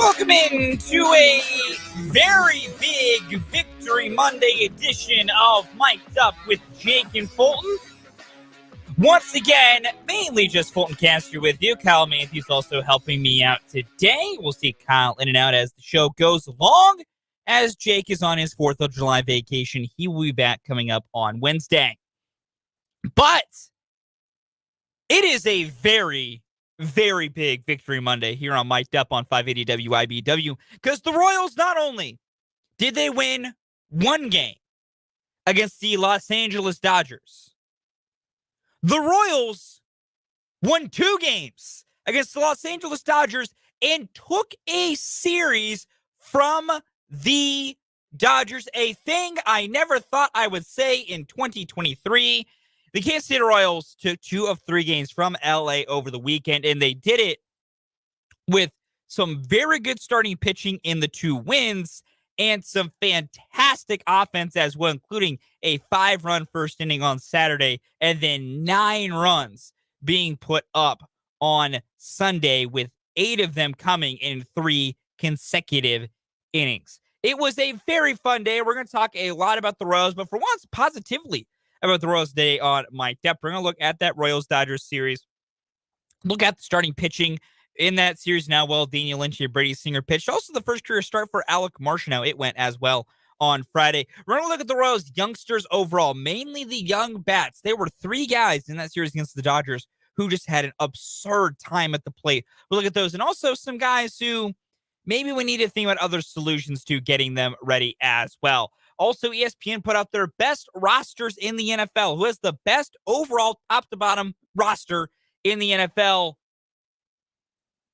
Welcome in to a very big Victory Monday edition of Mic'd Up with Jake and Fulton. Once again, mainly just Fulton Caster with you. Kyle Matthews also helping me out today. We'll see Kyle in and out as the show goes along. As Jake is on his 4th of July vacation, he will be back coming up on Wednesday. But it is a very big Victory Monday here on Mic'd Up on 580 WIBW, because the Royals, not only did they win one game against the Los Angeles Dodgers, the Royals won 2 games against the Los Angeles Dodgers and took a series from the Dodgers, a thing I never thought I would say in 2023. The Kansas City Royals took 2 of 3 games from LA over the weekend, and they did it with some very good starting pitching in the 2 wins and some fantastic offense as well, including a 5-run first inning on Saturday and then 9 runs being put up on Sunday, with 8 of them coming in 3 consecutive innings. It was a very fun day. We're going to talk a lot about the Royals, but for once, positively about the Royals today on Mic'd Up. We're going to look at that Royals-Dodgers series, look at the starting pitching in that series now. Well, Daniel Lynch and Brady Singer pitched. Also, the first career start for Alec Martineau. It went as well on Friday. We're going to look at the Royals youngsters overall, mainly the young bats. There were 3 guys in that series against the Dodgers who just had an absurd time at the plate. We'll look at those, and also some guys who maybe we need to think about other solutions to getting them ready as well. Also, ESPN put out their best rosters in the NFL. Who has the best overall top-to-bottom roster in the NFL?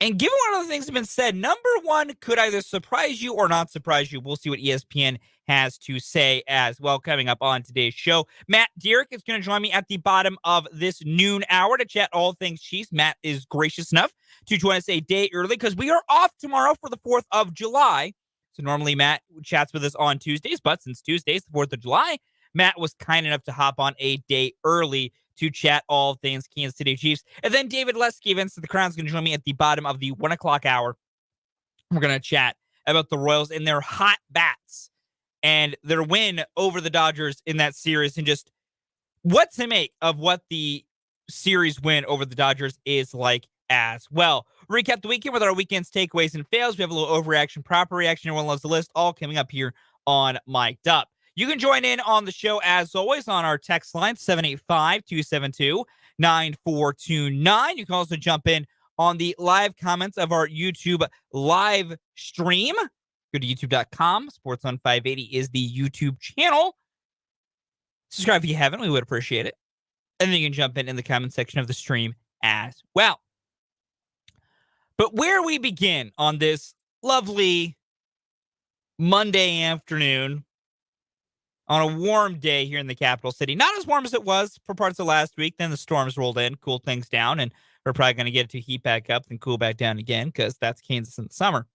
And given one of the things that have been said, number 1 could either surprise you or not surprise you. We'll see what ESPN has to say as well coming up on today's show. Matt Derrick is going to join me at the bottom of this noon hour to chat all things Chiefs. Matt is gracious enough to join us a day early because we are off tomorrow for the 4th of July. So normally Matt chats with us on Tuesdays, but since Tuesday's the 4th of July, Matt was kind enough to hop on a day early to chat all things Kansas City Chiefs. And then David Lesky, Vince of the Crown, is going to join me at the bottom of the 1 o'clock hour. We're going to chat about the Royals and their hot bats and their win over the Dodgers in that series, and just what to make of what the series win over the Dodgers is like as well. Recap the weekend with our weekend's takeaways and fails. We have a little overreaction, proper reaction. Everyone loves the list. All coming up here on Mic'd Up. You can join in on the show, as always, on our text line, 785-272-9429. You can also jump in on the live comments of our YouTube live stream. Go to youtube.com. Sports on 580 is the YouTube channel. Subscribe if you haven't. We would appreciate it. And then you can jump in the comment section of the stream as well. But where we begin on this lovely Monday afternoon, on a warm day here in the capital city. Not as warm as it was for parts of last week. Then the storms rolled in, cooled things down, and we're probably going to get it to heat back up and cool back down again, because that's Kansas in the summer.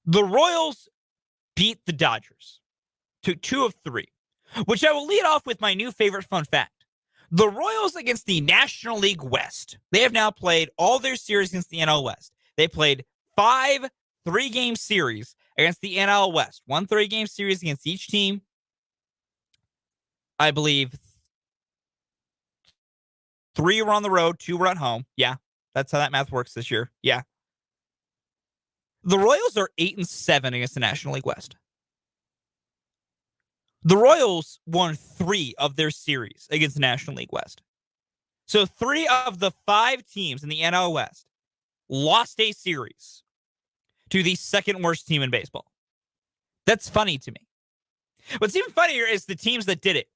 The Royals beat the Dodgers to 2 of 3, which I will lead off with my new favorite fun fact. The Royals against the National League West. They have now played all their series against the NL West. They played 5 3-game series against the NL West. 1 3-game series against each team. I believe 3 were on the road, 2 were at home. Yeah, that's how that math works this year. Yeah. The Royals are 8-7 against the National League West. The Royals won 3 of their series against the National League West. So 3 of the 5 teams in the NL West lost a series to the second worst team in baseball. That's funny to me. What's even funnier is the teams that did it.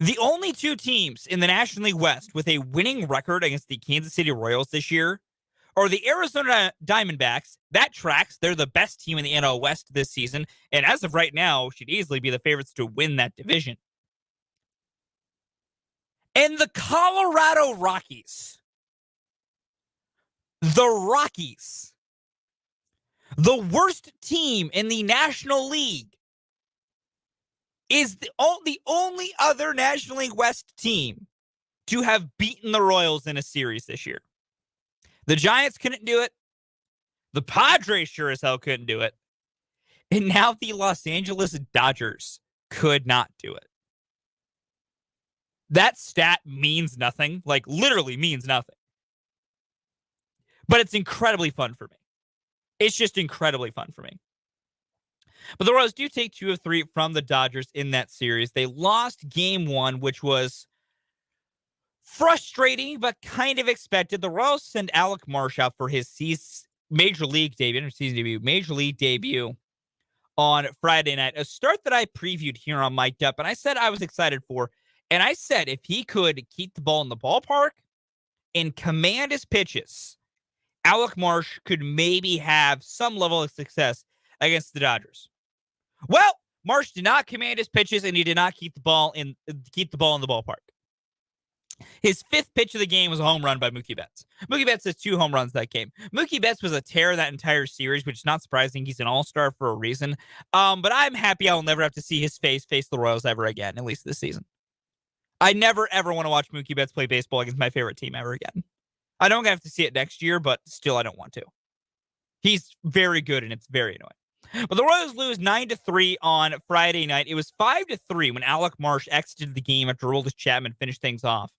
The only 2 teams in the National League West with a winning record against the Kansas City Royals this year are the Arizona Diamondbacks. That tracks. They're the best team in the NL West this season, and as of right now, should easily be the favorites to win that division. And the Colorado Rockies. The Rockies. The worst team in the National League is the only other National League West team to have beaten the Royals in a series this year. The Giants couldn't do it. The Padres sure as hell couldn't do it. And now the Los Angeles Dodgers could not do it. That stat means nothing, like literally means nothing. But it's incredibly fun for me. It's just incredibly fun for me. But the Royals do take 2 of 3 from the Dodgers in that series. They lost game 1, which was frustrating, but kind of expected. The Royals send Alec Marsh out for his major league debut on Friday night. A start that I previewed here on Mic'd Up, and I said I was excited for. And I said if he could keep the ball in the ballpark and command his pitches, Alec Marsh could maybe have some level of success against the Dodgers. Well, Marsh did not command his pitches, and he did not keep the ball in the ballpark. His 5th pitch of the game was a home run by Mookie Betts. Mookie Betts has 2 home runs that game. Mookie Betts was a tear that entire series, which is not surprising. He's an all-star for a reason. But I'm happy I will never have to see his face the Royals ever again, at least this season. I never, ever want to watch Mookie Betts play baseball against my favorite team ever again. I don't have to see it next year, but still I don't want to. He's very good, and it's very annoying. But the Royals lose 9-3 on Friday night. It was 5-3 when Alec Marsh exited the game after Aroldis Chapman finished things off.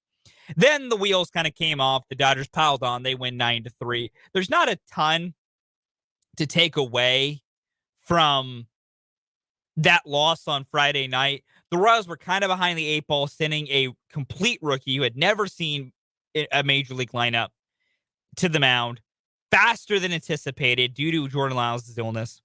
Then the wheels kind of came off. The Dodgers piled on. They win 9-3. There's not a ton to take away from that loss on Friday night. The Royals were kind of behind the 8 ball, sending a complete rookie who had never seen a major league lineup to the mound faster than anticipated due to Jordan Lyles' illness.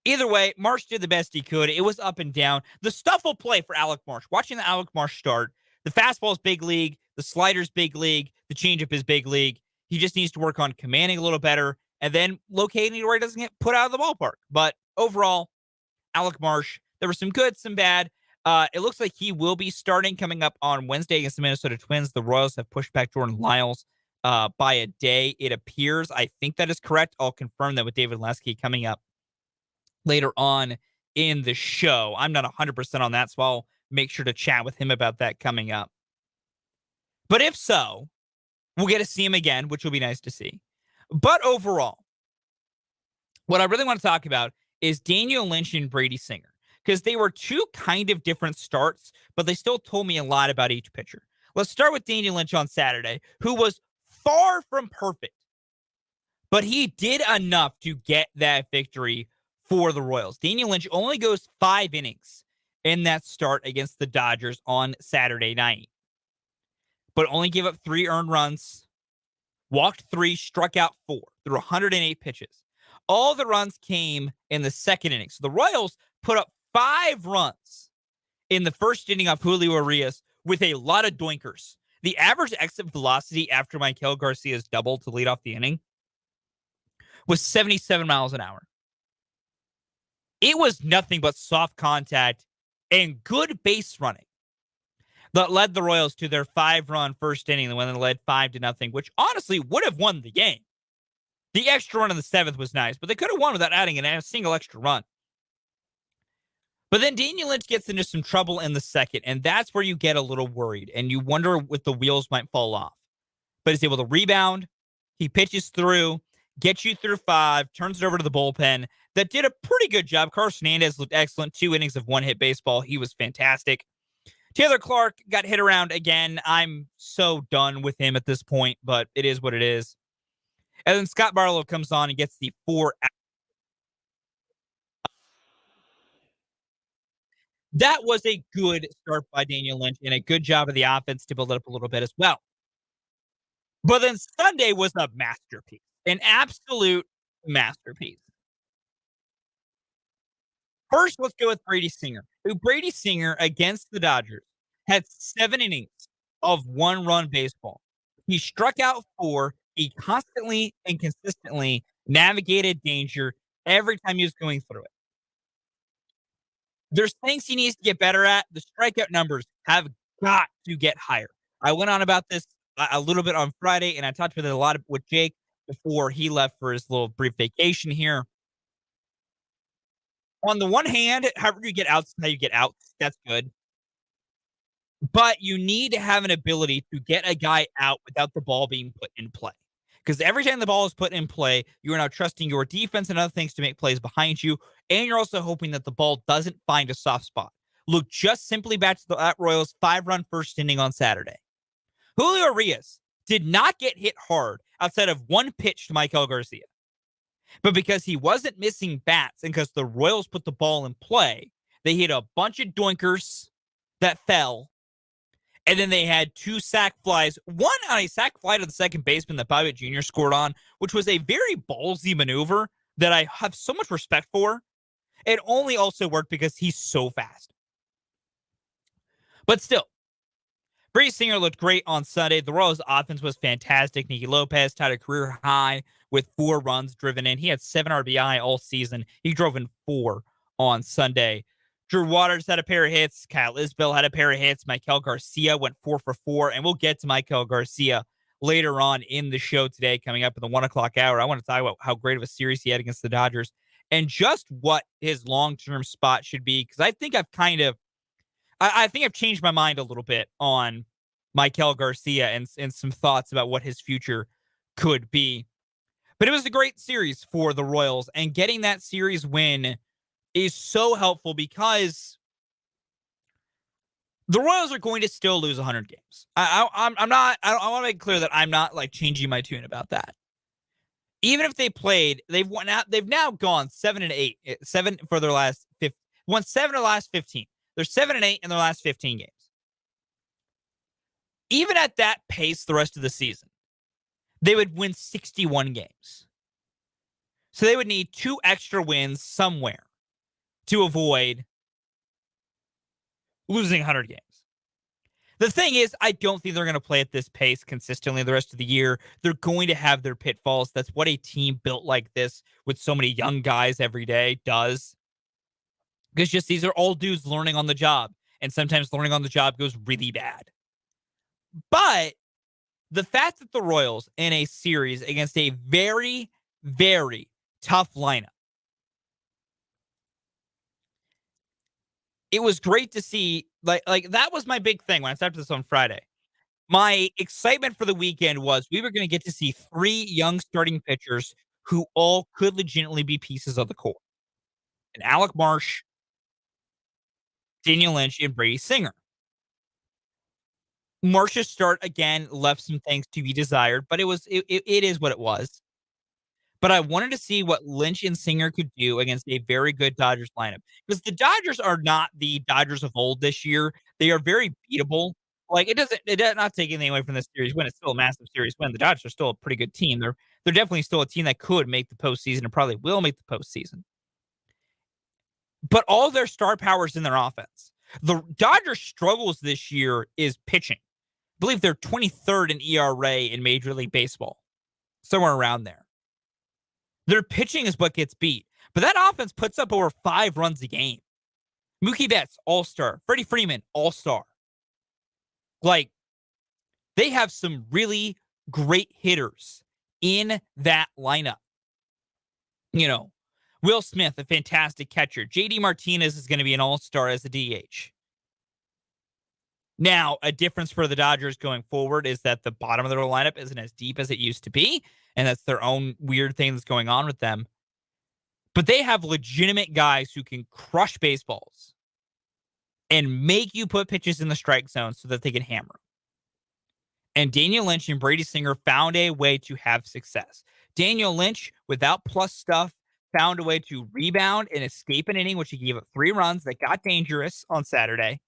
Either way, Marsh did the best he could. It was up and down. The stuff will play for Alec Marsh. Watching the Alec Marsh start, the fastball is big league, the slider's big league, the changeup is big league. He just needs to work on commanding a little better and then locating where he doesn't get put out of the ballpark. But overall, Alec Marsh, there were some good, some bad. It looks like he will be starting coming up on Wednesday against the Minnesota Twins. The Royals have pushed back Jordan Lyles by a day, it appears. I think that is correct. I'll confirm that with David Lesky coming up later on in the show. I'm not 100% on that, so I'll make sure to chat with him about that coming up. But if so, we'll get to see him again, which will be nice to see. But overall, what I really want to talk about is Daniel Lynch and Brady Singer, because they were 2 kind of different starts, but they still told me a lot about each pitcher. Let's start with Daniel Lynch on Saturday, who was far from perfect, but he did enough to get that victory for the Royals. Daniel Lynch only goes 5 innings in that start against the Dodgers on Saturday night, but only gave up 3 earned runs, walked 3, struck out 4 through 108 pitches. All the runs came in the 2nd inning. So the Royals put up 5 runs in the 1st inning of Julio Urias with a lot of doinkers. The average exit velocity after Maikel Garcia's double to lead off the inning was 77 miles an hour. It was nothing but soft contact and good base running that led the Royals to their 5-run 1st inning when they led 5-0, which honestly would have won the game. The extra run in the 7th was nice, but they could have won without adding a single extra run. But then Daniel Lynch gets into some trouble in the 2nd, and that's where you get a little worried, and you wonder if the wheels might fall off. But he's able to rebound. He pitches through, gets you through 5, turns it over to the bullpen. That did a pretty good job. Carson Hernandez looked excellent. 2 innings of 1-hit baseball. He was fantastic. Taylor Clark got hit around again. I'm so done with him at this point, but it is what it is. And then Scott Barlow comes on and gets the 4 out. That was a good start by Daniel Lynch and a good job of the offense to build it up a little bit as well. But then Sunday was a masterpiece, an absolute masterpiece. First, let's go with Brady Singer, who Brady Singer against the Dodgers had 7 innings of 1-run baseball. He struck out 4. He constantly and consistently navigated danger every time he was going through it. There's things he needs to get better at. The strikeout numbers have got to get higher. I went on about this a little bit on Friday, and I talked with it a lot with Jake before he left for his little brief vacation here. On the one hand, however you get outs, how you get outs, that's good. But you need to have an ability to get a guy out without the ball being put in play. Because every time the ball is put in play, you are now trusting your defense and other things to make plays behind you, and you're also hoping that the ball doesn't find a soft spot. Look just simply back to the Royals' 5-run first inning on Saturday. Julio Urias did not get hit hard outside of one pitch to Michael Garcia. But because he wasn't missing bats and because the Royals put the ball in play, they hit a bunch of doinkers that fell. And then they had 2 sac flies, one on a sac fly to the second baseman that Bobby Jr. scored on, which was a very ballsy maneuver that I have so much respect for. It only also worked because he's so fast. But still, Brady Singer looked great on Sunday. The Royals' offense was fantastic. Nicky Lopez tied a career high with 4 runs driven in. He had 7 RBI all season. He drove in 4 on Sunday. Drew Waters had a pair of hits. Kyle Isbell had a pair of hits. Michael Garcia went 4 for 4. And we'll get to Michael Garcia later on in the show today, coming up in the 1 o'clock hour. I want to talk about how great of a series he had against the Dodgers and just what his long-term spot should be. Because I think I think I've changed my mind a little bit on Michael Garcia and some thoughts about what his future could be. But it was a great series for the Royals, and getting that series win is so helpful because the Royals are going to still lose 100 games. I want to make clear that I'm not like changing my tune about that. Even if they played, they've now gone 7-8, 7 for their last 15, won 7 of the last 15. They're 7-8 in their last 15 games. Even at that pace the rest of the season, they would win 61 games. So they would need 2 extra wins somewhere to avoid losing 100 games. The thing is, I don't think they're going to play at this pace consistently the rest of the year. They're going to have their pitfalls. That's what a team built like this with so many young guys every day does. Because just these are all dudes learning on the job. And sometimes learning on the job goes really bad. But the fact that the Royals in a series against a very, very tough lineup, it was great to see. Like that was my big thing when I started this on Friday. My excitement for the weekend was we were going to get to see 3 young starting pitchers who all could legitimately be pieces of the core. And Alec Marsh, Daniel Lynch, and Brady Singer. Marsh's start again left some things to be desired, but it is what it was. But I wanted to see what Lynch and Singer could do against a very good Dodgers lineup. Because the Dodgers are not the Dodgers of old this year. They are very beatable. Like it does not take anything away from this series win. It's still a massive series win. The Dodgers are still a pretty good team. They're definitely still a team that could make the postseason and probably will make the postseason. But all their star power is in their offense. The Dodgers' struggles this year is pitching. I believe they're 23rd in ERA in Major League Baseball. Somewhere around there. Their pitching is what gets beat. But that offense puts up over 5 runs a game. Mookie Betts, all-star. Freddie Freeman, all-star. Like, they have some really great hitters in that lineup. You know, Will Smith, a fantastic catcher. JD Martinez is going to be an all-star as a DH. Now, a difference for the Dodgers going forward is that the bottom of their lineup isn't as deep as it used to be, and that's their own weird thing that's going on with them. But they have legitimate guys who can crush baseballs and make you put pitches in the strike zone so that they can hammer them. And Daniel Lynch and Brady Singer found a way to have success. Daniel Lynch, without plus stuff, found a way to rebound and escape an inning, which he gave up 3 runs that got dangerous on Saturday,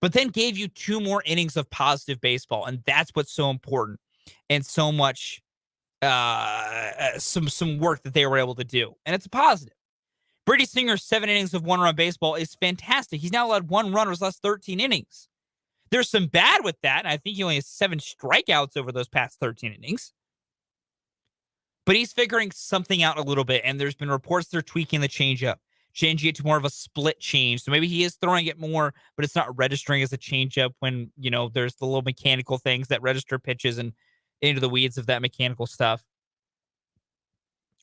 but then gave you 2 more innings of positive baseball. And that's what's so important and so much some work that they were able to do. And it's a positive. Brady Singer's 7 innings of 1-run baseball is fantastic. He's now allowed 1 run over his last 13 innings. There's some bad with that, and I think he only has 7 strikeouts over those past 13 innings. But he's figuring something out a little bit, and there's been reports they're tweaking the changeup, changing it to more of a split change. So maybe he is throwing it more, but it's not registering as a changeup when, you know, there's the little mechanical things that register pitches and into the weeds of that mechanical stuff.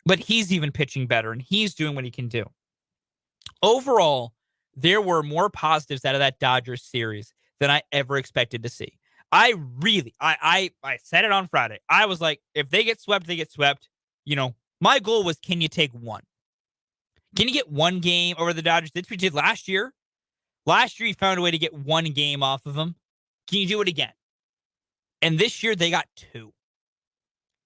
But he's even pitching better, and he's doing what he can do. Overall, there were more positives out of that Dodgers series than I ever expected to see. I really, I said it on Friday. I was like, if they get swept, they get swept. You know, my goal was, can you take one? Can you get one game over the Dodgers? That's what we did last year. Last year, you found a way to get one game off of them. Can you do it again? And this year, they got two.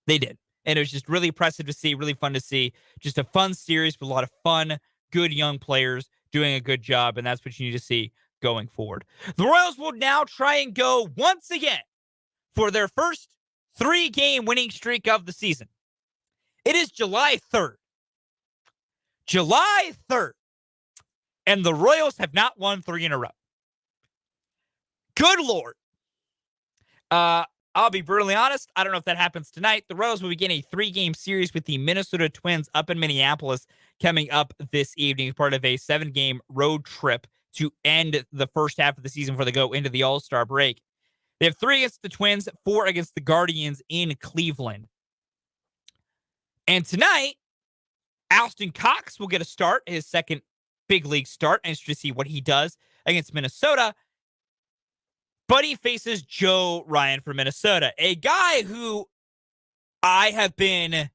They did. And it was just really impressive to see, really fun to see. Just a fun series with a lot of fun, good young players doing a good job. And that's what you need to see going forward. The Royals will now try and go once again for their first 3-game winning streak of the season. It is July 3rd. July 3rd. And the Royals have not won 3 in a row. Good Lord. I'll be brutally honest. I don't know if that happens tonight. The Royals will begin a 3-game series with the Minnesota Twins up in Minneapolis coming up this evening as part of a 7-game road trip to end the first half of the season before they go into the All-Star break. They have 3 against the Twins, 4 against the Guardians in Cleveland. And tonight, Alston Cox will get a start, his second big league start. I'm interested to see what he does against Minnesota. But he faces Joe Ryan from Minnesota, a guy who I have been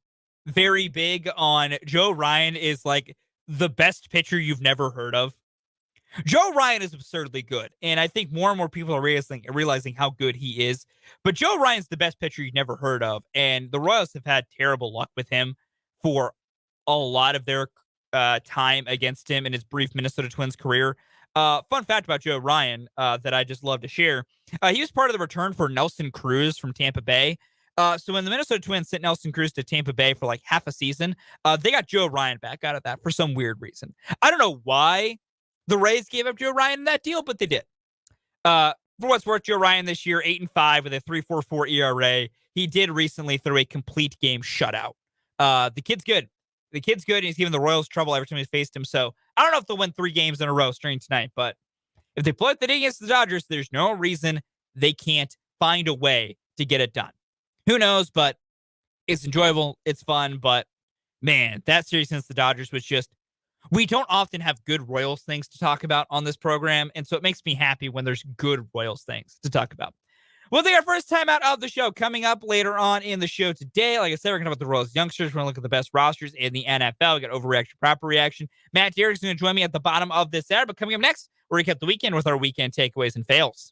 very big on. Joe Ryan is like the best pitcher you've never heard of. Joe Ryan is absurdly good, and I think more and more people are realizing how good he is. But Joe Ryan's the best pitcher you've never heard of, and the Royals have had terrible luck with him for a lot of their time against him in his brief Minnesota Twins career. Fun fact about Joe Ryan that I just love to share. He was part of the return for Nelson Cruz from Tampa Bay. So when the Minnesota Twins sent Nelson Cruz to Tampa Bay for like half a season, they got Joe Ryan back out of that for some weird reason. I don't know why the Rays gave up Joe Ryan in that deal, but they did. For what's worth, Joe Ryan this year, 8-5 with a 3.44 ERA. He did recently throw a complete game shutout. The kid's good. The kid's good, and he's giving the Royals trouble every time he's faced him. So I don't know if they'll win 3 games in a row starting tonight, but if they play the day against the Dodgers, there's no reason they can't find a way to get it done. Who knows, but it's enjoyable. It's fun, but man, that series against the Dodgers was just, we don't often have good Royals things to talk about on this program, and so it makes me happy when there's good Royals things to talk about. We'll take our first time out of the show coming up later on in the show today. Like I said, we're going to talk about the Royals youngsters. We're going to look at the best rosters in the NFL. We got overreaction, proper reaction. Matt Derrick's going to join me at the bottom of this hour. But coming up next, we'll recap the weekend with our weekend takeaways and fails.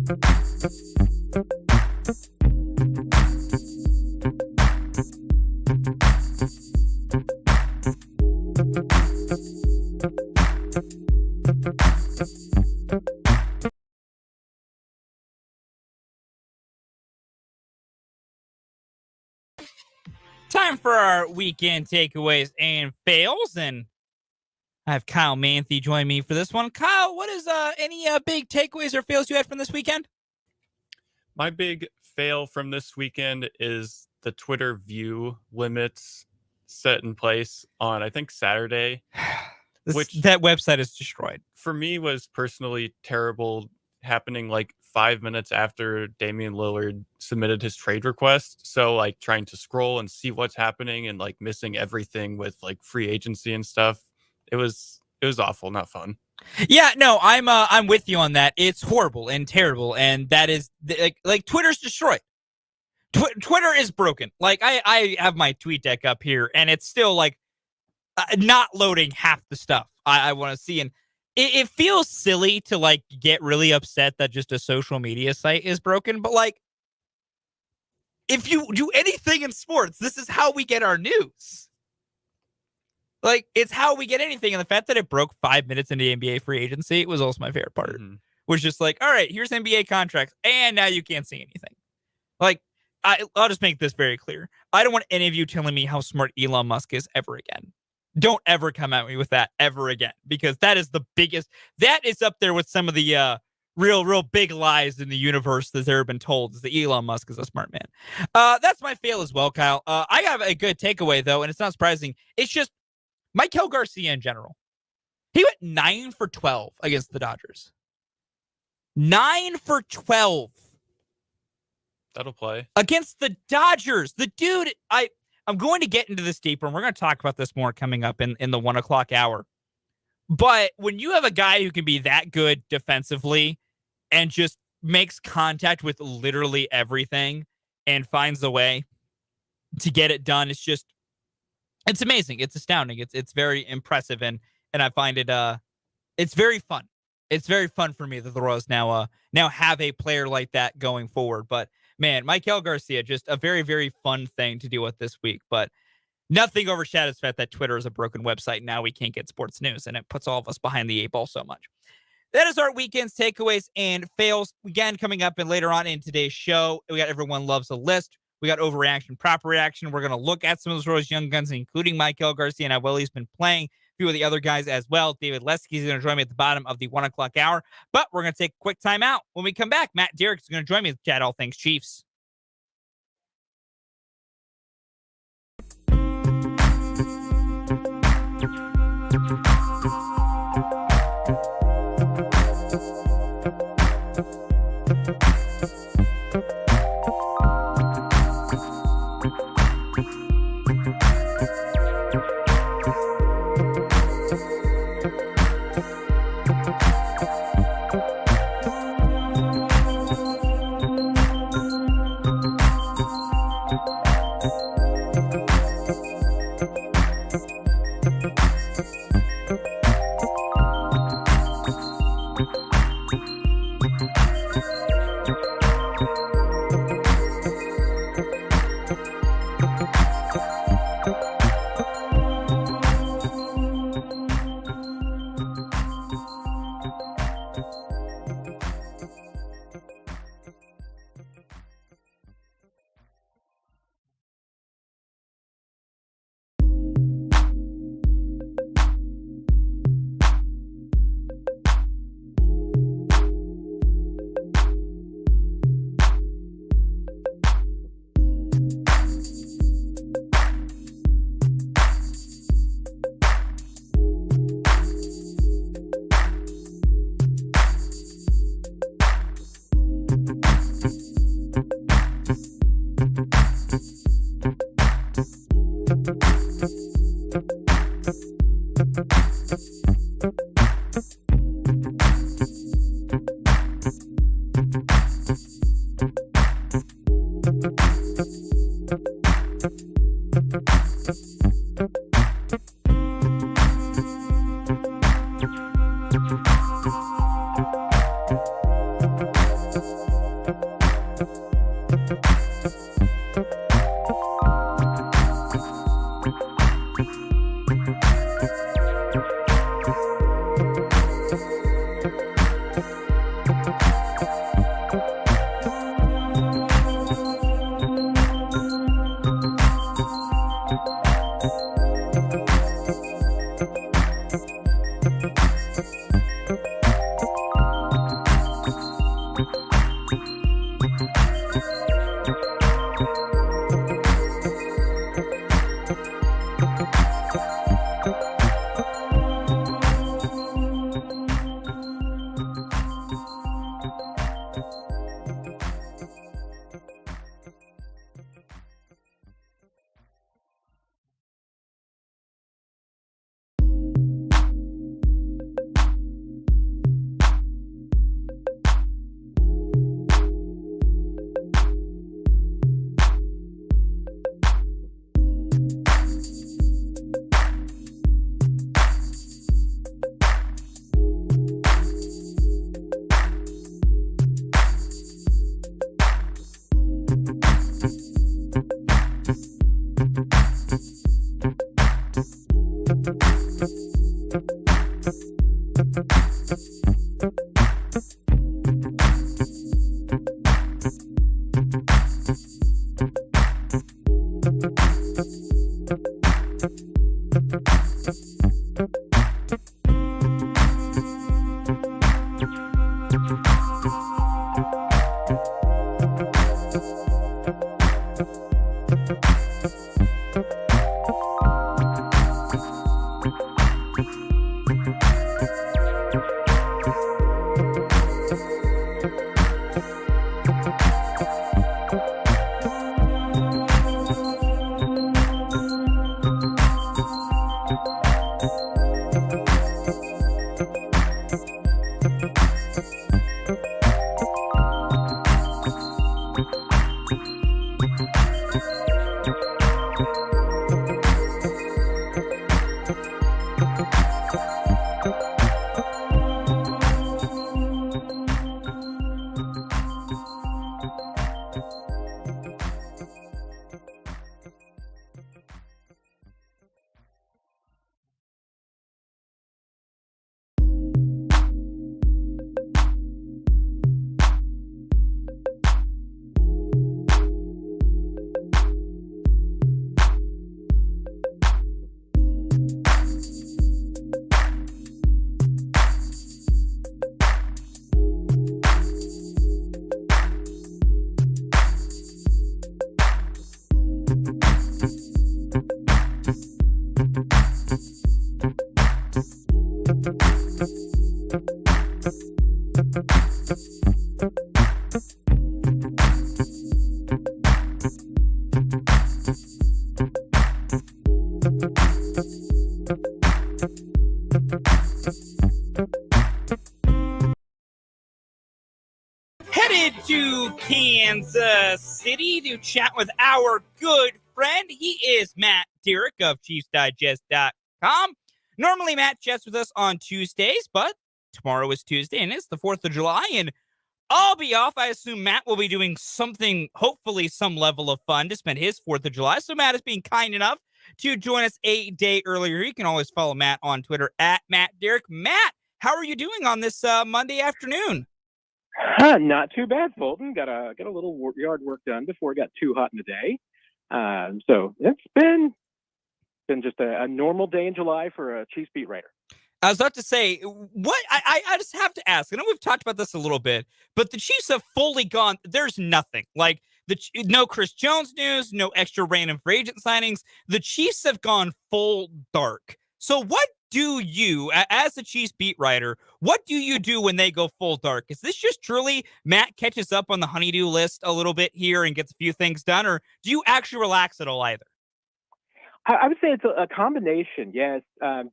Time for our weekend takeaways and fails, and I have Kyle Manthe join me for this one. Kyle, what is any big takeaways or fails you had from this weekend? My big fail from this weekend is the Twitter view limits set in place on, I think, Saturday. That website is destroyed. For me, was personally terrible, happening like 5 minutes after Damian Lillard submitted his trade request. So like trying to scroll and see what's happening and like missing everything with like free agency and stuff. It was awful, not fun. Yeah, no, I'm with you on that. It's horrible and terrible, and that is like Twitter's destroyed. Twitter is broken. Like I have my tweet deck up here, and it's still like not loading half the stuff I want to see, and it feels silly to like get really upset that just a social media site is broken. But like, if you do anything in sports, this is how we get our news. Like, it's how we get anything. And the fact that it broke 5 minutes into NBA free agency was also my favorite part. Mm-hmm. Was just like, all right, here's NBA contracts, and now you can't see anything. Like, I'll just make this very clear. I don't want any of you telling me how smart Elon Musk is ever again. Don't ever come at me with that ever again, because that is the biggest. That is up there with some of the real big lies in the universe that's ever been told, is that Elon Musk is a smart man. That's my fail as well, Kyle. I have a good takeaway, though, and it's not surprising. It's just Maikel Garcia in general. He went 9 for 12 against the Dodgers. 9 for 12. That'll play. Against the Dodgers. The dude, I'm going to get into this deeper, and we're going to talk about this more coming up in the 1 o'clock hour. But when you have a guy who can be that good defensively and just makes contact with literally everything and finds a way to get it done, it's amazing. It's astounding. It's very impressive, and I find it it's very fun. It's very fun for me that the Royals now have a player like that going forward. But man, Maikel Garcia, just a very, very fun thing to deal with this week. But nothing overshadows the fact that Twitter is a broken website. Now we can't get sports news, and it puts all of us behind the 8 ball so much. That is our weekend's takeaways and fails. Again, coming up and later on in today's show, we got Everyone Loves a List. We got overreaction, proper reaction. We're going to look at some of those Royals young guns, including Maikel Garcia and how well he's been playing. A few of the other guys as well. David Lesky is going to join me at the bottom of the 1 o'clock hour. But we're going to take a quick time out. When we come back, Matt Derrick is going to join me to chat all things Chiefs. Headed to Kansas City to chat with our good friend. He is Matt Derrick of ChiefsDigest.com. Normally, Matt chats with us on Tuesdays, but tomorrow is Tuesday and it's the 4th of July, and I'll be off. I assume Matt will be doing something, hopefully some level of fun to spend his 4th of July. So Matt is being kind enough to join us a day earlier. You can always follow Matt on Twitter at Matt Derrick. Matt, how are you doing on this Monday afternoon? Not too bad, Fulton. Got a little yard work done before it got too hot in the day. So it's been just a normal day in July for a Chiefs beat writer. I was about to say, what I just have to ask. I know we've talked about this a little bit, but the Chiefs have fully gone. There's nothing like no Chris Jones news, no extra random free agent signings. The Chiefs have gone full dark. So what do you, as the Chiefs beat writer, what do you do when they go full dark? Is this just truly Matt catches up on the honeydew list a little bit here and gets a few things done, or do you actually relax at all either? I would say it's a combination. Yes,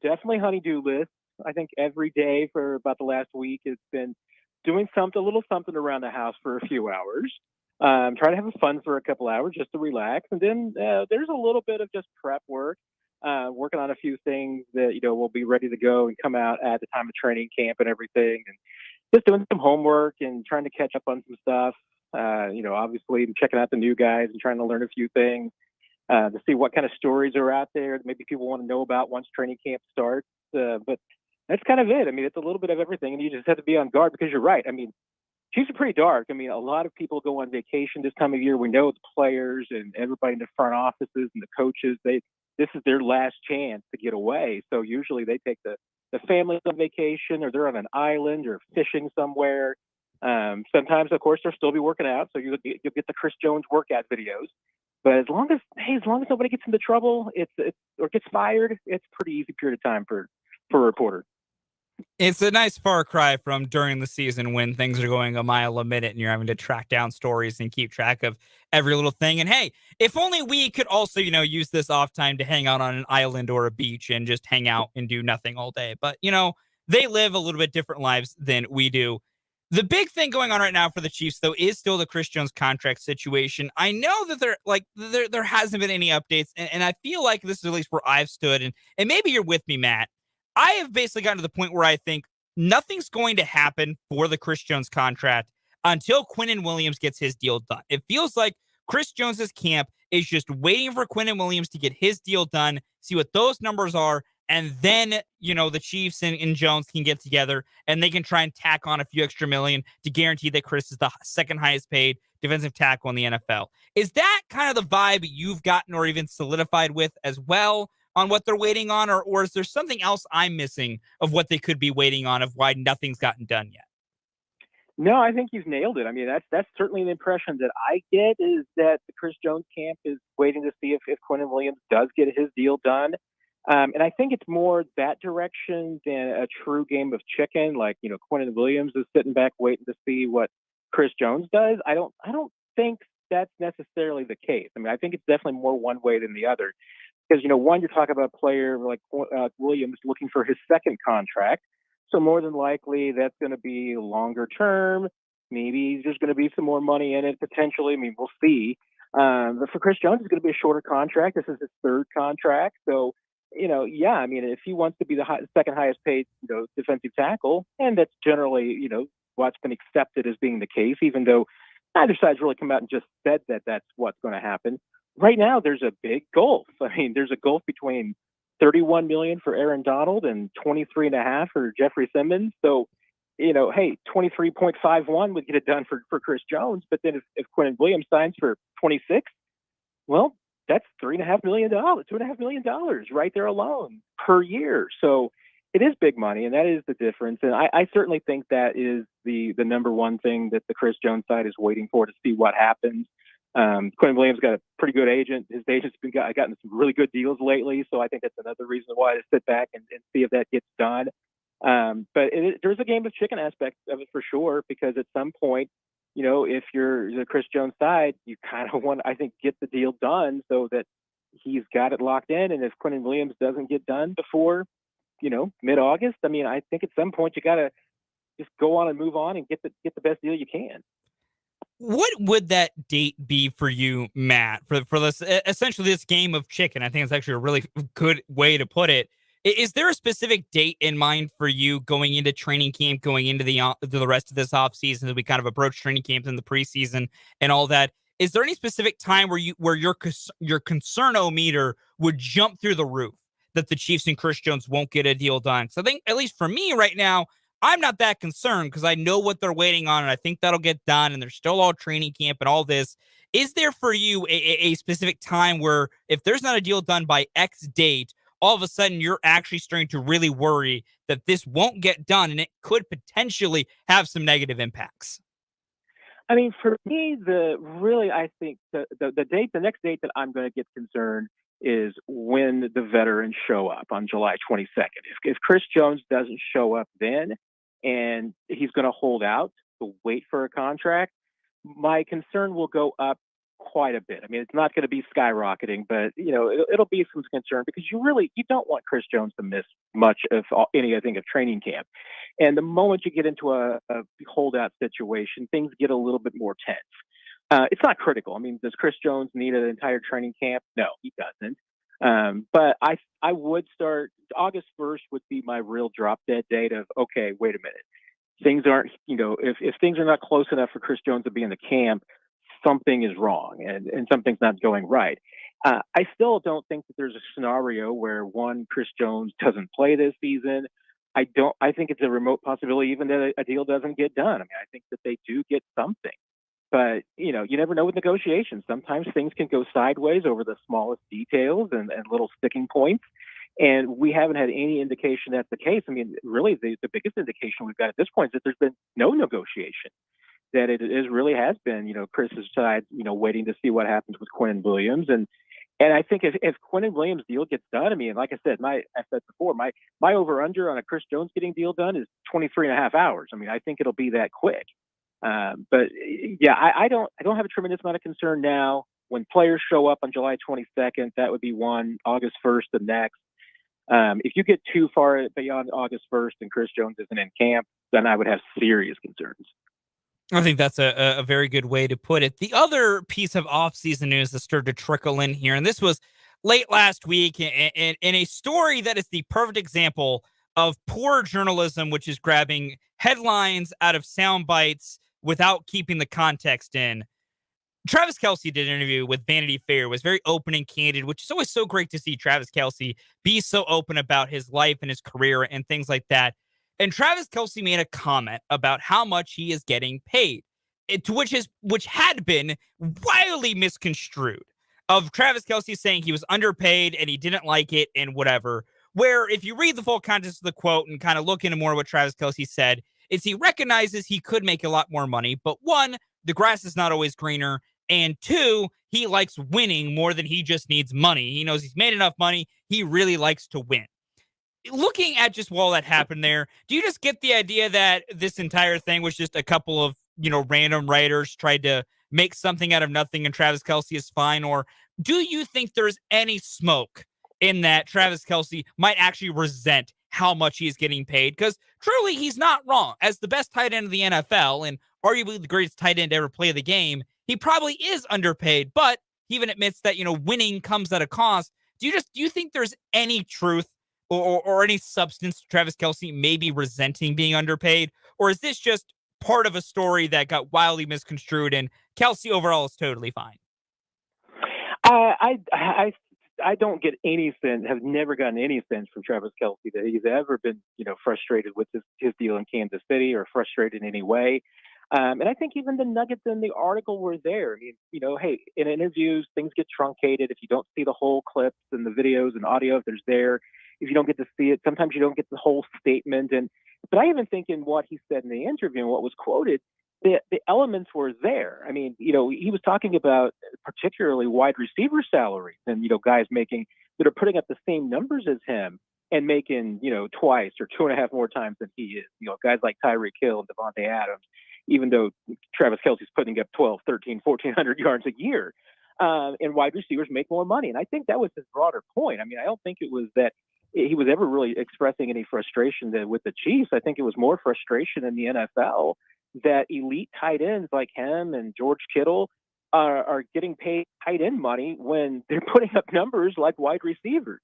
definitely honeydew list. I think every day for about the last week has been doing a little something around the house for a few hours. Trying to have fun for a couple hours just to relax. And then there's a little bit of just prep work, working on a few things that, will be ready to go and come out at the time of training camp and everything. And just doing some homework and trying to catch up on some stuff. Obviously checking out the new guys and trying to learn a few things to see what kind of stories are out there that maybe people want to know about once training camp starts. But that's kind of it. I mean, it's a little bit of everything, and you just have to be on guard because you're right. I mean, Chiefs are pretty dark. I mean, a lot of people go on vacation this time of year. We know the players and everybody in the front offices and the coaches, this is their last chance to get away. So usually they take the families on vacation, or they're on an island or fishing somewhere. Sometimes, of course, they'll still be working out. So you'll get the Chris Jones workout videos. But as long as nobody gets into trouble, or gets fired, it's a pretty easy period of time for a reporter. It's a nice far cry from during the season when things are going a mile a minute and you're having to track down stories and keep track of every little thing. And hey, if only we could also, use this off time to hang out on an island or a beach and just hang out and do nothing all day. But, they live a little bit different lives than we do. The big thing going on right now for the Chiefs, though, is still the Chris Jones contract situation. I know that there hasn't been any updates, and I feel like this is at least where I've stood, and maybe you're with me, Matt. I have basically gotten to the point where I think nothing's going to happen for the Chris Jones contract until Quinnen Williams gets his deal done. It feels like Chris Jones's camp is just waiting for Quinnen Williams to get his deal done, see what those numbers are, and then, the Chiefs and Jones can get together and they can try and tack on a few extra million to guarantee that Chris is the second highest paid defensive tackle in the NFL. Is that kind of the vibe you've gotten or even solidified with as well on what they're waiting on? Or is there something else I'm missing of what they could be waiting on, of why nothing's gotten done yet? No, I think you've nailed it. I mean, that's certainly the impression that I get, is that the Chris Jones camp is waiting to see if Quinnen Williams does get his deal done. And I think it's more that direction than a true game of chicken. Like, Quinnen Williams is sitting back waiting to see what Chris Jones does. I don't think that's necessarily the case. I mean, I think it's definitely more one way than the other. Because, one, you're talking about a player like Williams looking for his second contract. So more than likely that's going to be longer term. Maybe there's going to be some more money in it potentially. I mean, we'll see. But for Chris Jones, it's going to be a shorter contract. This is his third contract. So, I mean, if he wants to be the second highest paid, defensive tackle, and that's generally, what's been accepted as being the case, even though neither side's really come out and just said that that's what's going to happen. Right now, there's a big gulf. I mean, there's a gulf between $31 million for Aaron Donald and $23.5 million for Jeffrey Simmons. So, hey, 23.51 would get it done for Chris Jones. But then if Quinnen Williams signs for 26, well, that's $3.5 million, $2.5 million right there alone per year. So it is big money, and that is the difference. And I certainly think that is the number one thing that the Chris Jones side is waiting for, to see what happens. Quinnen Williams got a pretty good agent. His agent's gotten some really good deals lately, so I think that's another reason why to sit back and see if that gets done. But there's a game of chicken aspect of it for sure, because at some point, if you're the Chris Jones side, you kind of want, I think, get the deal done so that he's got it locked in. And if Quinnen Williams doesn't get done before, mid-August, I mean, I think at some point you got to just go on and move on and get the best deal you can. What would that date be for you, Matt, for this, essentially this game of chicken? I think it's actually a really good way to put it. Is there a specific date in mind for you going into training camp, going into the rest of this offseason, as we kind of approach training camp in the preseason and all that? Is there any specific time where your concernometer would jump through the roof that the Chiefs and Chris Jones won't get a deal done? So I think, at least for me right now, I'm not that concerned because I know what they're waiting on, and I think that'll get done, and they're still all training camp and all this. Is there for you a specific time where if there's not a deal done by X date, all of a sudden you're actually starting to really worry that this won't get done and it could potentially have some negative impacts? I mean, for me, I think the next date that I'm going to get concerned is when the veterans show up on July 22nd. If Chris Jones doesn't show up then, and he's going to hold out to wait for a contract, my concern will go up quite a bit. I mean, it's not going to be skyrocketing, but it'll be some concern, because you don't want Chris Jones to miss much of anything of training camp. And the moment you get into a holdout situation, things get a little bit more tense. It's not critical. I mean, does Chris Jones need an entire training camp? No, he doesn't. But I would start August 1st would be my real drop dead date of, okay, wait a minute. things aren't, if things are not close enough for Chris Jones to be in the camp, something is wrong and something's not going right. I still don't think that there's a scenario where Chris Jones doesn't play this season. I think it's a remote possibility even that a deal doesn't get done. I mean, I think that they do get something, but you never know with negotiations. Sometimes things can go sideways over the smallest details and little sticking points. And we haven't had any indication that's the case. I mean, really, the biggest indication we've got at this point is that there's been no negotiation. That it really has been, Chris's side, waiting to see what happens with Quinn Williams. And I think if Quinn Williams deal gets done, I mean, like I said before, my over under on a Chris Jones getting deal done is 23 and a half hours. I mean, I think it'll be that quick. But yeah, I don't have a tremendous amount of concern now. When players show up on July 22nd, that would be one. August 1st, the next. If you get too far beyond August 1st and Chris Jones isn't in camp, then I would have serious concerns. I think that's a very good way to put it. The other piece of offseason news that started to trickle in here, and this was late last week, in a story that is the perfect example of poor journalism, which is grabbing headlines out of sound bites without keeping the context in. Travis Kelce did an interview with Vanity Fair, was very open and candid, which is always so great to see Travis Kelce be so open about his life and his career and things like that. And Travis Kelce made a comment about how much he is getting paid, which had been wildly misconstrued, of Travis Kelce saying he was underpaid and he didn't like it and whatever. Where if you read the full context of the quote and kind of look into more what Travis Kelce said, is he recognizes he could make a lot more money, but one, the grass is not always greener. And two, he likes winning more than he just needs money. He knows he's made enough money. He really likes to win. Looking at just all that happened there, do you just get the idea that this entire thing was just a couple of, random writers tried to make something out of nothing and Travis Kelce is fine? Or do you think there's any smoke in that Travis Kelce might actually resent how much he is getting paid? Because truly, he's not wrong. As the best tight end of the NFL and arguably the greatest tight end to ever play the game, he probably is underpaid, but he even admits that, winning comes at a cost. Do you think there's any truth or any substance to Travis Kelce maybe resenting being underpaid? Or is this just part of a story that got wildly misconstrued and Kelce overall is totally fine? I don't get any sense, have never gotten any sense from Travis Kelce that he's ever been, frustrated with his deal in Kansas City or frustrated in any way. And I think even the nuggets in the article were there. I mean, hey, in interviews, things get truncated. If you don't see the whole clips and the videos and audio, if there's there, if you don't get to see it, sometimes you don't get the whole statement. But I even think in what he said in the interview and what was quoted, the elements were there. I mean, he was talking about particularly wide receiver salaries and, guys that are putting up the same numbers as him and making, twice or 2.5 more times than he is. Guys like Tyreek Hill and Devontae Adams, even though Travis Kelce's putting up 12, 13, 1,400 yards a year. And wide receivers make more money. And I think that was his broader point. I mean, I don't think it was that he was ever really expressing any frustration with the Chiefs. I think it was more frustration in the NFL that elite tight ends like him and George Kittle are getting paid tight end money when they're putting up numbers like wide receivers.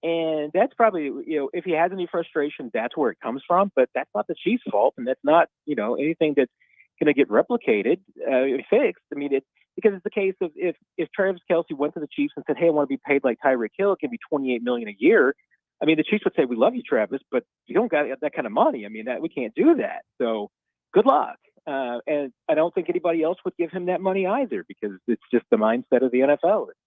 And that's probably, if he has any frustration, that's where it comes from. But that's not the Chiefs' fault, and that's not, anything that's going to get replicated, fixed. I mean, because it's the case of if Travis Kelce went to the Chiefs and said, "Hey, I want to be paid like Tyreek Hill, give me $28 million a year." I mean, the Chiefs would say, "We love you, Travis, but you don't got that kind of money. I mean, we can't do that. So good luck." And I don't think anybody else would give him that money either, because it's just the mindset of the NFL. It's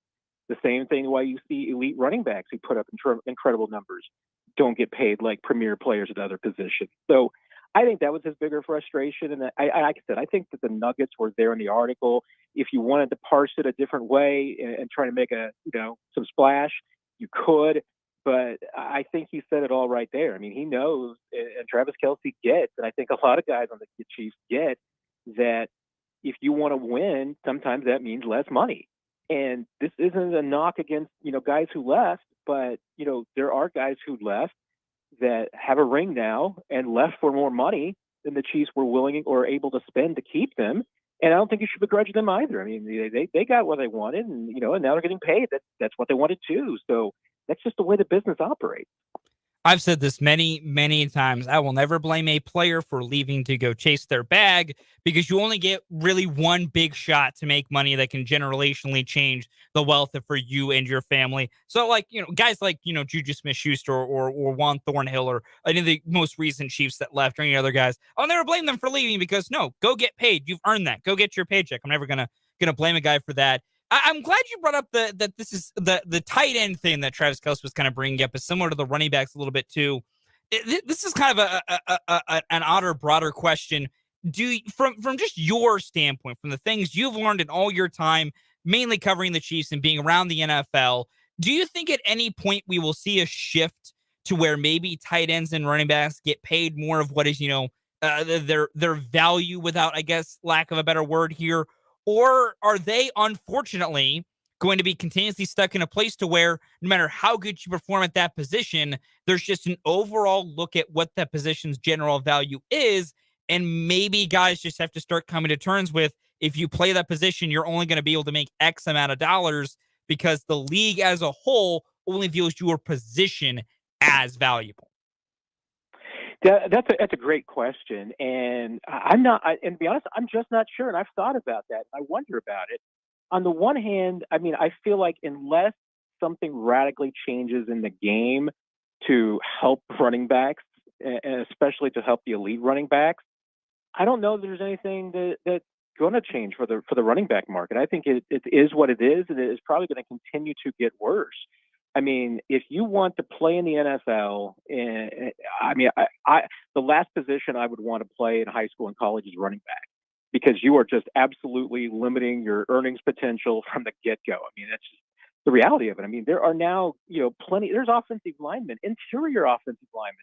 the same thing why you see elite running backs who put up incredible numbers don't get paid like premier players at other positions. So I think that was his bigger frustration. And like I said, I think that the nuggets were there in the article. If you wanted to parse it a different way and try to make some splash, you could. But I think he said it all right there. I mean, he knows, and Travis Kelce gets, and I think a lot of guys on the Chiefs get, that if you want to win, sometimes that means less money. And this isn't a knock against, guys who left, but, there are guys who left that have a ring now and left for more money than the Chiefs were willing or able to spend to keep them. And I don't think you should begrudge them either. I mean, they got what they wanted, and, and now they're getting paid. That's what they wanted too. So that's just the way the business operates. I've said this many, many times. I will never blame a player for leaving to go chase their bag because you only get really one big shot to make money that can generationally change the wealth for you and your family. So, like, guys like, Juju Smith-Schuster or Juan Thornhill or any of the most recent Chiefs that left or any other guys, I'll never blame them for leaving because, no, go get paid. You've earned that. Go get your paycheck. I'm never gonna blame a guy for that. I'm glad you brought up that this is the tight end thing that Travis Kelce was kind of bringing up is similar to the running backs a little bit too. This is kind of an odder, broader question. From just your standpoint, from the things you've learned in all your time, mainly covering the Chiefs and being around the NFL, do you think at any point we will see a shift to where maybe tight ends and running backs get paid more of what is their value, without, I guess, lack of a better word here? Or are they, unfortunately, going to be continuously stuck in a place to where no matter how good you perform at that position, there's just an overall look at what that position's general value is. And maybe guys just have to start coming to terms with, if you play that position, you're only going to be able to make X amount of dollars because the league as a whole only views your position as valuable. That's a great question, and I'm not. And to be honest, I'm just not sure. And I've thought about that. I wonder about it. On the one hand, I mean, I feel like unless something radically changes in the game to help running backs, and especially to help the elite running backs, I don't know if there's anything that's going to change for the running back market. I think it is what it is, and it is probably going to continue to get worse. I mean, if you want to play in the NFL, I mean, the last position I would want to play in high school and college is running back, because you are just absolutely limiting your earnings potential from the get-go. I mean, that's just the reality of it. I mean, there are now, there's offensive linemen, interior offensive linemen,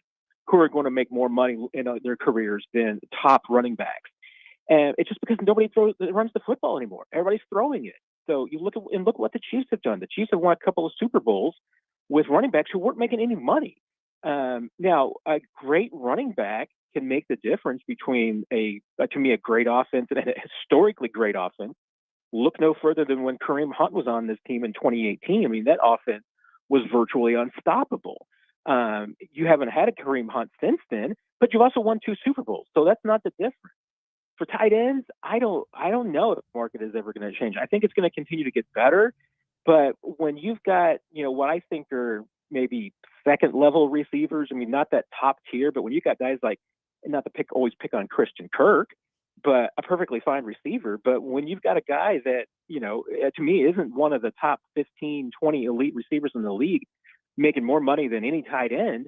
who are going to make more money in their careers than top running backs. And it's just because nobody runs the football anymore. Everybody's throwing it. So you look what the Chiefs have done. The Chiefs have won a couple of Super Bowls with running backs who weren't making any money. Now, a great running back can make the difference between to me, a great offense and a historically great offense. Look no further than when Kareem Hunt was on this team in 2018. I mean, that offense was virtually unstoppable. You haven't had a Kareem Hunt since then, but you've also won 2 Super Bowls. So that's not the difference. For tight ends, I don't know if the market is ever going to change. I think it's going to continue to get better. But when you've got, what I think are maybe second level receivers, I mean, not that top tier, but when you got guys like, not to always pick on Christian Kirk, but a perfectly fine receiver. But when you've got a guy that, to me, isn't one of the top 15, 20 elite receivers in the league, making more money than any tight end,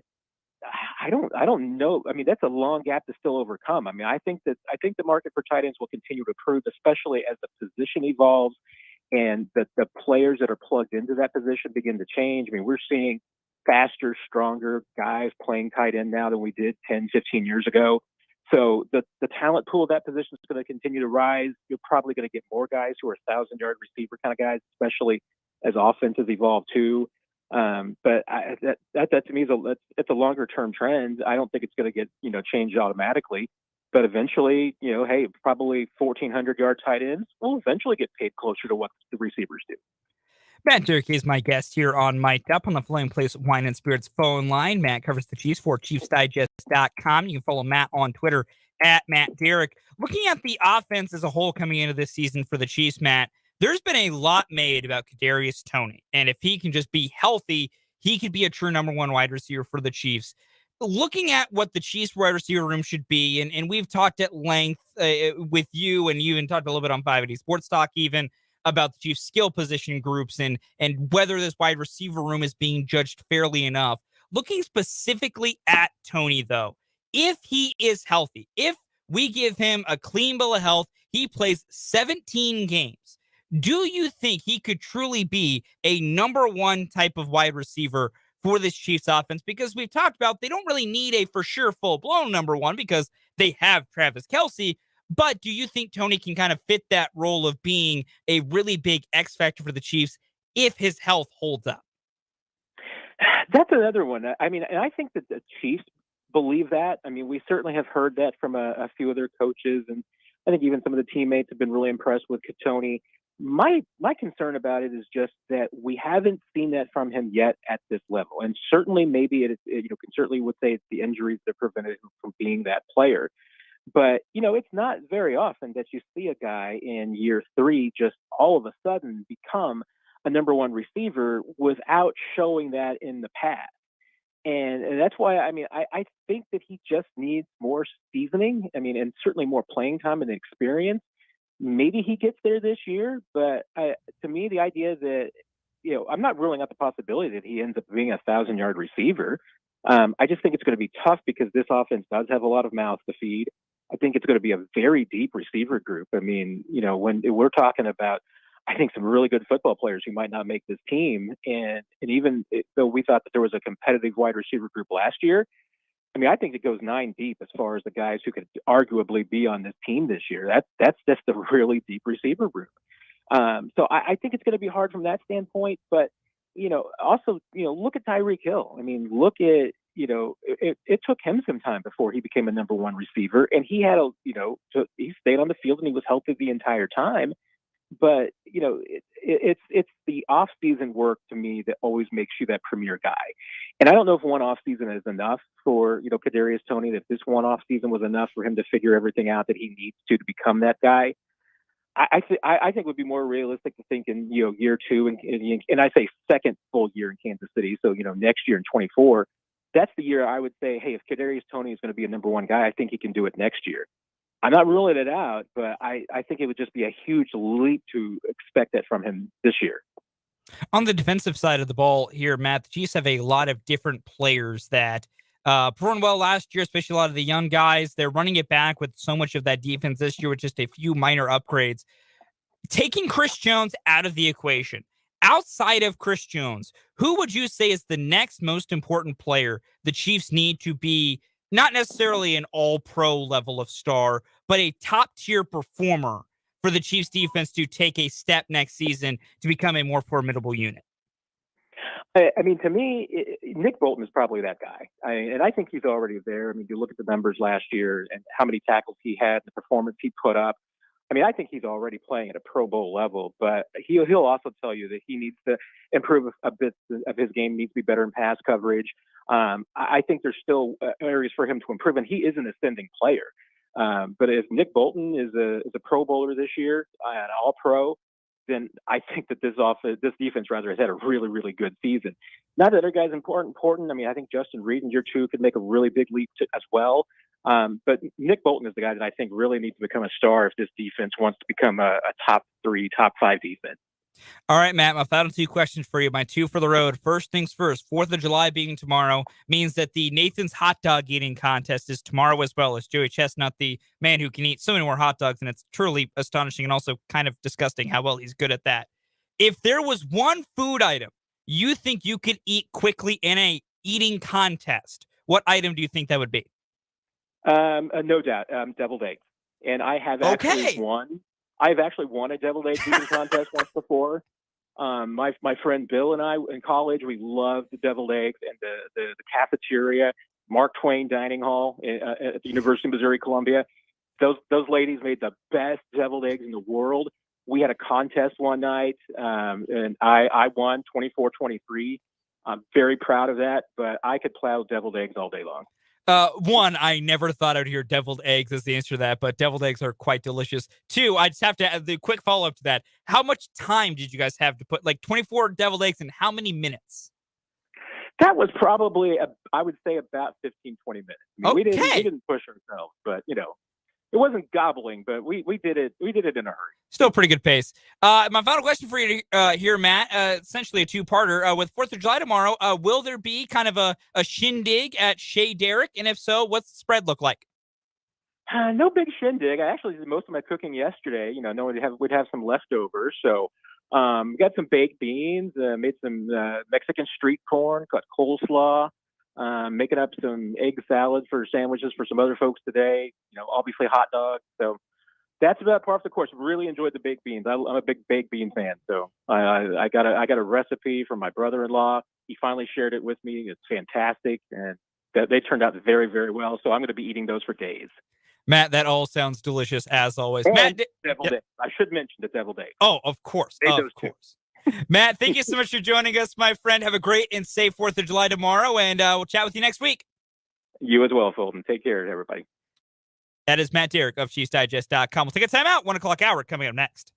I don't know. I mean, that's a long gap to still overcome. I mean, I think the market for tight ends will continue to improve, especially as the position evolves and the players that are plugged into that position begin to change. I mean, we're seeing faster, stronger guys playing tight end now than we did 10, 15 years ago. So the talent pool of that position is going to continue to rise. You're probably going to get more guys who are 1,000-yard receiver kind of guys, especially as offenses evolve too. But that to me it's a longer term trend. I don't think it's going to get changed automatically, but eventually hey, probably 1,400-yard tight ends will eventually get paid closer to what the receivers do. Matt Derrick is my guest here on Mic'd Up on the Flame Place Wine and Spirits phone line. Matt covers the Chiefs for ChiefsDigest.com. You can follow Matt on Twitter at Matt Derrick. Looking at the offense as a whole coming into this season for the Chiefs, Matt, there's been a lot made about Kadarius Toney, and if he can just be healthy, he could be a true number one wide receiver for the Chiefs. Looking at what the Chiefs wide receiver room should be, and we've talked at length with you, and you even talked a little bit on 580 Sports Talk even about the Chiefs skill position groups and whether this wide receiver room is being judged fairly enough. Looking specifically at Toney, though, if he is healthy, if we give him a clean bill of health, he plays 17 games. Do you think he could truly be a number one type of wide receiver for this Chiefs offense? Because we've talked about they don't really need a for sure full-blown number one because they have Travis Kelce. But do you think Toney can kind of fit that role of being a really big X factor for the Chiefs if his health holds up? That's another one. I mean, and I think that the Chiefs believe that. I mean, we certainly have heard that from a few of their coaches, and I think even some of the teammates have been really impressed with Toney. My concern about it is just that we haven't seen that from him yet at this level, and certainly maybe can certainly would say it's the injuries that prevented him from being that player. But it's not very often that you see a guy in year 3 just all of a sudden become a number one receiver without showing that in the past. And that's why I think that he just needs more seasoning. And certainly more playing time and experience. Maybe he gets there this year, but to me, the idea that I'm not ruling out the possibility that he ends up being a 1,000-yard receiver. I just think it's going to be tough because this offense does have a lot of mouths to feed. I think it's going to be a very deep receiver group. When we're talking about, I think some really good football players who might not make this team, and even though we thought that there was a competitive wide receiver group last year, I think it goes 9 deep as far as the guys who could arguably be on this team this year. That's just a really deep receiver group. So I think it's going to be hard from that standpoint. But also look at Tyreek Hill. Look at it took him some time before he became a number one receiver, and he had he stayed on the field and he was healthy the entire time. But it's the off-season work to me that always makes you that premier guy. And I don't know if one off-season is enough for Kadarius Toney. If this one off-season was enough for him to figure everything out that he needs to become that guy. I think it would be more realistic to think in year 2 and I say second full year in Kansas City. So next year in 24, that's the year I would say, hey, if Kadarius Toney is going to be a number one guy, I think he can do it next year. I'm not ruling it out, but I think it would just be a huge leap to expect that from him this year. On the defensive side of the ball here, Matt, the Chiefs have a lot of different players that performed well last year, especially a lot of the young guys. They're running it back with so much of that defense this year with just a few minor upgrades. Taking Chris Jones out of the equation, outside of Chris Jones, who would you say is the next most important player the Chiefs need to be not necessarily an all-pro level of star, but a top-tier performer for the Chiefs defense to take a step next season to become a more formidable unit? To me, Nick Bolton is probably that guy. And I think he's already there. You look at the numbers last year and how many tackles he had, the performance he put up. I think he's already playing at a Pro Bowl level, but he'll also tell you that he needs to improve a bit of his game, needs to be better in pass coverage. I think there's still areas for him to improve, and he is an ascending player. But if Nick Bolton is a Pro Bowler this year, an All Pro, then I think that this defense has had a really, really good season. Not that other guys important. I think Justin Reed in year 2 could make a really big leap as well. But Nick Bolton is the guy that I think really needs to become a star if this defense wants to become a top 3, top 5 defense. All right, Matt, my final 2 questions for you. My 2 for the road. First things first, 4th of July being tomorrow means that the Nathan's hot dog eating contest is tomorrow as well as Joey Chestnut, the man who can eat so many more hot dogs, and it's truly astonishing and also kind of disgusting how well he's good at that. If there was one food item you think you could eat quickly in a eating contest, what item do you think that would be? No doubt, deviled eggs. And I have actually won. I've actually won a deviled eggs eating contest once before. My friend Bill and I in college, we loved the deviled eggs and the cafeteria, Mark Twain Dining Hall at the University of Missouri Columbia. Those ladies made the best deviled eggs in the world. We had a contest one night, and I won 24-23. I'm very proud of that, but I could plow deviled eggs all day long. One, I never thought I'd hear deviled eggs as the answer to that, but deviled eggs are quite delicious. 2, I just have to add the quick follow-up to that. How much time did you guys have to put, 24 deviled eggs in how many minutes? That was probably, I would say, about 15, 20 minutes. We didn't push ourselves, but, it wasn't gobbling, but we did it. We did it in a hurry. Still pretty good pace. My final question for you here, Matt, essentially a 2-parter. With 4th of July tomorrow, will there be kind of a shindig at Shea Derrick? And if so, what's the spread look like? No big shindig. I actually did most of my cooking yesterday, knowing we'd have some leftovers. So got some baked beans, made some Mexican street corn, got coleslaw. Making up some egg salad for sandwiches for some other folks today. Obviously hot dogs. So that's about par for the course. Really enjoyed the baked beans. I'm a big baked bean fan. So I got a recipe from my brother-in-law. He finally shared it with me. It's fantastic, and they turned out very, very well. So I'm going to be eating those for days. Matt, that all sounds delicious as always. And Matt, deviled eggs. I should mention the deviled eggs. oh, of course, Made of those too. course. Matt, thank you so much for joining us, my friend. Have a great and safe 4th of July tomorrow, and we'll chat with you next week. You as well, Fulton. Take care, everybody. That is Matt Derrick of ChiefsDigest.com. We'll take a timeout. 1 o'clock hour coming up next.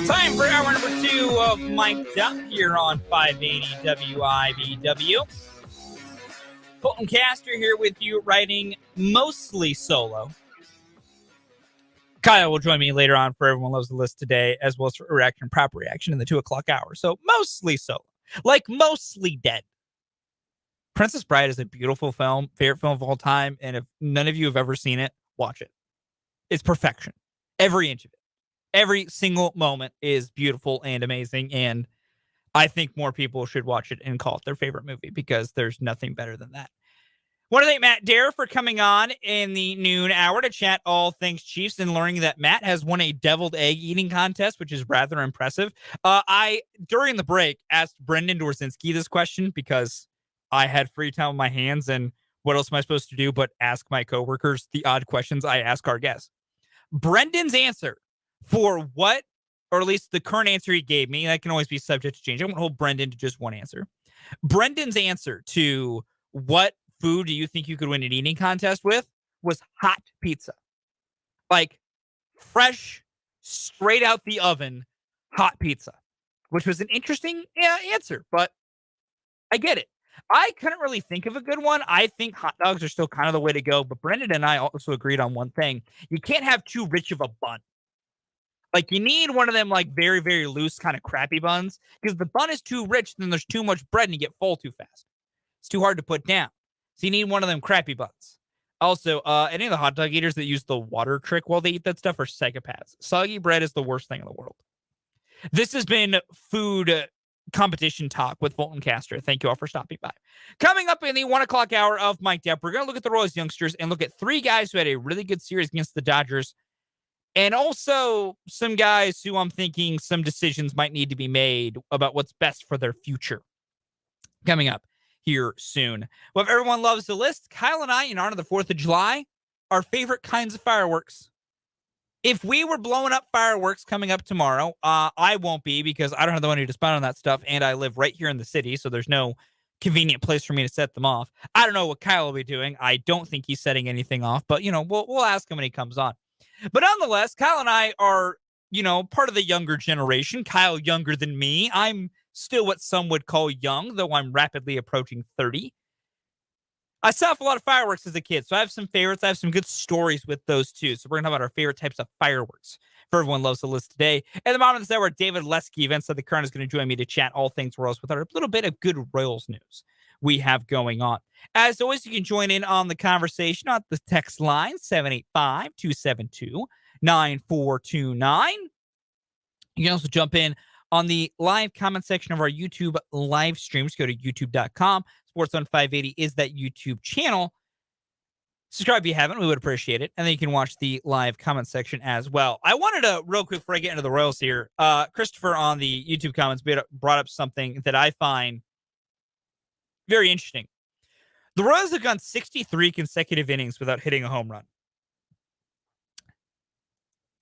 Time for hour number 2 of Mic'd Up here on 580 WIBW. Fulton Caster here with you, writing mostly solo. Kyle will join me later on for Everyone Loves the List today, as well as for Reaction, Proper Reaction in the 2 o'clock hour. So mostly solo, like mostly dead. Princess Bride is a beautiful film, favorite film of all time, and if none of you have ever seen it, watch it. It's perfection. Every inch of it. Every single moment is beautiful and amazing, and I think more people should watch it and call it their favorite movie because there's nothing better than that. Want to thank Matt Dare for coming on in the noon hour to chat all things Chiefs and learning that Matt has won a deviled egg eating contest, which is rather impressive. I, during the break, asked Brendan Dorzinski this question because I had free time on my hands, and what else am I supposed to do but ask my coworkers the odd questions I ask our guests? Brendan's answer for what, or at least the current answer he gave me, that can always be subject to change. I won't hold Brendan to just one answer. Brendan's answer to what food do you think you could win an eating contest with was hot pizza. Like fresh, straight out the oven, hot pizza, which was an interesting answer, but I get it. I couldn't really think of a good one. I think hot dogs are still kind of the way to go, but Brendan and I also agreed on one thing. You can't have too rich of a bun. Like you need one of them like very, very loose kind of crappy buns because the bun is too rich, then there's too much bread and you get full too fast. It's too hard to put down. So you need one of them crappy buns. Also, any of the hot dog eaters that use the water trick while they eat that stuff are psychopaths. Soggy bread is the worst thing in the world. This has been food competition talk with Fulton Castro. Thank you all for stopping by. Coming up in the 1 o'clock hour of Mike Depp, we're going to look at the Royals youngsters and look at 3 guys who had a really good series against the Dodgers. And also some guys who I'm thinking some decisions might need to be made about what's best for their future. Coming up here soon. Well, if everyone loves the list, Kyle and I, in honor of the 4th of July, our favorite kinds of fireworks. If we were blowing up fireworks coming up tomorrow, I won't be because I don't have the money to spend on that stuff, and I live right here in the city, so there's no convenient place for me to set them off. I don't know what Kyle will be doing. I don't think he's setting anything off, but, we'll ask him when he comes on. But nonetheless, Kyle and I are, part of the younger generation. Kyle younger than me. I'm still what some would call young, though I'm rapidly approaching 30. I saw a lot of fireworks as a kid, so I have some favorites. I have some good stories with those too. So we're going to talk about our favorite types of fireworks for Everyone Loves the List today. At the bottom of this hour, David Lesky, Events of the Current, is going to join me to chat all things Royals with our little bit of good Royals news we have going on. As always, you can join in on the conversation on the text line, 785-272-9429. You can also jump in on the live comment section of our YouTube live streams. Go to youtube.com. Sports on 580 is that YouTube channel. Subscribe if you haven't. We would appreciate it. And then you can watch the live comment section as well. I wanted to, real quick before I get into the Royals here, Christopher on the YouTube comments brought up something that I find very interesting. The Royals have gone 63 consecutive innings without hitting a home run.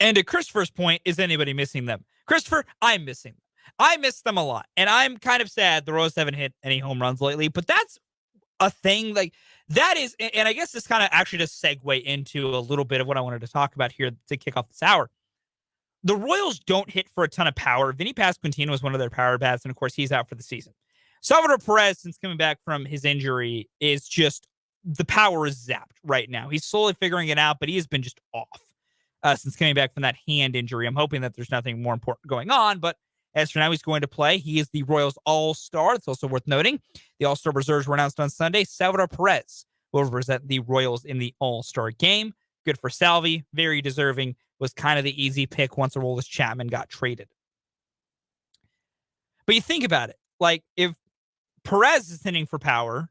And to Christopher's point, is anybody missing them? Christopher, I'm missing them. I miss them a lot. And I'm kind of sad the Royals haven't hit any home runs lately. But that's a thing. Like, that is, and I guess this kind of actually just segue into a little bit of what I wanted to talk about here to kick off this hour. The Royals don't hit for a ton of power. Vinny Pasquantino is one of their power bats, and of course, he's out for the season. Salvador Perez, since coming back from his injury, is just, the power is zapped right now. He's slowly figuring it out, but he has been just off since coming back from that hand injury. I'm hoping that there's nothing more important going on, but as for now, he's going to play. He is the Royals All-Star. It's also worth noting the All-Star reserves were announced on Sunday. Salvador Perez will represent the Royals in the All-Star game. Good for Salvi. Very deserving. Was kind of the easy pick once Aroldis Chapman got traded. But you think about it. Like, if Perez is hitting for power,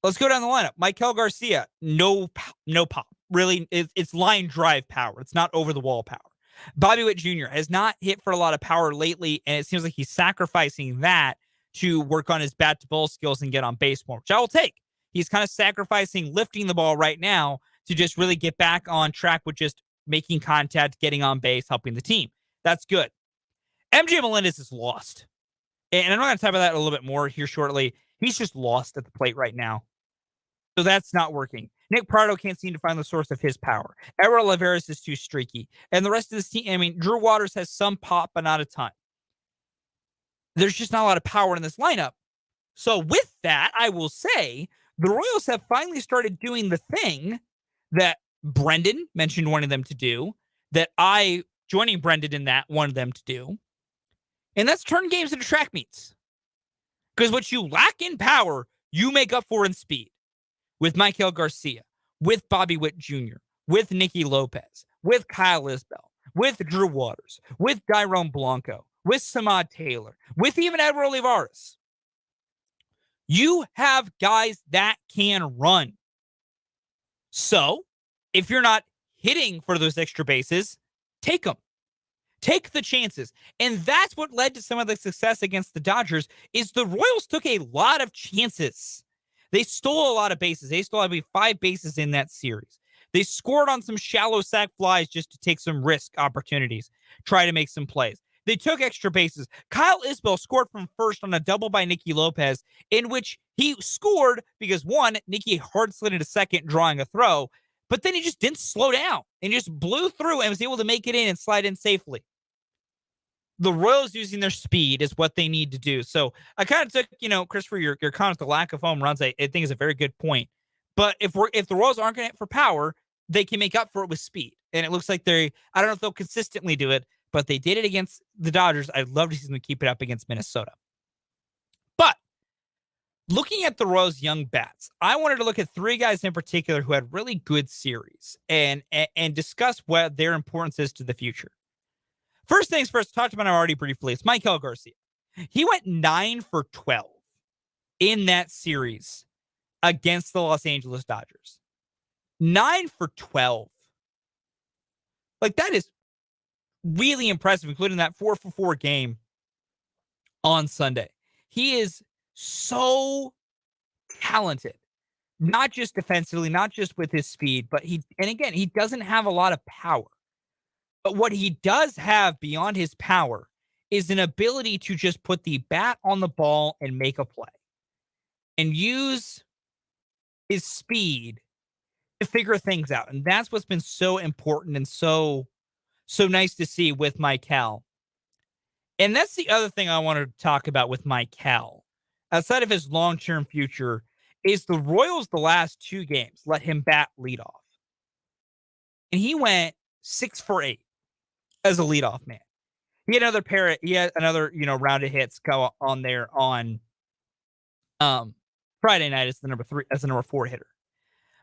let's go down the lineup. Maikel Garcia, no pop. Really, it's line drive power. It's not over-the-wall power. Bobby Witt Jr. has not hit for a lot of power lately, and it seems like he's sacrificing that to work on his bat-to-ball skills and get on base more, which I will take. He's kind of sacrificing lifting the ball right now to just really get back on track with just making contact, getting on base, helping the team. That's good. MJ Melendez is lost. And I'm going to talk about that a little bit more here shortly. He's just lost at the plate right now. So that's not working. Nick Prado can't seem to find the source of his power. Errol Olivares is too streaky. And the rest of this team, Drew Waters has some pop, but not a ton. There's just not a lot of power in this lineup. So with that, I will say the Royals have finally started doing the thing that Brendan mentioned wanting them to do, that I, joining Brendan in that, wanted them to do. And that's turn games into track meets. Because what you lack in power, you make up for in speed. With Maikel Garcia, with Bobby Witt Jr., with Nicky Lopez, with Kyle Isbell, with Drew Waters, with Dairon Blanco, with Samad Taylor, with even Edward Olivares. You have guys that can run. So, if you're not hitting for those extra bases, take them. Take the chances. And that's what led to some of the success against the Dodgers is the Royals took a lot of chances. They stole a lot of bases. They stole, I believe, 5 bases in that series. They scored on some shallow sac flies just to take some risk opportunities, try to make some plays. They took extra bases. Kyle Isbell scored from first on a double by Nicky Lopez, in which he scored because, one, Nicky hard slid into second, drawing a throw, but then he just didn't slow down and just blew through and was able to make it in and slide in safely. The Royals using their speed is what they need to do. So I kind of took, Christopher, your comment, the lack of home runs, I think is a very good point. But if the Royals aren't going to hit for power, they can make up for it with speed. And it looks like I don't know if they'll consistently do it, but they did it against the Dodgers. I'd love to see them keep it up against Minnesota. But looking at the Royals' young bats, I wanted to look at 3 guys in particular who had really good series and discuss what their importance is to the future. First things first, talked about him already briefly. It's Maikel Garcia. He went 9 for 12 in that series against the Los Angeles Dodgers. 9 for 12. Like, that is really impressive, including that 4 for 4 game on Sunday. He is so talented, not just defensively, not just with his speed, but he doesn't have a lot of power. But what he does have beyond his power is an ability to just put the bat on the ball and make a play and use his speed to figure things out. And that's what's been so important and so nice to see with Maikel. And that's the other thing I want to talk about with Maikel, outside of his long-term future, is the Royals the last 2 games let him bat leadoff. And he went 6 for 8. As a leadoff man. He had another round of hits go on there on Friday night as the number 4 hitter.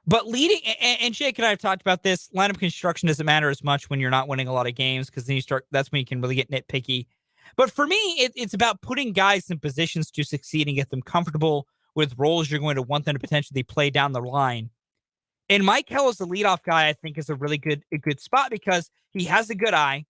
But leading, and Jake and I have talked about this, lineup construction doesn't matter as much when you're not winning a lot of games, because then that's when you can really get nitpicky. But for me, it's about putting guys in positions to succeed and get them comfortable with roles you're going to want them to potentially play down the line. And Maikel as the leadoff guy, I think, is a really good spot because he has a good eye.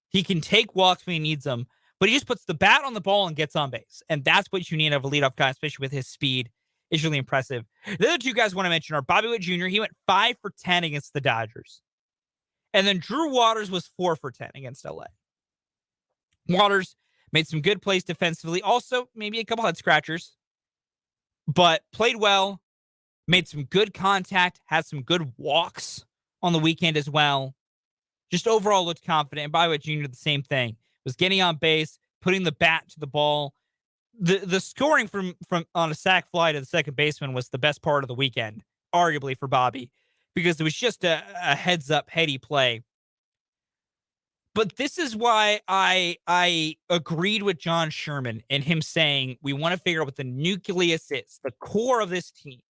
He can take walks when he needs them, but he just puts the bat on the ball and gets on base. And that's what you need out of a leadoff guy, especially with his speed. It's really impressive. The other 2 guys I want to mention are Bobby Witt Jr. He went 5 for 10 against the Dodgers. And then Drew Waters was 4 for 10 against LA. Waters made some good plays defensively. Also, maybe a couple head scratchers, but played well. Made some good contact, had some good walks on the weekend as well. Just overall looked confident. And Bobby Witt Jr., the same thing. Was getting on base, putting the bat to the ball. The scoring from on a sac fly to the second baseman was the best part of the weekend, arguably, for Bobby, because it was just a heads-up, heady play. But this is why I agreed with John Sherman and him saying we want to figure out what the nucleus is, the core of this team.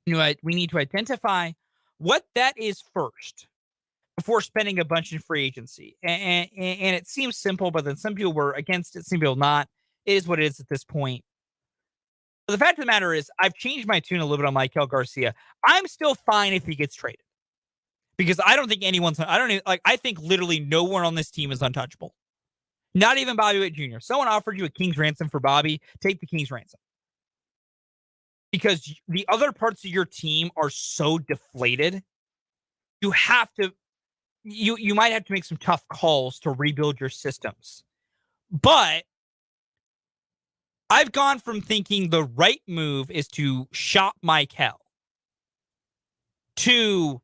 We need to identify what that is first before spending a bunch in free agency. And it seems simple, but then some people were against it, some people not. It is what it is at this point. But the fact of the matter is, I've changed my tune a little bit on Maikel Garcia. I'm still fine if he gets traded. Because I don't think I think literally no one on this team is untouchable. Not even Bobby Witt Jr. Someone offered you a king's ransom for Bobby, take the king's ransom. Because the other parts of your team are so deflated, you might have to make some tough calls to rebuild your systems. But I've gone from thinking the right move is to shop Maikel to,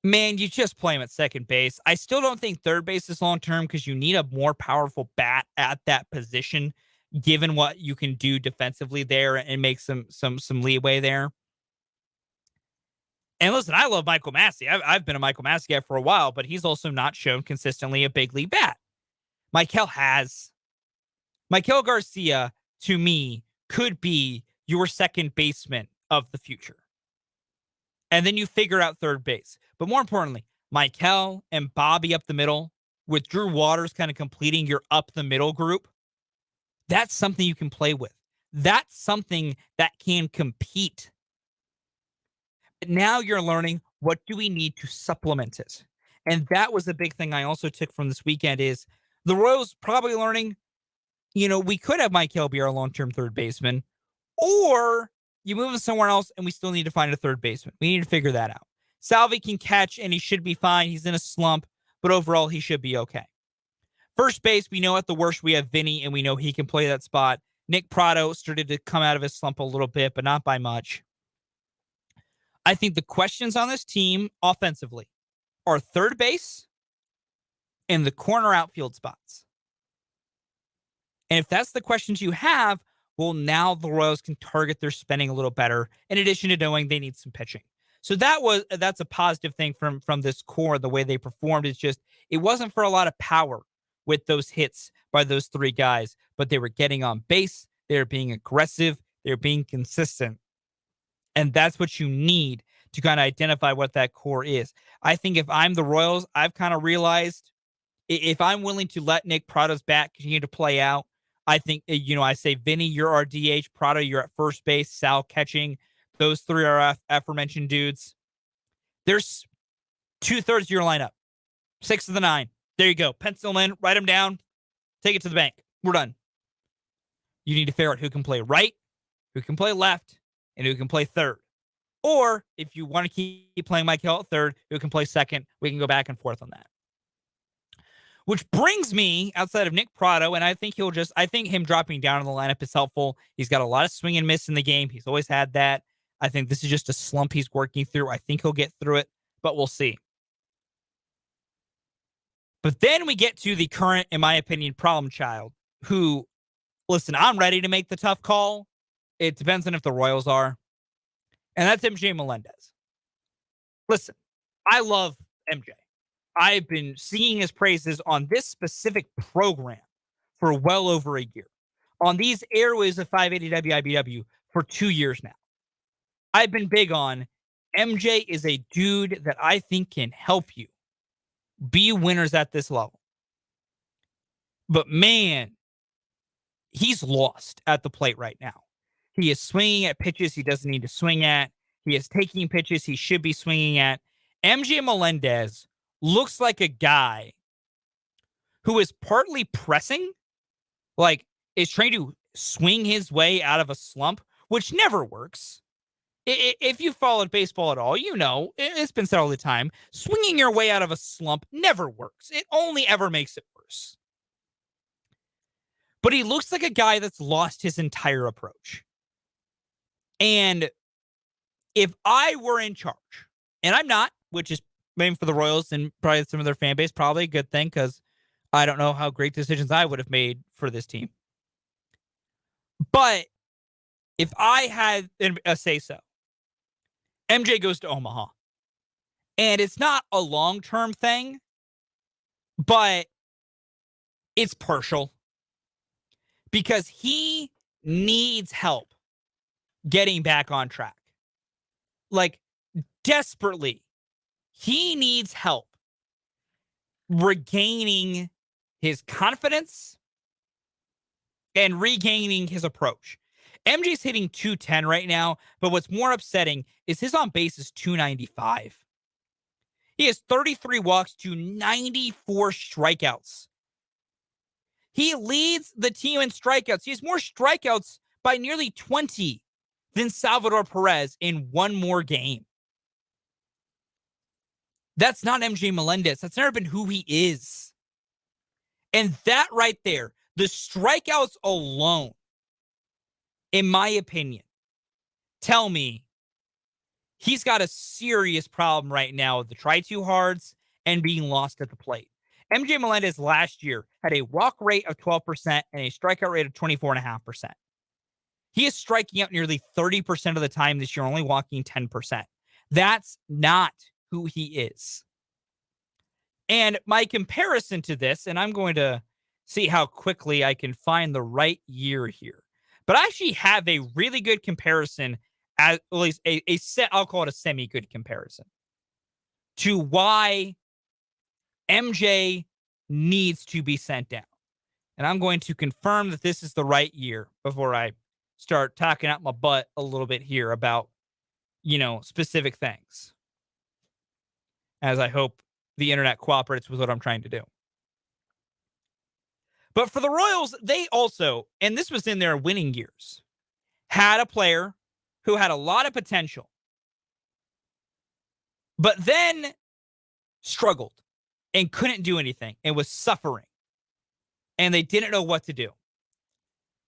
man, you just play him at second base. I still don't think third base is long-term because you need a more powerful bat at that position, given what you can do defensively there and make some leeway there. And listen, I love Michael Massey. I've been a Michael Massey guy for a while, but he's also not shown consistently a big league bat. Maikel has. Maikel Garcia, to me, could be your second baseman of the future. And then you figure out third base. But more importantly, Maikel and Bobby up the middle, with Drew Waters kind of completing your up the middle group. That's something you can play with. That's something that can compete. But now you're learning, what do we need to supplement it? And that was a big thing I also took from this weekend is the Royals probably learning, we could have Michael be our long-term third baseman, or you move him somewhere else and we still need to find a third baseman. We need to figure that out. Salvi can catch and he should be fine. He's in a slump, but overall he should be okay. First base, we know at the worst we have Vinny and we know he can play that spot. Nick Prado started to come out of his slump a little bit, but not by much. I think the questions on this team offensively are third base and the corner outfield spots. And if that's the questions you have, well, now the Royals can target their spending a little better, in addition to knowing they need some pitching. So that's a positive thing from this core. The way they performed is just, it wasn't for a lot of power with those hits by those three guys, but they were getting on base. They were being aggressive. They were being consistent. And that's what you need to kind of identify what that core is. I think if I'm the Royals, I've kind of realized if I'm willing to let Nick Prado's bat continue to play out, I think, I say, Vinny, you're our DH. Prado, you're at first base. Sal catching. Those three are aforementioned dudes. There's 2/3 of your lineup. 6 of the 9. There you go. Pencil them in. Write them down. Take it to the bank. We're done. You need to figure out who can play right, who can play left, and who can play third. Or if you want to keep playing Mike Hill at third, who can play second, we can go back and forth on that. Which brings me outside of Nick Prado, and I think him dropping down in the lineup is helpful. He's got a lot of swing and miss in the game. He's always had that. I think this is just a slump he's working through. I think he'll get through it, but we'll see. But then we get to the current, in my opinion, problem child, who, listen, I'm ready to make the tough call. It depends on if the Royals are. And that's MJ Melendez. Listen, I love MJ. I've been singing his praises on this specific program for well over a year. On these airways of 580 WIBW for 2 years now. I've been big on MJ is a dude that I think can help you be winners at this level. But man, he's lost at the plate right now. He is swinging at pitches he doesn't need to swing at. He is taking pitches he should be swinging at. MJ Melendez looks like a guy who is partly pressing, like is trying to swing his way out of a slump, which never works. If you followed baseball at all, it's been said all the time, swinging your way out of a slump never works. It only ever makes it worse. But he looks like a guy that's lost his entire approach. And if I were in charge, and I'm not, which is maybe for the Royals and probably some of their fan base, probably a good thing because I don't know how great decisions I would have made for this team. But if I had a say-so, MJ goes to Omaha. And it's not a long-term thing, but it's partial. Because he needs help getting back on track. Like, desperately. He needs help regaining his confidence and regaining his approach. MJ's hitting 210 right now, but what's more upsetting is his on base is 295. He has 33 walks to 94 strikeouts. He leads the team in strikeouts. He has more strikeouts by nearly 20 than Salvador Perez in one more game. That's not MJ Melendez. That's never been who he is. And that right there, the strikeouts alone, in my opinion, tell me he's got a serious problem right now with the try too hards and being lost at the plate. MJ Melendez last year had a walk rate of 12% and a strikeout rate of 24.5%. He is striking out nearly 30% of the time this year, only walking 10%. That's not who he is. And my comparison to this, and I'm going to see how quickly I can find the right year here, but I actually have a really good comparison, at least I'll call it a semi-good comparison, to why MJ needs to be sent down. And I'm going to confirm that this is the right year before I start talking out my butt a little bit here about, specific things. As I hope the internet cooperates with what I'm trying to do. But for the Royals, they also, and this was in their winning years, had a player who had a lot of potential, but then struggled and couldn't do anything and was suffering. And they didn't know what to do.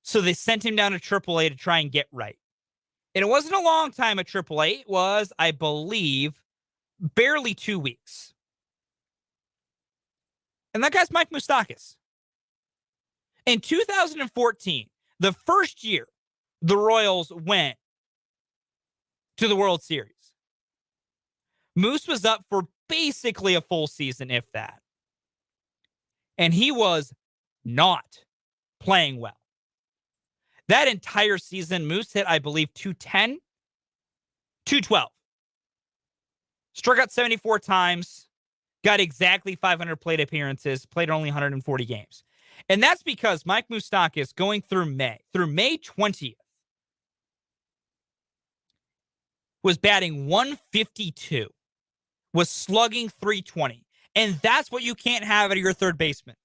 So they sent him down to AAA to try and get right. And it wasn't a long time at AAA. It was, I believe, barely 2 weeks. And that guy's Mike Moustakas. In 2014, the first year the Royals went to the World Series, Moose was up for basically a full season, if that. And he was not playing well. That entire season, Moose hit, I believe, 210, 212. Struck out 74 times, got exactly 500 plate appearances, played only 140 games. And that's because Mike Moustakas, going through May 20th, was batting 152, was slugging 320. And that's what you can't have out of your third baseman.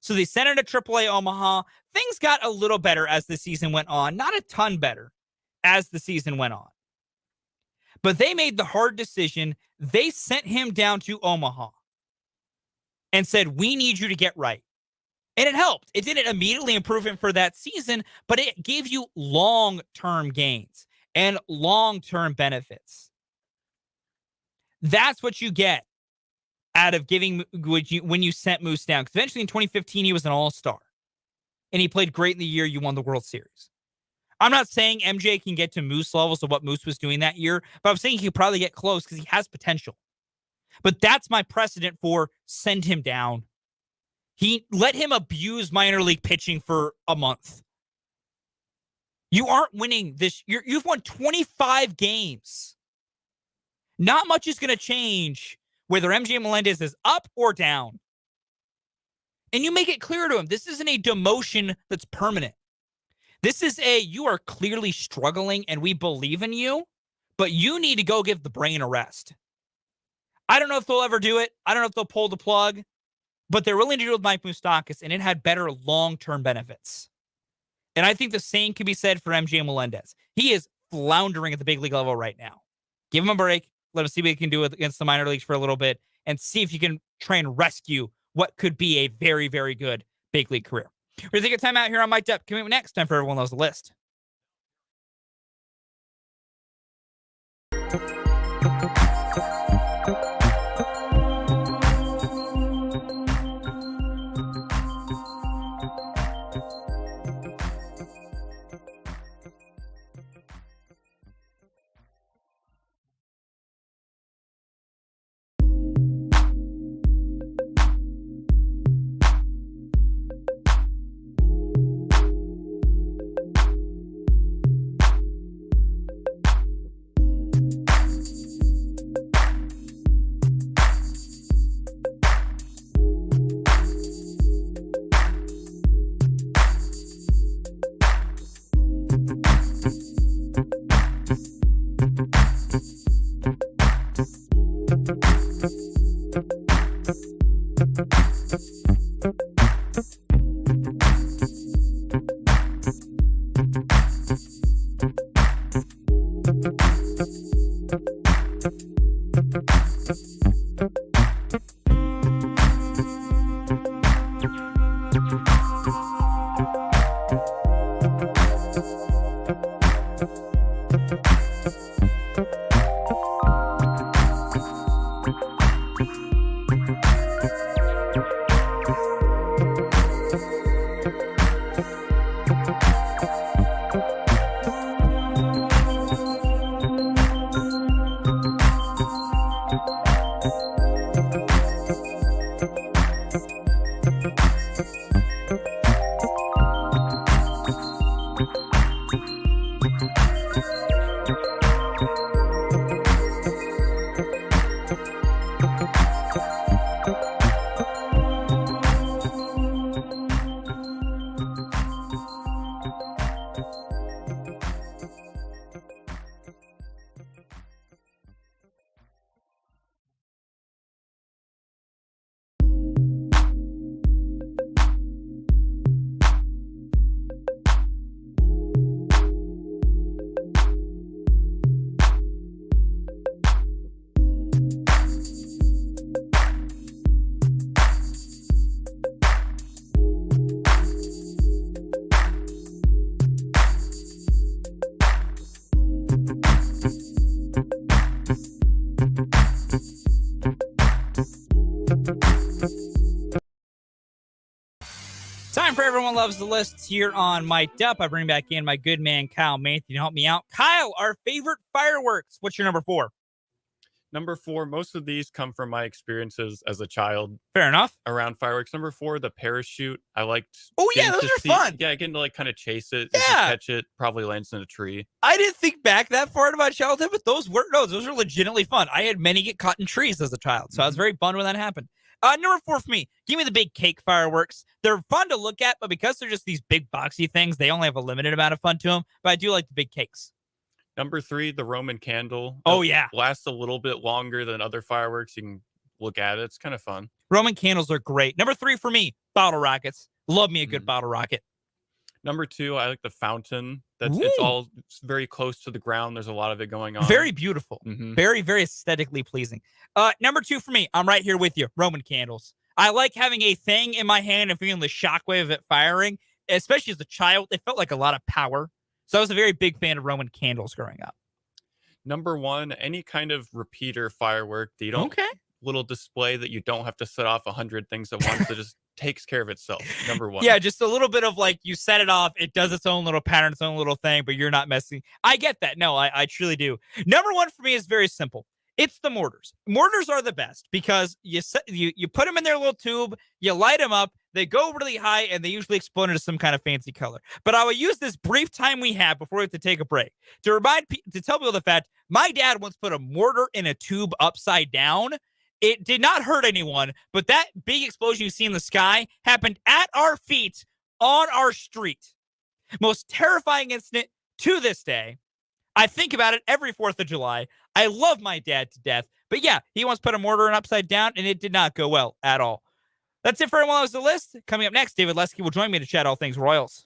So they sent him to AAA Omaha. Things got a little better as the season went on. Not a ton better as the season went on. But they made the hard decision. They sent him down to Omaha and said, we need you to get right. And it helped. It didn't immediately improve him for that season, but it gave you long-term gains and long-term benefits. That's what you get out of giving when you sent Moose down. Because eventually in 2015, he was an all-star. And he played great in the year you won the World Series. I'm not saying MJ can get to Moose levels of what Moose was doing that year, but I'm saying he could probably get close because he has potential. But that's my precedent for send him down. He let him abuse minor league pitching for a month. You aren't winning this. You've won 25 games. Not much is going to change whether MJ Melendez is up or down. And you make it clear to him, this isn't a demotion that's permanent. This is you are clearly struggling and we believe in you, but you need to go give the brain a rest. I don't know if they'll ever do it. I don't know if they'll pull the plug, but they're willing to do it with Mike Moustakas, and it had better long-term benefits. And I think the same can be said for MJ Melendez. He is floundering at the big league level right now. Give him a break. Let him see what he can do against the minor leagues for a little bit and see if you can try and rescue what could be a very, very good big league career. We're going to take a time out here on Mic'd Up. Coming up next, time for Everyone Knows the List. Time for Everyone Loves the List here on Mic'd Up. I bring back in my good man, Kyle Matthew, to help me out. Kyle, our favorite fireworks. What's your number 4? Number 4, most of these come from my experiences as a child Fair enough. around fireworks. Number 4, the parachute. I liked. Oh, yeah, getting those to are see- fun. Yeah, getting to like kind of chase it. Yeah. If you catch it, probably lands in a tree. I didn't think back that far into my childhood, but those were legitimately fun. I had many get caught in trees as a child, so I was very bummed when that happened. Number 4 for me, give me the big cake fireworks. They're fun to look at, but because they're just these big boxy things, they only have a limited amount of fun to them, but I do like the big cakes. Number 3, the Roman candle. Oh, It yeah. lasts a little bit longer than other fireworks. You can look at it. It's kind of fun. Roman candles are great. Number 3 for me, bottle rockets. Love me a good bottle rocket. Number 2, I like the fountain. It's Ooh. all very close to the ground. There's a lot of it going on. Very beautiful. Mhm. Very, very aesthetically pleasing. Number 2 for me, I'm right here with you. Roman candles. I like having a thing in my hand and feeling the shockwave of it firing, especially as a child. It felt like a lot of power. So I was a very big fan of Roman candles growing up. Number 1, any kind of repeater firework that you don't little display that you don't have to set off 100 things at once. It just takes care of itself. Number 1. Yeah, just a little bit of like you set it off, it does its own little pattern, its own little thing, but you're not messing. I get that. No, I truly do. Number 1 for me is very simple. It's the mortars. Mortars are the best because you put them in their little tube, you light them up, they go really high, and they usually explode into some kind of fancy color. But I will use this brief time we have before we have to take a break to tell people the fact my dad once put a mortar in a tube upside down. It did not hurt anyone, but that big explosion you see in the sky happened at our feet on our street. Most terrifying incident to this day. I think about it every 4th of July. I love my dad to death. But yeah, he once put a mortar in upside down, and it did not go well at all. That's it for Everyone Loves the List. Coming up next, David Lesky will join me to chat all things Royals.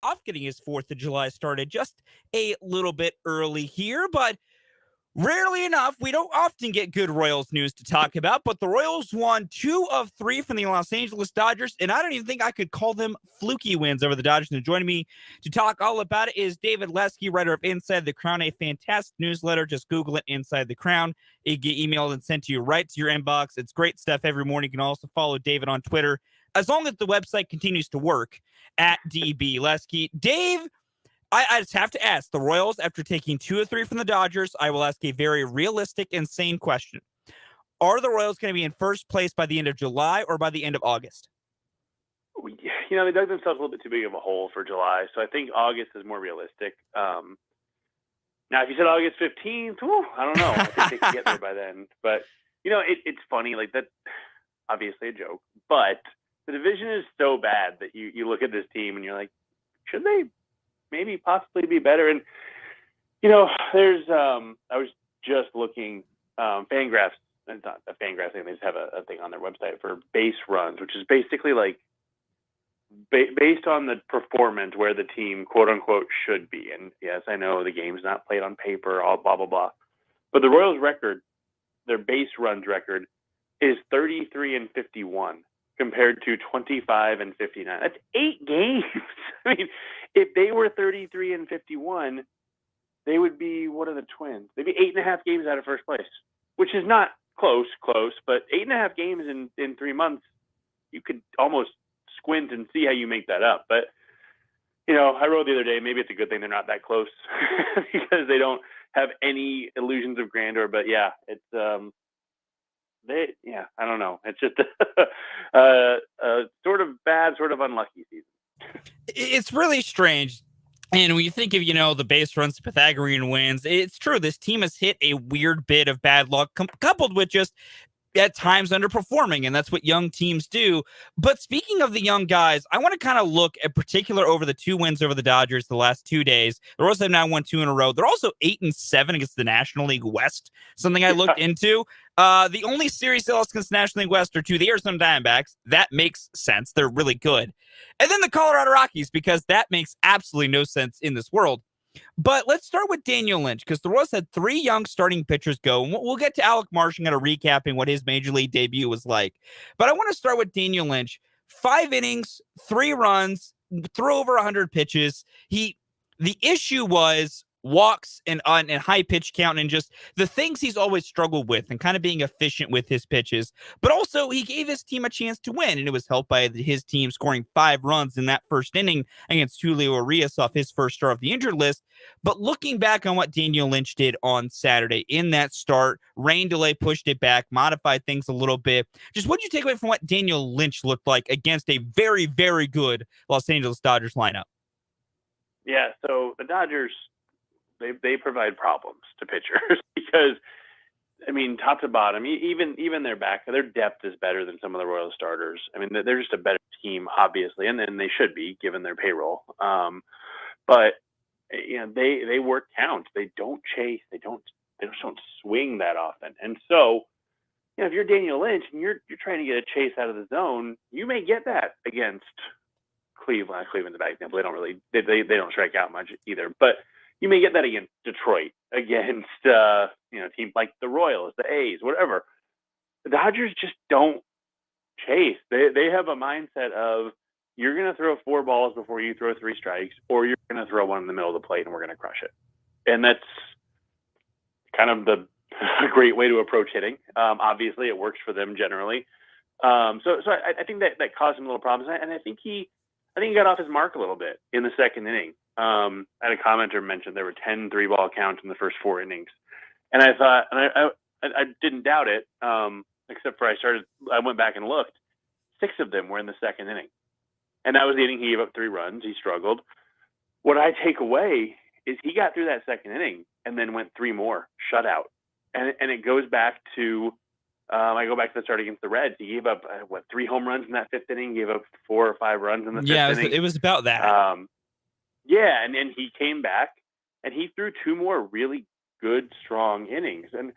Off getting his 4th of July started just a little bit early here, but rarely enough, we don't often get good Royals news to talk about, but the Royals won 2 of 3 from the Los Angeles Dodgers, and I don't even think I could call them fluky wins over the Dodgers. And joining me to talk all about it is David Lesky, writer of Inside the Crown, a fantastic newsletter. Just Google it, Inside the Crown. It get emailed and sent to you right to your inbox. It's great stuff every morning. You can also follow David on Twitter, as long as the website continues to work, at DB Lesky. Dave, I just have to ask the Royals, after taking 2 of 3 from the Dodgers, I will ask a very realistic, insane question. Are the Royals going to be in first place by the end of July or by the end of August? They dug themselves a little bit too big of a hole for July, so I think August is more realistic. Now, if you said August 15th, I don't know. I think they can get there by then. But, it's funny, like that, obviously a joke, but the division is so bad that you look at this team and you're like, should they maybe possibly be better? And there's I was just looking Fangraphs. It's not a Fangraphs thing. They just have a thing on their website for base runs, which is basically like based on the performance where the team quote unquote should be. And yes, I know the game's not played on paper, all blah blah blah, but the Royals record, their base runs record, is 33-51. Compared to 25-59. That's 8 games. I mean, if they were 33-51, they would be, what are the Twins? They'd be 8.5 games out of first place, which is not close, but 8.5 games in 3 months, you could almost squint and see how you make that up. But, I wrote the other day, maybe it's a good thing they're not that close because they don't have any illusions of grandeur. But yeah, it's I don't know. It's just sort of bad, sort of unlucky season. It's really strange. And when you think of, the base runs to Pythagorean wins, it's true. This team has hit a weird bit of bad luck coupled with just at times underperforming, and that's what young teams do. But speaking of the young guys, I want to kind of look at particular over the 2 wins over the Dodgers the last 2 days. The Royals have now won 2 in a row. They're also 8-7 against the National League West, something I looked into. The only series they lost against the National League West are to the Arizona Diamondbacks. That makes sense. They're really good. And then the Colorado Rockies, because that makes absolutely no sense in this world. But let's start with Daniel Lynch, because the Royals had 3 young starting pitchers go. And we'll get to Alec Marsh and kind of recapping what his major league debut was like. But I want to start with Daniel Lynch. 5 innings, 3 runs, threw over 100 pitches. The issue was walks and high pitch count and just the things he's always struggled with and kind of being efficient with his pitches. But also he gave his team a chance to win, and it was helped by his team scoring 5 runs in that first inning against Julio Urias off his first start of the injured list. But looking back on what Daniel Lynch did on Saturday in that start, rain delay pushed it back, modified things a little bit. Just what did you take away from what Daniel Lynch looked like against a very, very good Los Angeles Dodgers lineup? Yeah, so the Dodgers, they provide problems to pitchers because, I mean, top to bottom, even their back, their depth is better than some of the Royal starters. I mean, they're just a better team, obviously, and they should be given their payroll. But they work counts. They don't chase. They just don't swing that often. And so, if you're Daniel Lynch and you're trying to get a chase out of the zone, you may get that against Cleveland. Cleveland's a bad example. They don't really they don't strike out much either, but you may get that against Detroit, against teams like the Royals, the A's, whatever. The Dodgers just don't chase. They have a mindset of, you're going to throw 4 balls before you throw 3 strikes, or you're going to throw one in the middle of the plate and we're going to crush it. And that's kind of a great way to approach hitting. Obviously, it works for them generally. So I think that caused him a little problems, and I think he got off his mark a little bit in the second inning. I had a commenter mention there were 10 3-ball counts in the first 4 innings. And I thought, and I didn't doubt it, except for I went back and looked. 6 of them were in the second inning. And that was the inning he gave up 3 runs. He struggled. What I take away is he got through that second inning and then went 3 more shutout. And it goes back to, I go back to the start against the Reds. He gave up, 3 home runs in that 5th inning, gave up 4 or 5 runs in the 5th inning. It was about that. And he came back and he threw 2 more really good, strong innings. And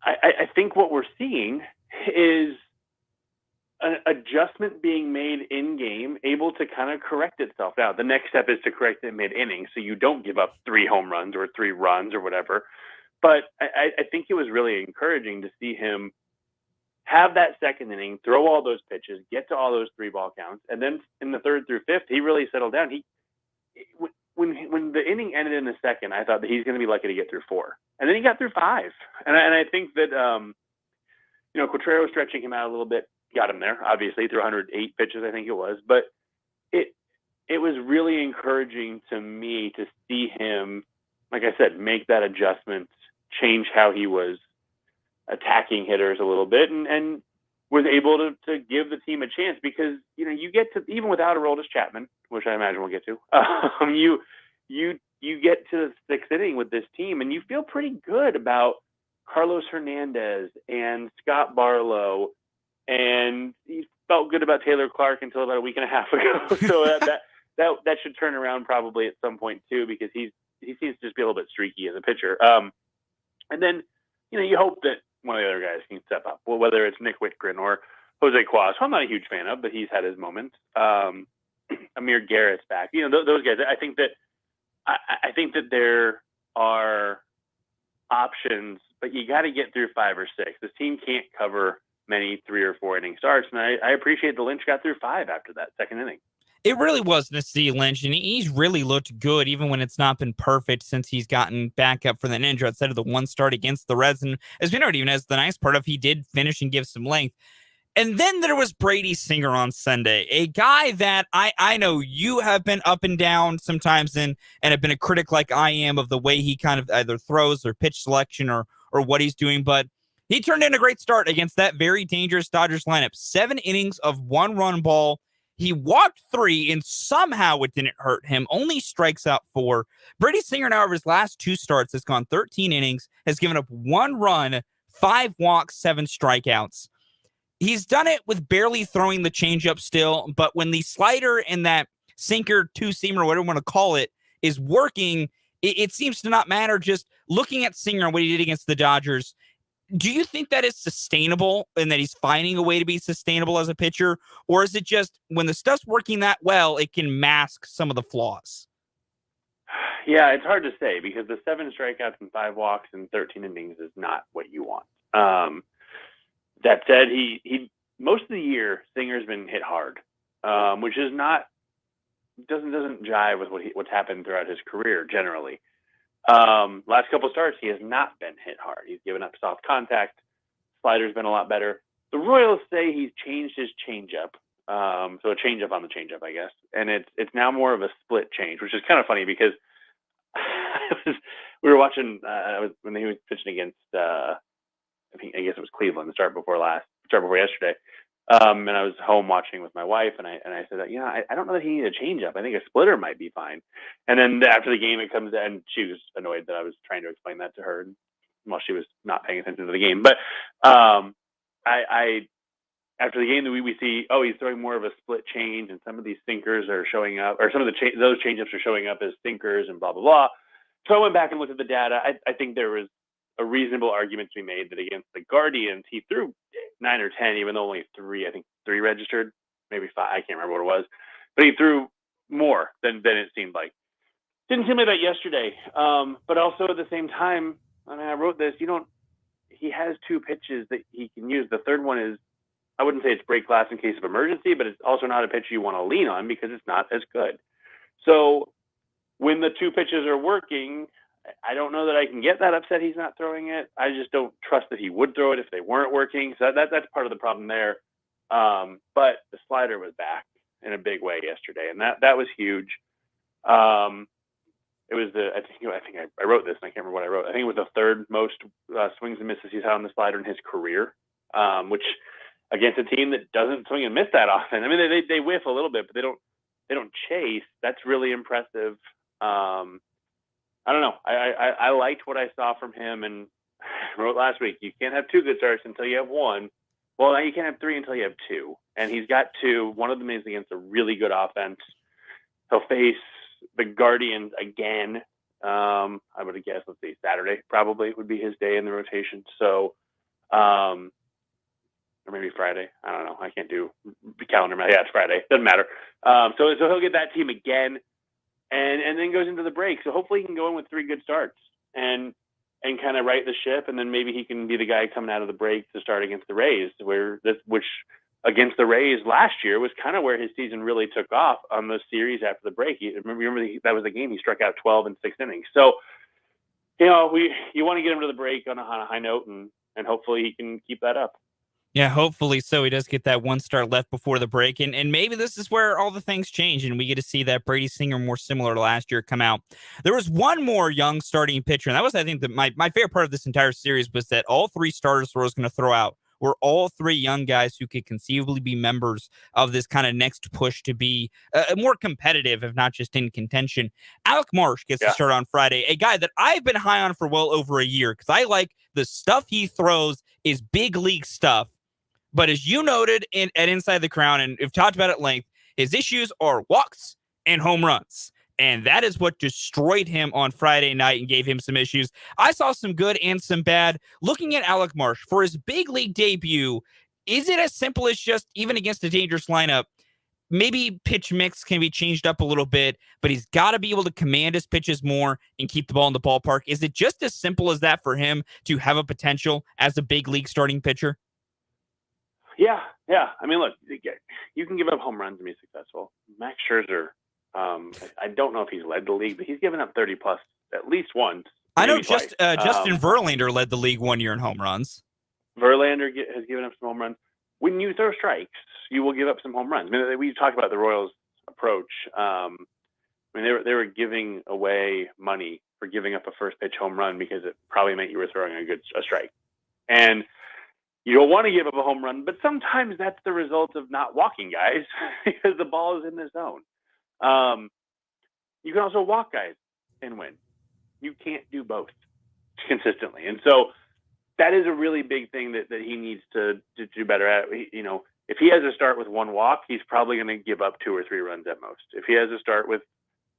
I think what we're seeing is an adjustment being made in game, able to kind of correct itself. Now, the next step is to correct it mid-inning so you don't give up 3 home runs or 3 runs or whatever. But I think it was really encouraging to see him have that second inning, throw all those pitches, get to all those 3-ball counts. And then in the 3rd through 5th, he really settled down. When the inning ended in the second, I thought that he's going to be lucky to get through 4. And then he got through 5. And I think that, Quatrero stretching him out a little bit got him there. Obviously, through 108 pitches, I think it was. But it was really encouraging to me to see him, like I said, make that adjustment, change how he was attacking hitters a little bit, and was able to give the team a chance, because you get to, even without Aroldis Chapman, which I imagine we'll get to, you get to the 6th inning with this team and you feel pretty good about Carlos Hernandez and Scott Barlow, and he felt good about Taylor Clark until about a week and a half ago. So that should turn around probably at some point too, because he seems to just be a little bit streaky as a pitcher. And then you hope that one of the other guys can step up. Well, whether it's Nick Whitgren or Jose Cuas, who I'm not a huge fan of, but he's had his moments. Amir Garrett's back. Those guys. I think that there are options, but you got to get through 5 or 6. This team can't cover many 3 or 4 inning starts, and I appreciate the Lynch got through 5 after that second inning. It really was to see Lynch, and he's really looked good, even when it's not been perfect since he's gotten back up for the injury outside of the 1 start against the Reds. And as we know, even as the nice part of, he did finish and give some length. And then there was Brady Singer on Sunday, a guy that I know you have been up and down sometimes and have been a critic like I am of the way he kind of either throws or pitch selection or what he's doing. But He turned in a great start against that very dangerous Dodgers lineup. 7 innings of 1-run ball. He walked 3, and somehow it didn't hurt him. Only strikes out 4. Brady Singer, now, over his last 2 starts, has gone 13 innings, has given up 1 run, 5 walks, 7 strikeouts. He's done it with barely throwing the changeup still, but when the slider and that sinker, two-seamer, whatever you want to call it, is working, it seems to not matter. Just looking at Singer and what he did against the Dodgers, do you think that is sustainable and that he's finding a way to be sustainable as a pitcher? Or is it just when the stuff's working that well, it can mask some of the flaws? Yeah, it's hard to say because the 7 strikeouts and 5 walks in 13 innings is not what you want. That said, he most of the year Singer's been hit hard, which is not doesn't jive with what's happened throughout his career generally. Last couple starts, he has not been hit hard. He's given up soft contact. Slider's been a lot better. The Royals say he's changed his changeup. So a changeup on the changeup, I guess. And it's now more of a split change, which is kind of funny because we were watching when he was pitching against I guess it was Cleveland, the start before yesterday. And I was home watching with my wife, and I said, I don't know that he needs a changeup. I think a splitter might be fine. And then after the game, it comes and she was annoyed that I was trying to explain that to her while she was not paying attention to the game. But I after the game, we see, he's throwing more of a split change, and some of these sinkers are showing up, or some of those changeups are showing up as sinkers, and blah blah blah. So I went back and looked at the data. I think there was a reasonable argument to be made that against the Guardians, he threw 9 or 10, even though only 3 registered, maybe 5. I can't remember what it was, but he threw more than it seemed like. Didn't seem like that yesterday. But also at the same time, I wrote this, he has 2 pitches that he can use. The third one is, I wouldn't say it's break glass in case of emergency, but it's also not a pitch you want to lean on because it's not as good. So when the 2 pitches are working, I don't know that I can get that upset he's not throwing it. I just don't trust that he would throw it if they weren't working. So that's part of the problem there. But the slider was back in a big way yesterday, and that was huge. It was I wrote this, and I can't remember what I wrote. I think it was the 3rd most swings and misses he's had on the slider in his career, which against a team that doesn't swing and miss that often. I mean, they whiff a little bit, but they don't chase. That's really impressive. I don't know. I liked what I saw from him, and I wrote last week, you can't have 2 good starts until you have 1. Well, now you can't have 3 until you have 2. And he's got 2. One of them is against a really good offense. He'll face the Guardians again. I would have guessed, let's see, Saturday probably would be his day in the rotation. So, or maybe Friday. I don't know. I can't do calendar math. Yeah, it's Friday. Doesn't matter. So he'll get that team again. And then goes into the break. So hopefully he can go in with 3 good starts and kind of right the ship. And then maybe he can be the guy coming out of the break to start against the Rays, which against the Rays last year was kind of where his season really took off on those series after the break. Remember that was the game he struck out 12 in 6 innings. So, you want to get him to the break on a high note, and hopefully he can keep that up. Yeah, hopefully so. He does get that 1 start left before the break. And maybe this is where all the things change and we get to see that Brady Singer more similar to last year come out. There was one more young starting pitcher, and that was, I think, my favorite part of this entire series was that all 3 starters I was going to throw out were all 3 young guys who could conceivably be members of this kind of next push to be more competitive, if not just in contention. Alec Marsh gets to start on Friday, a guy that I've been high on for well over a year because I like the stuff he throws is big league stuff. But as you noted at Inside the Crown, and we've talked about at length, his issues are walks and home runs. And that is what destroyed him on Friday night and gave him some issues. I saw some good and some bad. Looking at Alec Marsh, for his big league debut, is it as simple as just, even against a dangerous lineup, maybe pitch mix can be changed up a little bit, but he's got to be able to command his pitches more and keep the ball in the ballpark? Is it just as simple as that for him to have a potential as a big league starting pitcher? Yeah. I mean, look, you can give up home runs and be successful. Max Scherzer, I don't know if he's led the league, but he's given up 30 plus at least once. I know Justin Verlander led the league 1 year in home runs. Verlander has given up some home runs. When you throw strikes, you will give up some home runs. I mean, we talked about the Royals' approach. I mean, they were giving away money for giving up a first pitch home run because it probably meant you were throwing a strike. And you don't want to give up a home run, but sometimes that's the result of not walking guys because the ball is in the zone. You can also walk guys and win. You can't do both consistently. And so that is a really big thing that he needs to do better at. If he has to start with 1 walk, he's probably going to give up 2 or 3 runs at most. If he has to start with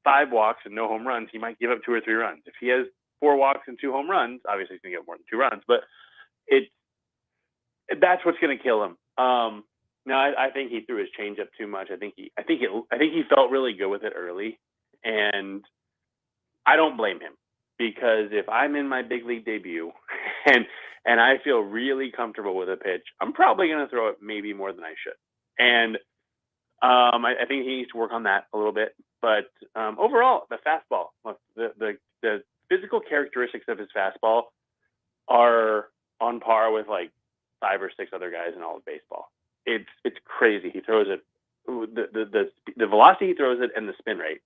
5 walks and no home runs, he might give up 2 or 3 runs. If he has 4 walks and 2 home runs, obviously he's going to get more than 2 runs, but that's what's going to kill him. Now I think he threw his changeup too much. I think he felt really good with it early, and I don't blame him, because if I'm in my big league debut and I feel really comfortable with a pitch, I'm probably going to throw it maybe more than I should. And I think he needs to work on that a little bit. But overall, the fastball, the physical characteristics of his fastball are on par with like 5 or 6 other guys in all of baseball. It's crazy. He throws it, the velocity he throws it, and the spin rate.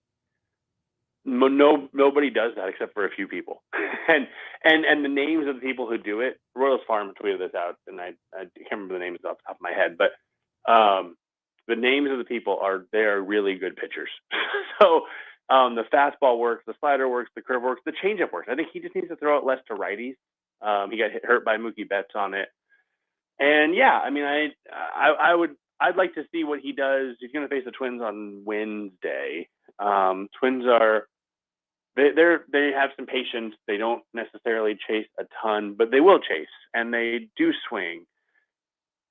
Nobody does that except for a few people. and the names of the people who do it, Royals Farm tweeted this out, and I can't remember the names off the top of my head, but the names of the people they are really good pitchers. So the fastball works, the slider works, the curve works, the changeup works. I think he just needs to throw it less to righties. He got hurt by Mookie Betts on it. And yeah, I mean, I'd like to see what he does. He's going to face the Twins on Wednesday. Twins they have some patience. They don't necessarily chase a ton, but they will chase, and they do swing.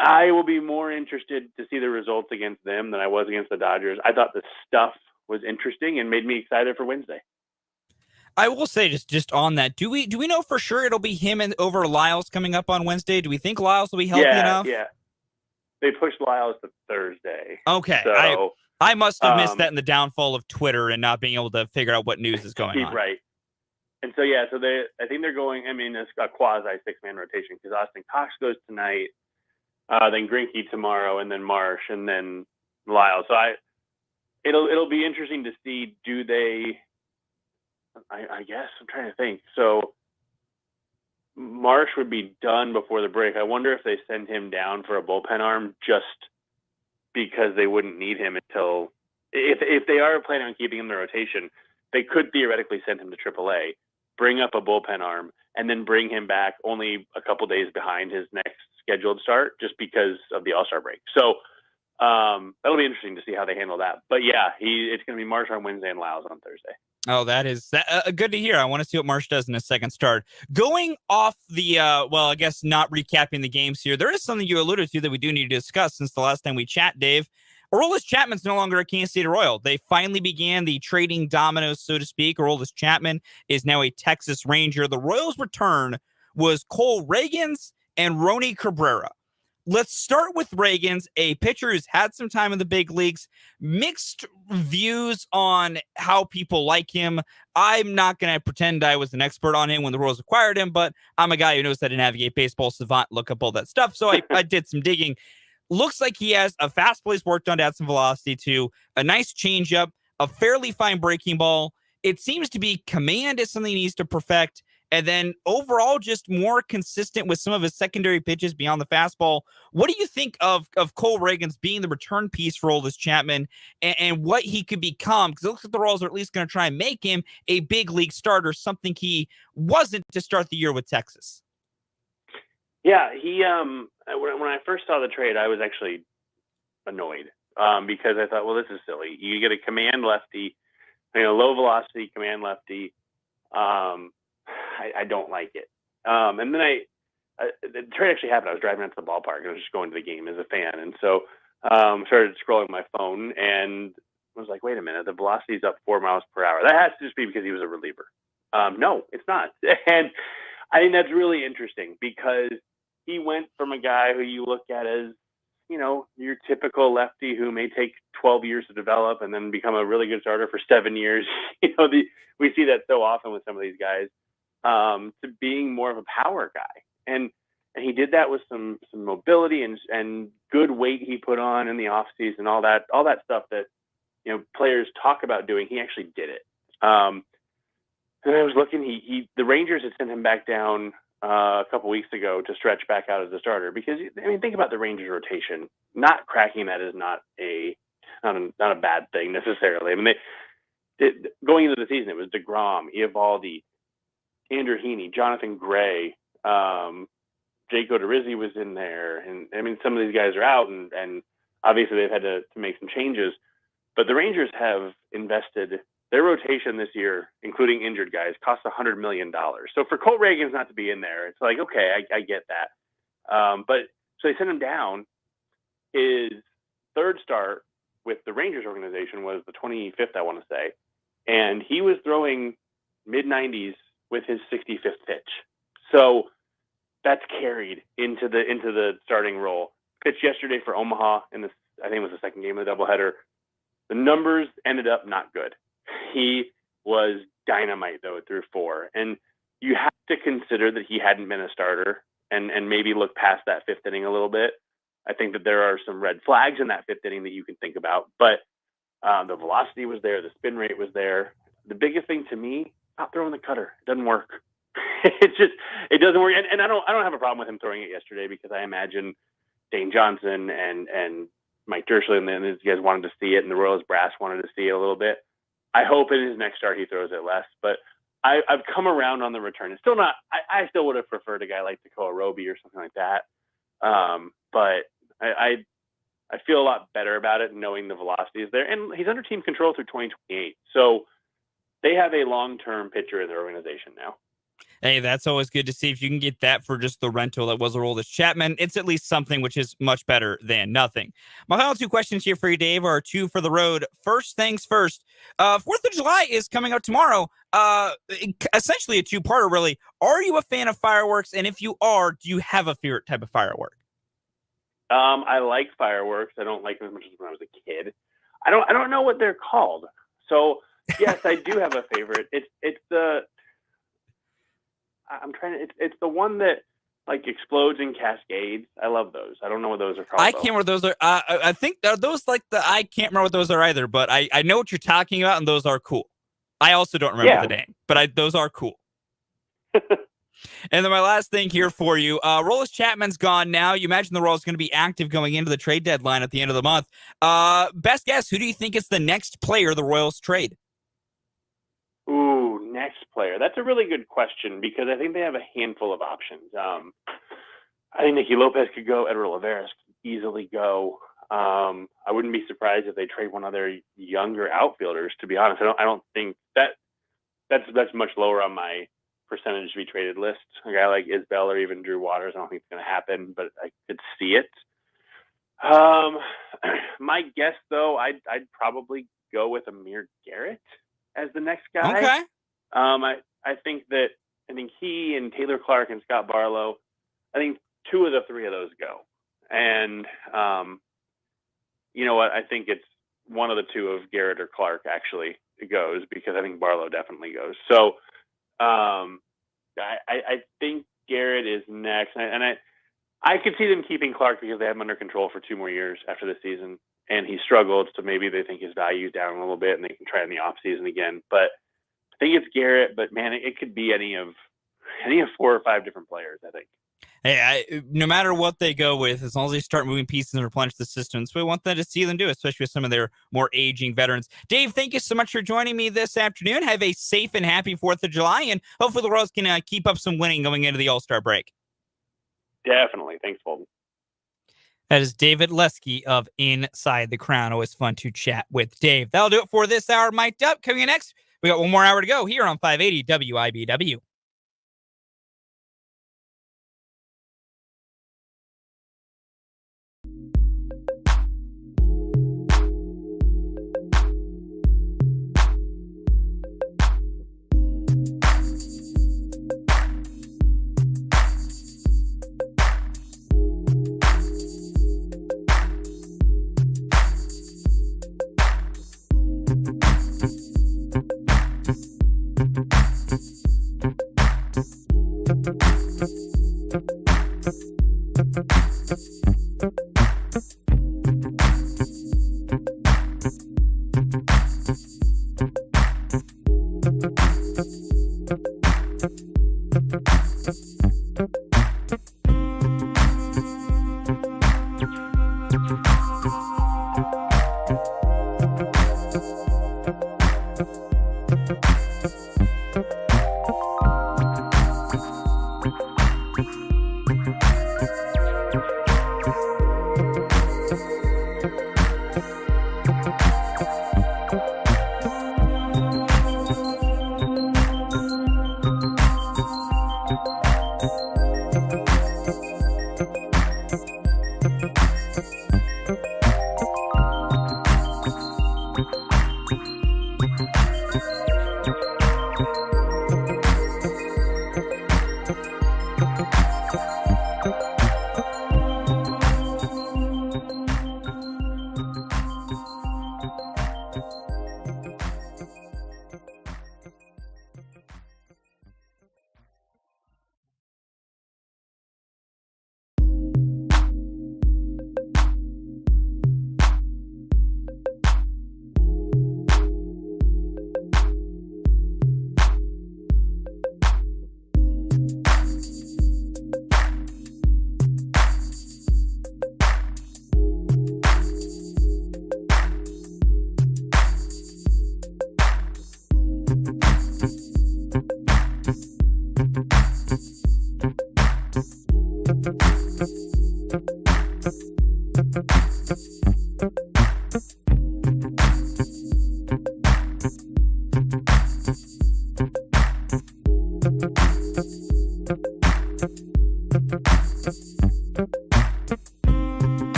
I will be more interested to see the results against them than I was against the Dodgers. I thought the stuff was interesting and made me excited for Wednesday. I will say, just on that, do we know for sure it'll be him and over Lyles coming up on Wednesday? Do we think Lyles will be healthy enough? Yeah. They pushed Lyles to Thursday. Okay. So, I must have missed that in the downfall of Twitter and not being able to figure out what news is going on. Right. And so, I think they're going, it's a quasi 6-man rotation, because Austin Cox goes tonight, then Greinke tomorrow, and then Marsh, and then Lyles. So it'll be interesting to see, do they, I guess I'm trying to think. So Marsh would be done before the break. I wonder if they send him down for a bullpen arm just because they wouldn't need him until, if they are planning on keeping him in the rotation, they could theoretically send him to AAA, bring up a bullpen arm, and then bring him back only a couple days behind his next scheduled start just because of the All-Star break. So that'll be interesting to see how they handle that. But yeah, it's going to be Marsh on Wednesday and Lyles on Thursday. Oh, that is good to hear. I want to see what Marsh does in his second start. Going off the, I guess not recapping the games here, there is something you alluded to that we do need to discuss since the last time we chat, Dave. Aroldis Chapman's no longer a Kansas City Royal. They finally began the trading dominoes, so to speak. Aroldis Chapman is now a Texas Ranger. The Royals' return was Cole Reagans and Rony Cabrera. Let's start with Reagans, a pitcher who's had some time in the big leagues. Mixed views on how people like him. I'm not going to pretend I was an expert on him when the Royals acquired him, but I'm a guy who knows how to navigate baseball, savant, look up all that stuff. So I did some digging. Looks like he has a fastball he's worked on to add some velocity to, a nice changeup, a fairly fine breaking ball. It seems to be command is something he needs to perfect. And then overall, just more consistent with some of his secondary pitches beyond the fastball. What do you think of Cole Reagans being the return piece for Aroldis Chapman and what he could become? Because it looks like the Royals are at least going to try and make him a big league starter, something he wasn't to start the year with Texas. Yeah, he when I first saw the trade, I was actually annoyed because I thought, well, this is silly. You get a command lefty, low velocity command lefty. I don't like it. And then the trade actually happened. I was driving out to the ballpark and I was just going to the game as a fan. And so started scrolling my phone and was like, wait a minute, the velocity is up 4 miles per hour. That has to just be because he was a reliever. No, it's not. And I think that's really interesting because he went from a guy who you look at as, your typical lefty who may take 12 years to develop and then become a really good starter for 7 years. We see that so often with some of these guys. To being more of a power guy. And he did that with some mobility and good weight he put on in the offseason, all that stuff that, players talk about doing. He actually did it. And I was looking, the Rangers had sent him back down a couple weeks ago to stretch back out as a starter because think about the Rangers rotation. Not cracking that is not a bad thing necessarily. Going into the season, it was DeGrom, Eovaldi, Andrew Heaney, Jonathan Gray, Jake Odorizzi was in there, and some of these guys are out, and obviously they've had to make some changes. But the Rangers have invested their rotation this year, including injured guys, cost $100 million. So for Cole Reagans not to be in there, it's like, okay, I get that. But so they sent him down. His third start with the Rangers organization was the 25th, I want to say. And he was throwing mid-90s with his 65th pitch. So that's carried into the starting role. Pitched yesterday for Omaha I think it was the second game of the doubleheader. The numbers ended up not good. He was dynamite, though, through 4. And you have to consider that he hadn't been a starter and maybe look past that 5th inning a little bit. I think that there are some red flags in that 5th inning that you can think about. But the velocity was there. The spin rate was there. The biggest thing to me, not throwing the cutter. It doesn't work. It doesn't work. And I don't have a problem with him throwing it yesterday because I imagine Dane Johnson and Mike Dershowitz and these guys wanted to see it, and the Royals brass wanted to see it a little bit. I hope in his next start he throws it less, but I've come around on the return. It's still not. I still would have preferred a guy like Tekoa Roby or something like that. But I feel a lot better about it knowing the velocity is there, and he's under team control through 2028. So they have a long-term pitcher in their organization now. Hey, that's always good to see. If you can get that for just the rental that was Aroldis Chapman, it's at least something, which is much better than nothing. My final 2 questions here for you, Dave, are 2 for the road. First things first, 4th of July is coming up tomorrow. Essentially a 2-parter, really. Are you a fan of fireworks? And if you are, do you have a favorite type of firework? I like fireworks. I don't like them as much as when I was a kid. I don't know what they're called. So yes, I do have a favorite. It's the one that like explodes in cascades. I love those. I don't know what those are called. I can't remember what those are. I think are those like I can't remember what those are either, but I know what you're talking about, and those are cool. I also don't remember the name, but those are cool. And then my last thing here for you, Aroldis Chapman's gone now. You imagine the Royals going to be active going into the trade deadline at the end of the month. Best guess, who do you think is the next player the Royals trade? Ooh, next player. That's a really good question because I think they have a handful of options. I think Nicky Lopez could go. Edward Olivares could easily go. I wouldn't be surprised if they trade one of their younger outfielders, to be honest. I don't think that's much lower on my percentage to be traded list. A guy like Isbell or even Drew Waters, I don't think it's going to happen, but I could see it. My guess, though, I'd probably go with Amir Garrett as the next guy. Okay. I think he and Taylor Clark and Scott Barlow, I think 2 of the 3 of those go. And you know what? I think it's one of the 2 of Garrett or Clark actually goes because I think Barlow definitely goes. So I think Garrett is next. And I could see them keeping Clark because they have him under control for 2 more years after this season. And he struggled, so maybe they think his value is down a little bit and they can try in the offseason again. But I think it's Garrett, but man, it could be any of 4 or 5 different players, I think. Hey, no matter what they go with, as long as they start moving pieces and replenish the system, that's what we want them to see them do, especially with some of their more aging veterans. Dave, thank you so much for joining me this afternoon. Have a safe and happy 4th of July, and hopefully the Royals can keep up some winning going into the All-Star break. Definitely. Thanks, Fulton. That is David Lesky of Inside the Crown. Always fun to chat with Dave. That'll do it for this hour. Mic'd Up. Coming in next, we got 1 more hour to go here on 580 WIBW.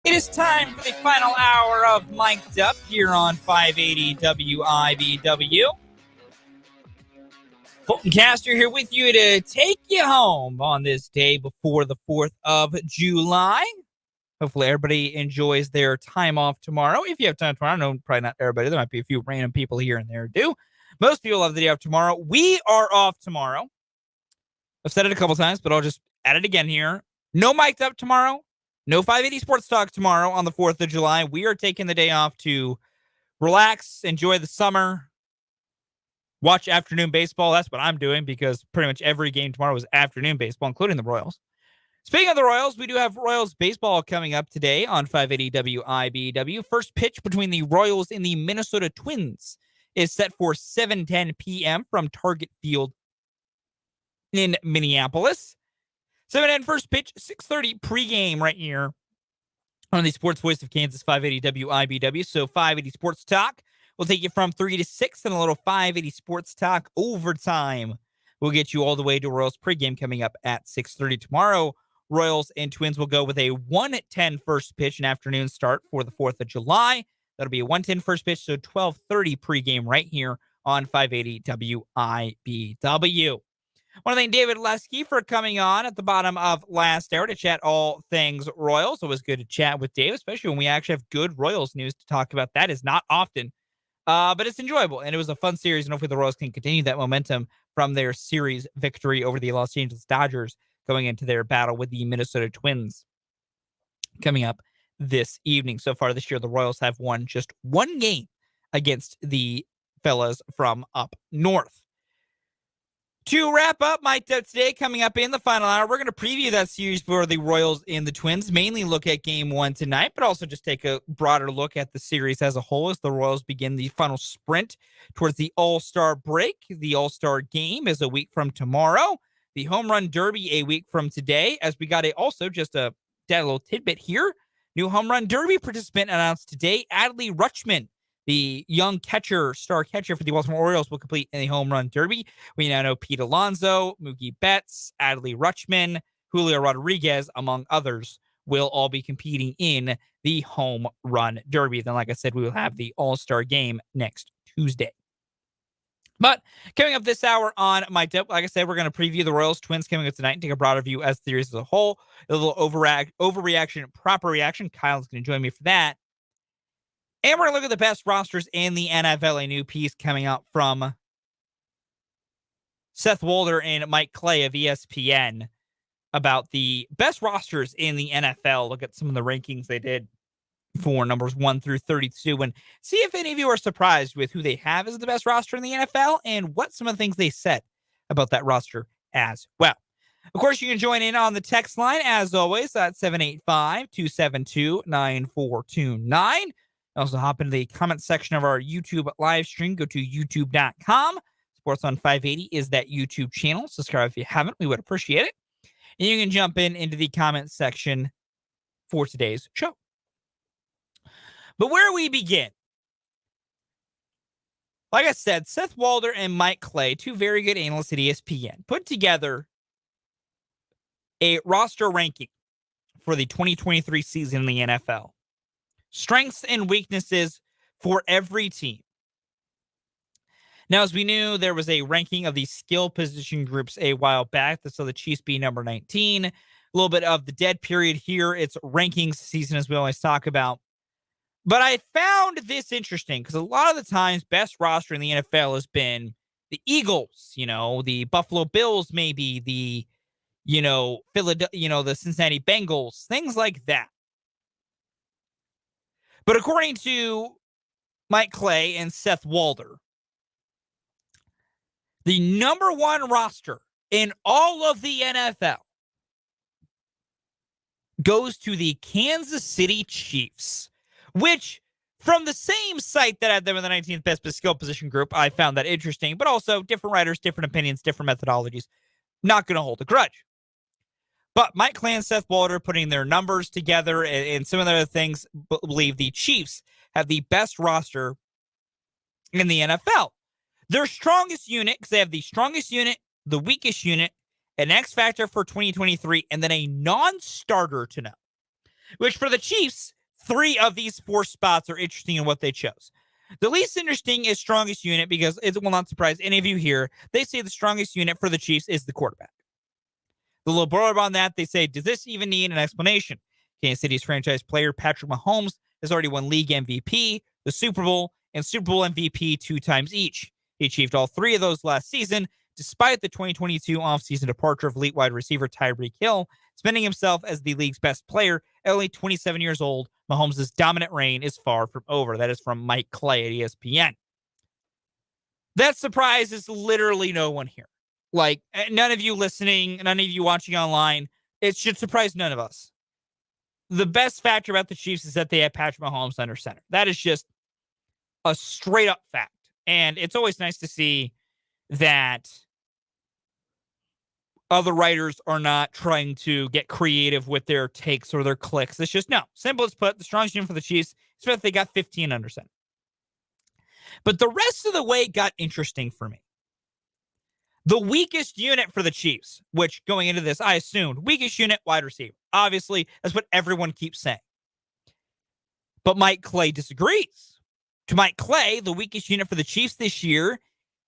It is time for the final hour of Mic'd Up here on 580 WIBW. Fulton Caster here with you to take you home on this day before the 4th of July. Hopefully everybody enjoys their time off tomorrow. If you have time tomorrow, I know probably not everybody. There might be a few random people here and there who do. Most people have the day off tomorrow. We are off tomorrow. I've said it a couple times, but I'll just add it again here. No Mic'd Up tomorrow. No 580 Sports Talk tomorrow on the 4th of July. We are taking the day off to relax, enjoy the summer, watch afternoon baseball. That's what I'm doing because pretty much every game tomorrow is afternoon baseball, including the Royals. Speaking of the Royals, we do have Royals baseball coming up today on 580 WIBW. First pitch between the Royals and the Minnesota Twins is set for 7:10 p.m. from Target Field in Minneapolis. 7:10 first pitch, 6:30 pregame right here on the Sports Voice of Kansas, 580 WIBW. So 580 Sports Talk will take you from 3 to 6, and a little 580 Sports Talk overtime will get you all the way to Royals pregame coming up at 6:30 tomorrow. Royals and Twins will go with a 1:10 first pitch, an afternoon start for the 4th of July. That'll be a 1:10 first pitch, so 12:30 pregame right here on 580 WIBW. I want to thank David Lesky for coming on at the bottom of last hour to chat all things Royals. Always good to chat with Dave, especially when we actually have good Royals news to talk about. That is not often, but it's enjoyable, and it was a fun series, and hopefully the Royals can continue that momentum from their series victory over the Los Angeles Dodgers going into their battle with the Minnesota Twins coming up this evening. So far this year, the Royals have won just one game against the fellas from up north. To wrap up my tip today, coming up in the final hour, we're going to preview that series for the Royals and the Twins, mainly look at game one tonight, but also just take a broader look at the series as a whole as the Royals begin the final sprint towards the All-Star break. The All-Star game is a week from tomorrow. The Home Run Derby a week from today, as we got just a little tidbit here. New Home Run Derby participant announced today, Adley Rutschman. The young star catcher for the Baltimore Orioles, will complete in the Home Run Derby. We now know Pete Alonso, Mookie Betts, Adley Rutschman, Julio Rodriguez, among others, will all be competing in the Home Run Derby. Then, like I said, we will have the All-Star game next Tuesday. But coming up this hour on my tip, like I said, we're going to preview the Royals Twins coming up tonight and take a broader view as the series as a whole. A little overreaction, proper reaction. Kyle's going to join me for that. And we're going to look at the best rosters in the NFL, a new piece coming out from Seth Walder and Mike Clay of ESPN about the best rosters in the NFL. Look at some of the rankings they did for numbers 1 through 32 and see if any of you are surprised with who they have as the best roster in the NFL and what some of the things they said about that roster as well. Of course, you can join in on the text line, as always, at 785-272-9429. Also hop into the comment section of our YouTube live stream. Go to youtube.com. Sports on 580 is that YouTube channel. Subscribe if you haven't. We would appreciate it. And you can jump into the comment section for today's show. But where we begin, like I said, Seth Walder and Mike Clay, two very good analysts at ESPN, put together a roster ranking for the 2023 season in the NFL. Strengths and weaknesses for every team. Now, as we knew, there was a ranking of the skill position groups a while back. So the Chiefs being number 19. A little bit of the dead period here. It's rankings season, as we always talk about. But I found this interesting because a lot of the times, best roster in the NFL has been the Eagles, the Buffalo Bills, maybe the, the Cincinnati Bengals, things like that. But according to Mike Clay and Seth Walder, the number one roster in all of the NFL goes to the Kansas City Chiefs, which from the same site that had them in the 19th best skill position group, I found that interesting, but also different writers, different opinions, different methodologies. Not going to hold a grudge. But Mike Clay and Seth Walder putting their numbers together and some of the other things believe the Chiefs have the best roster in the NFL. Their strongest unit, because they have the strongest unit, the weakest unit, an X factor for 2023, and then a non-starter to know. Which for the Chiefs, 3 of these 4 spots are interesting in what they chose. The least interesting is strongest unit because it will not surprise any of you here. They say the strongest unit for the Chiefs is the quarterback. The little blurb on that, they say, does this even need an explanation? Kansas City's franchise player Patrick Mahomes has already won league MVP, the Super Bowl, and Super Bowl MVP 2 times each. He achieved all 3 of those last season, despite the 2022 offseason departure of elite wide receiver Tyreek Hill, spending himself as the league's best player at only 27 years old. Mahomes' dominant reign is far from over. That is from Mike Clay at ESPN. That surprises literally no one here. Like, none of you listening, none of you watching online, it should surprise none of us. The best factor about the Chiefs is that they have Patrick Mahomes under center. That is just a straight up fact. And it's always nice to see that other writers are not trying to get creative with their takes or their clicks. It's just, no. Simple as put, the strongest unit for the Chiefs is that they got 15 under center. But the rest of the way got interesting for me. The weakest unit for the Chiefs, which going into this, I assumed, weakest unit, wide receiver. Obviously, that's what everyone keeps saying. But Mike Clay disagrees. To Mike Clay, the weakest unit for the Chiefs this year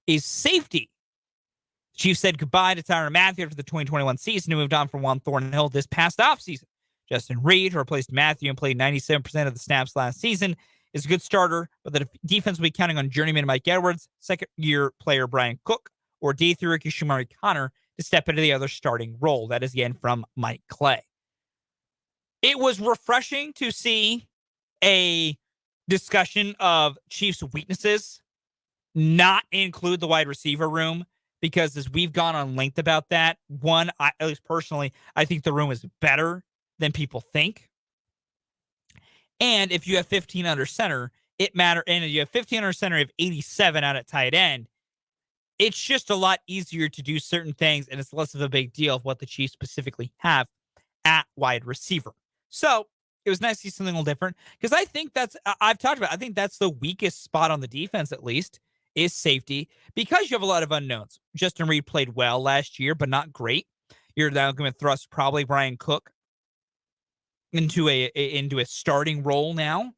is safety. The Chiefs said goodbye to Tyrann Mathieu after the 2021 season and moved on from Juan Thornhill this past offseason. Justin Reed, who replaced Mathieu and played 97% of the snaps last season, is a good starter, but the defense will be counting on journeyman Mike Edwards, second-year player Brian Cook, or day-3 rookie Shamari Connor to step into the other starting role. That is, again, from Mike Clay. It was refreshing to see a discussion of Chiefs' weaknesses not include the wide receiver room, because as we've gone on length about that, at least personally, I think the room is better than people think. And if you have 15 under center, it matters. And if you have 15 under center, you have 87 out at tight end. It's just a lot easier to do certain things, and it's less of a big deal of what the Chiefs specifically have at wide receiver. So it was nice to see something a little different, because I think I've talked about, I think that's the weakest spot on the defense, at least, is safety, because you have a lot of unknowns. Justin Reed played well last year, but not great. You're now going to thrust probably Brian Cook into a starting role now.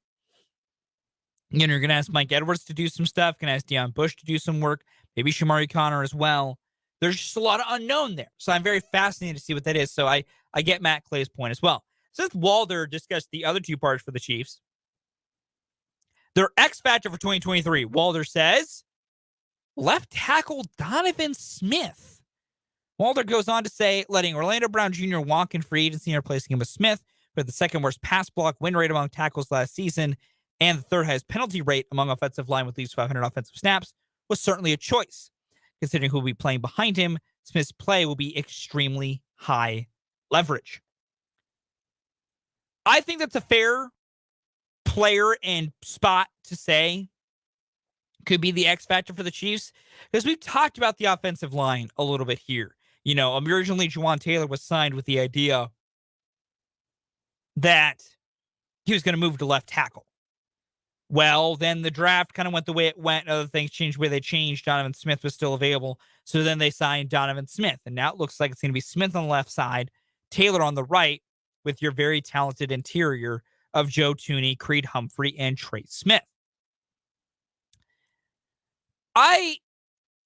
You're going to ask Mike Edwards to do some stuff, going to ask Deion Bush to do some work, maybe Shamari Connor as well. There's just a lot of unknown there. So I'm very fascinated to see what that is. So I get Matt Clay's point as well. Since Walder discussed the other two parts for the Chiefs, their X factor for 2023, Walder says, left tackle Donovan Smith. Walder goes on to say, letting Orlando Brown Jr. walk in free agency and replacing him with Smith for the second worst pass block win rate among tackles last season and the third highest penalty rate among offensive line with at least 500 offensive snaps was certainly a choice. Considering who will be playing behind him, Smith's play will be extremely high leverage. I think that's a fair player and spot to say could be the X factor for the Chiefs, because we've talked about the offensive line a little bit here. Originally Juwan Taylor was signed with the idea that he was going to move to left tackle. Well, then the draft kind of went the way it went. Other things changed where they changed. Donovan Smith was still available. So then they signed Donovan Smith. And now it looks like it's going to be Smith on the left side, Taylor on the right, with your very talented interior of Joe Thuney, Creed Humphrey, and Trey Smith. I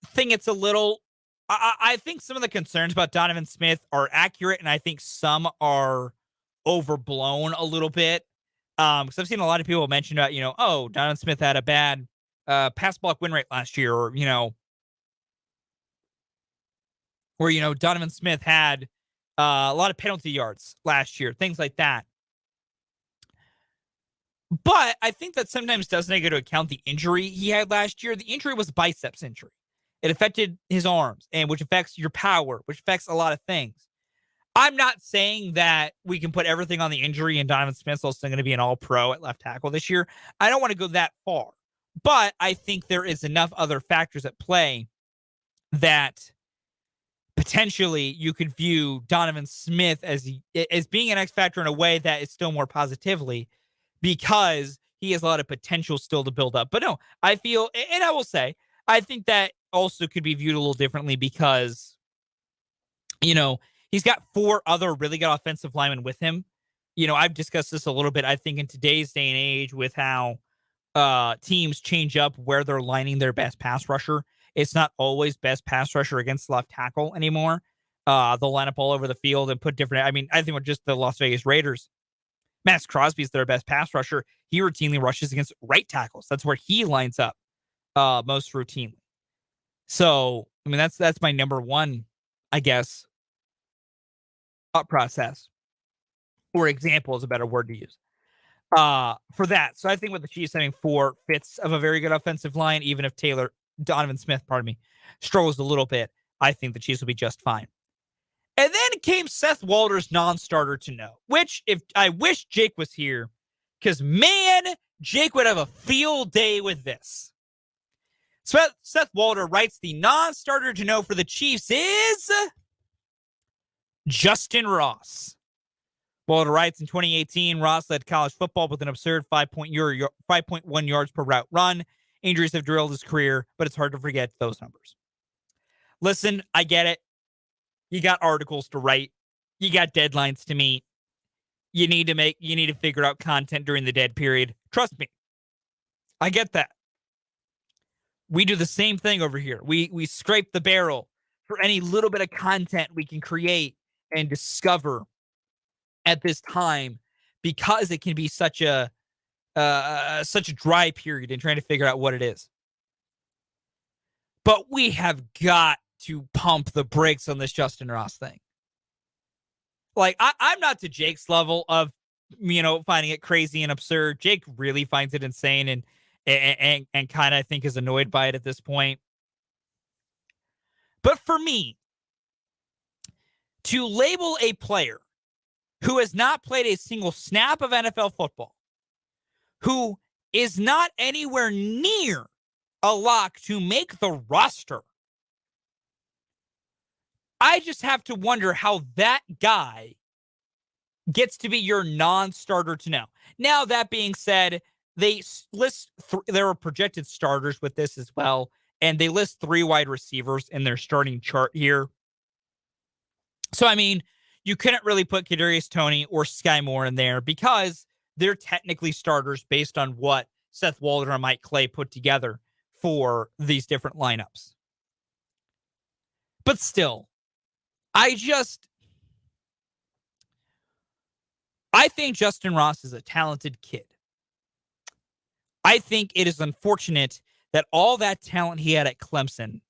think it's a little... I think some of the concerns about Donovan Smith are accurate, and I think some are overblown a little bit. Because I've seen a lot of people mention about, Donovan Smith had a bad pass block win rate last year, or, Donovan Smith had a lot of penalty yards last year, things like that. But I think that sometimes doesn't take into account the injury he had last year. The injury was a biceps injury. It affected his arms, and which affects your power, which affects a lot of things. I'm not saying that we can put everything on the injury and Donovan Smith's also going to be an all-pro at left tackle this year. I don't want to go that far. But I think there is enough other factors at play that potentially you could view Donovan Smith as being an X factor in a way that is still more positively, because he has a lot of potential still to build up. But no, I feel, and I will say, I think that also could be viewed a little differently because, he's got 4 other really good offensive linemen with him. I've discussed this a little bit. I think in today's day and age with how teams change up where they're lining their best pass rusher, it's not always best pass rusher against left tackle anymore. They'll line up all over the field and put different... I think with just the Las Vegas Raiders, Max Crosby's their best pass rusher. He routinely rushes against right tackles. That's where he lines up most routinely. So, that's my number one, I guess, thought process, or example is a better word to use for that. So I think with the Chiefs having 4 fits of a very good offensive line, even if Donovan Smith, struggles a little bit, I think the Chiefs will be just fine. And then came Seth Walder's non-starter to know, which if I wish Jake was here, because man, Jake would have a field day with this. Seth Walder writes the non-starter to know for the Chiefs is Justin Ross. Walder writes, in 2018, Ross led college football with an absurd 5.1 yards per route run. Injuries have derailed his career, but it's hard to forget those numbers. Listen, I get it. You got articles to write. You got deadlines to meet. You need to figure out content during the dead period. Trust me. I get that. We do the same thing over here. We scrape the barrel for any little bit of content we can create and discover at this time, because it can be such a dry period in trying to figure out what it is. But we have got to pump the brakes on this Justin Ross thing. Like, I'm not to Jake's level of finding it crazy and absurd. Jake really finds it insane and kind of, I think, is annoyed by it at this point. But for me, to label a player who has not played a single snap of NFL football, who is not anywhere near a lock to make the roster, I just have to wonder how that guy gets to be your non-starter to now. Now, that being said, they list there are projected starters with this as well, and they list 3 wide receivers in their starting chart here. So, I mean, you couldn't really put Kadarius Toney or Sky Moore in there because they're technically starters based on what Seth Walder and Mike Clay put together for these different lineups. But still, I think Justin Ross is a talented kid. I think it is unfortunate that all that talent he had at Clemson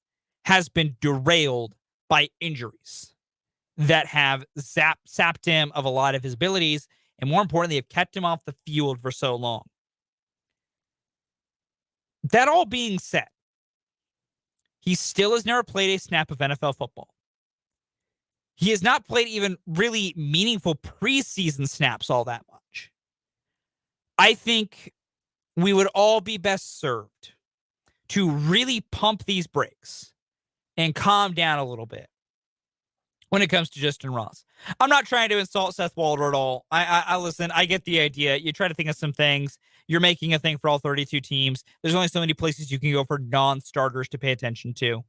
has been derailed by injuries that have sapped him of a lot of his abilities, and more importantly, have kept him off the field for so long. That all being said, he still has never played a snap of NFL football. He has not played even really meaningful preseason snaps all that much. I think we would all be best served to really pump these brakes and calm down a little bit when it comes to Justin Ross. I'm not trying to insult Seth Walder at all. I listen, I get the idea. You try to think of some things. You're making a thing for all 32 teams. There's only so many places you can go for non-starters to pay attention to.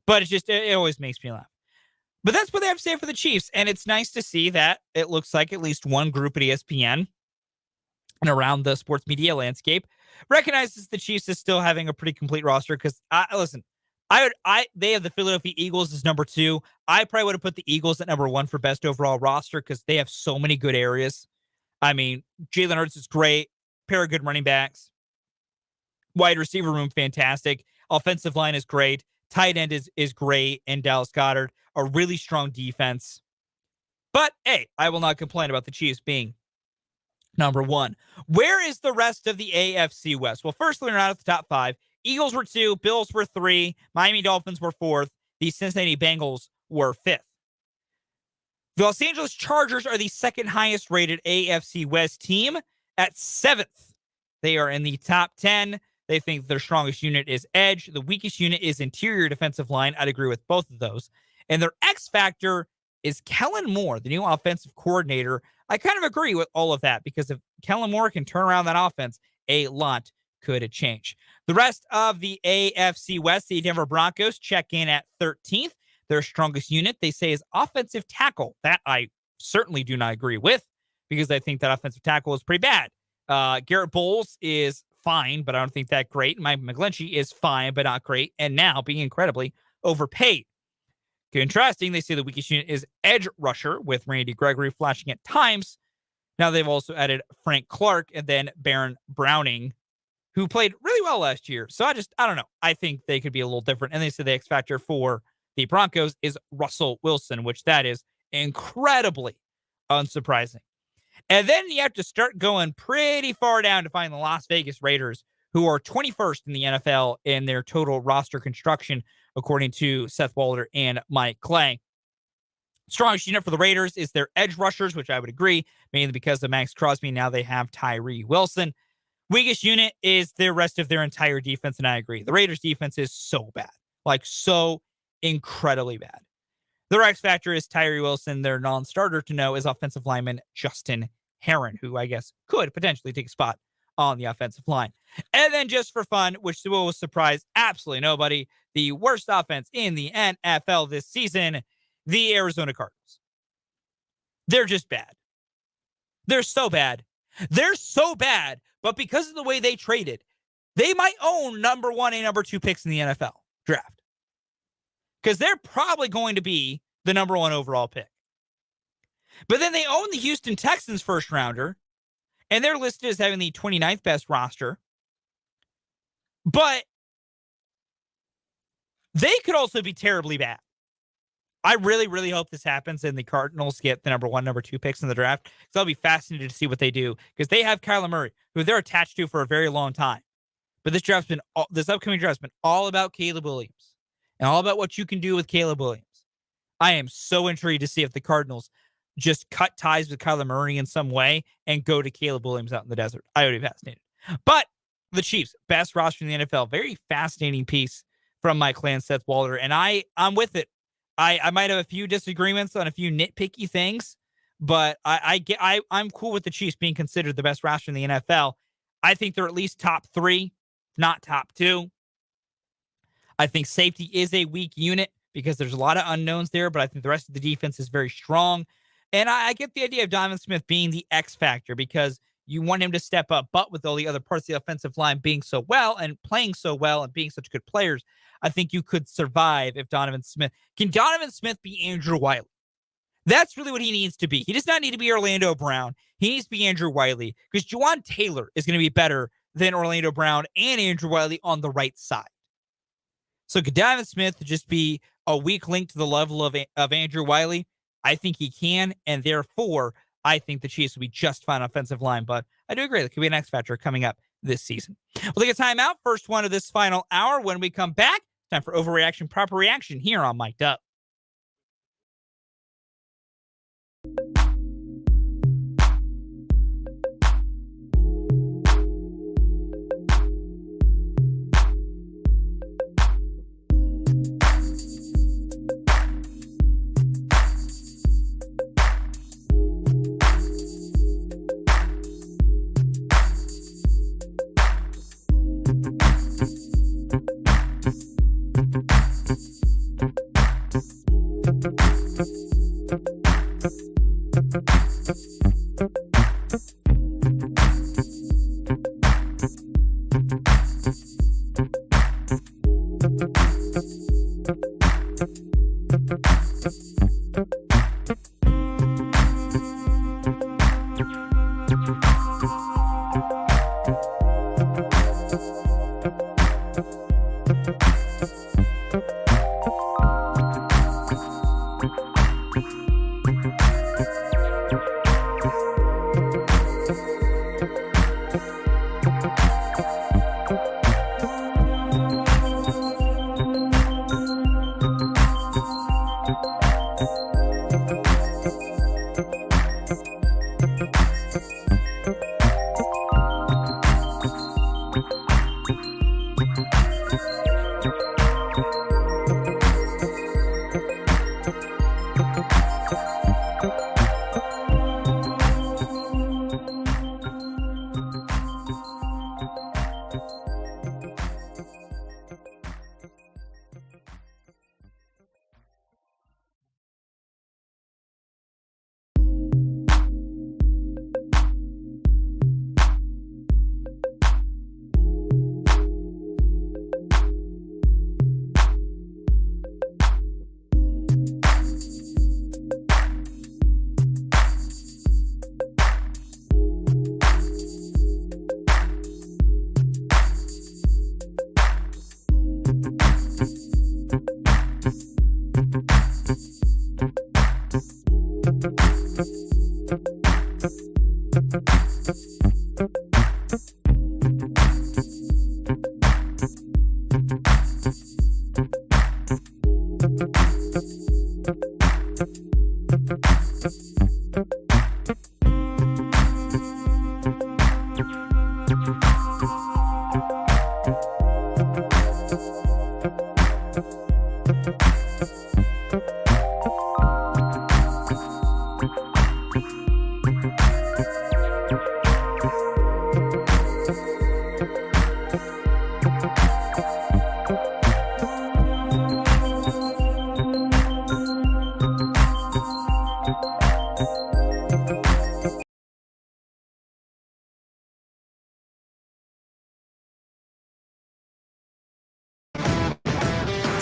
But it always makes me laugh. But that's what they have to say for the Chiefs. And it's nice to see that it looks like at least one group at ESPN and around the sports media landscape recognizes the Chiefs as still having a pretty complete roster. Because, listen, they have the Philadelphia Eagles as number 2. I probably would have put the Eagles at number 1 for best overall roster because they have so many good areas. I mean, Jalen Hurts is great. Pair of good running backs. Wide receiver room, fantastic. Offensive line is great. Tight end is great. And Dallas Goedert, a really strong defense. But, hey, I will not complain about the Chiefs being number 1. Where is the rest of the AFC West? Well, first, we're not at the top 5. Eagles were 2, Bills were 3, Miami Dolphins were 4th, the Cincinnati Bengals were 5th. The Los Angeles Chargers are the second highest rated AFC West team at 7th. They are in the top 10. They think their strongest unit is edge. The weakest unit is interior defensive line. I'd agree with both of those. And their X factor is Kellen Moore, the new offensive coordinator. I kind of agree with all of that because if Kellen Moore can turn around that offense, a lot could change. The rest of the AFC West, the Denver Broncos check in at 13th. Their strongest unit, they say, is offensive tackle. That I certainly do not agree with because I think that offensive tackle is pretty bad. Garrett Bowles is fine, but I don't think that great. Mike McGlinchey is fine, but not great. And now being incredibly overpaid. Contrasting, they say the weakest unit is edge rusher with Randy Gregory flashing at times. Now they've also added Frank Clark and then Baron Browning, who played really well last year. So I don't know. I think they could be a little different. And they say the X factor for the Broncos is Russell Wilson, which that is incredibly unsurprising. And then you have to start going pretty far down to find the Las Vegas Raiders, who are 21st in the NFL in their total roster construction, according to Seth Walder and Mike Clay. Strongest unit for the Raiders is their edge rushers, which I would agree, mainly because of Max Crosby. Now they have Tyree Wilson. Weakest unit is the rest of their entire defense, and I agree. The Raiders' defense is so bad, like so incredibly bad. Their X factor is Tyree Wilson. Their non-starter to know is offensive lineman Justin Herron, who I guess could potentially take a spot on the offensive line. And then just for fun, which will surprise absolutely nobody, the worst offense in the NFL this season, the Arizona Cardinals. They're just bad. They're so bad. They're so bad, but because of the way they traded, they might own number 1 and number 2 picks in the NFL draft. Because they're probably going to be the number 1 overall pick. But then they own the Houston Texans first rounder, and they're listed as having the 29th best roster. But they could also be terribly bad. I really, really hope this happens and the Cardinals get the number 1, number 2 picks in the draft. So I'll be fascinated to see what they do because they have Kyler Murray, who they're attached to for a very long time. But this upcoming draft's been all about Caleb Williams and all about what you can do with Caleb Williams. I am so intrigued to see if the Cardinals just cut ties with Kyler Murray in some way and go to Caleb Williams out in the desert. I would be fascinated. But the Chiefs, best roster in the NFL. Very fascinating piece from Mike Clan, Seth Walder, and I'm with it. I might have a few disagreements on a few nitpicky things, but I'm cool with the Chiefs being considered the best roster in the NFL. I think they're at least top 3, not top 2. I think safety is a weak unit because there's a lot of unknowns there, but I think the rest of the defense is very strong. And I get the idea of Donovan Smith being the X factor because you want him to step up, but with all the other parts of the offensive line being so well and playing so well and being such good players, I think you could survive if Donovan Smith... Can Donovan Smith be Andrew Wiley? That's really what he needs to be. He does not need to be Orlando Brown. He needs to be Andrew Wiley because Juwan Taylor is going to be better than Orlando Brown and Andrew Wiley on the right side. So could Donovan Smith just be a weak link to the level of Andrew Wiley? I think he can, and therefore, I think the Chiefs will be just fine offensive line. But I do agree, that could be an X factor coming up this season. We'll take a timeout. First one of this final hour. When we come back, time for Overreaction, Proper Reaction here on Mic'd Up.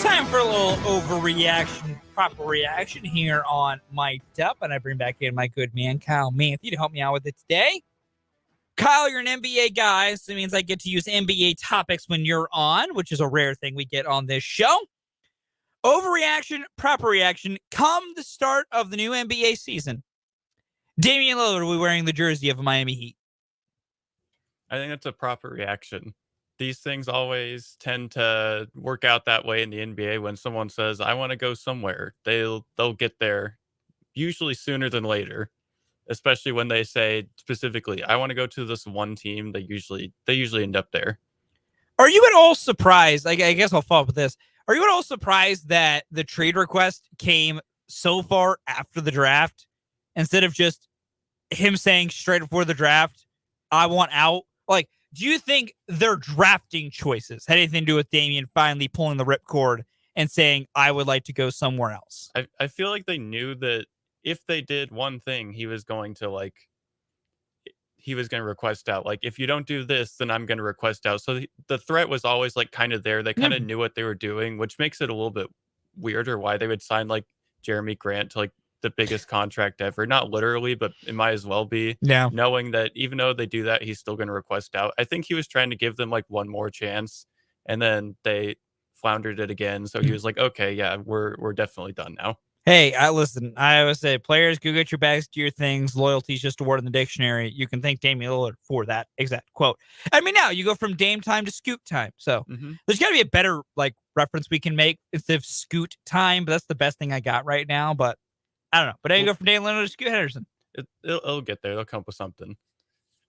Time for a little overreaction, proper reaction here on Mic'd Up, and I bring back in my good man, Kyle Manthey, to help me out with it today. Kyle, you're an NBA guy, so it means I get to use NBA topics when you're on, which is a rare thing we get on this show. Overreaction, proper reaction. Come the start of the new NBA season, Damian Lillard will be wearing the jersey of Miami Heat. I think that's a proper reaction. These things always tend to work out that way in the NBA. When someone says, I want to go somewhere, they'll get there usually sooner than later, especially when they say specifically, I want to go to this one team. They usually end up there. Are you at all surprised? I guess I'll follow up with this. Are you at all surprised that the trade request came so far after the draft instead of just him saying straight before the draft, I want out? Like, do you think their drafting choices had anything to do with Damian finally pulling the ripcord and saying, I would like to go somewhere else? I feel like they knew that if they did one thing, he was going to request out. Like, if you don't do this, then I'm going to request out. So the threat was always like kind of there. They kind of knew what they were doing, which makes it a little bit weirder why they would sign like Jeremy Grant to like the biggest contract ever. Not literally, but it might as well be. Yeah. Knowing that even though they do that, he's still going to request out. I think he was trying to give them like one more chance, and then they floundered it again. So he was like, okay, yeah, we're definitely done now. Hey, listen, I always say players go get your bags, do your things. Loyalty is just a word in the dictionary. You can thank Damian Lillard for that exact quote. I mean, now you go from Dame time to Scoot time. So there's got to be a better like reference we can make instead of Scoot time, but that's the best thing I got right now. But I don't know. But now you go from Dame Lillard to Scoot Henderson. It'll get there. They'll come up with something.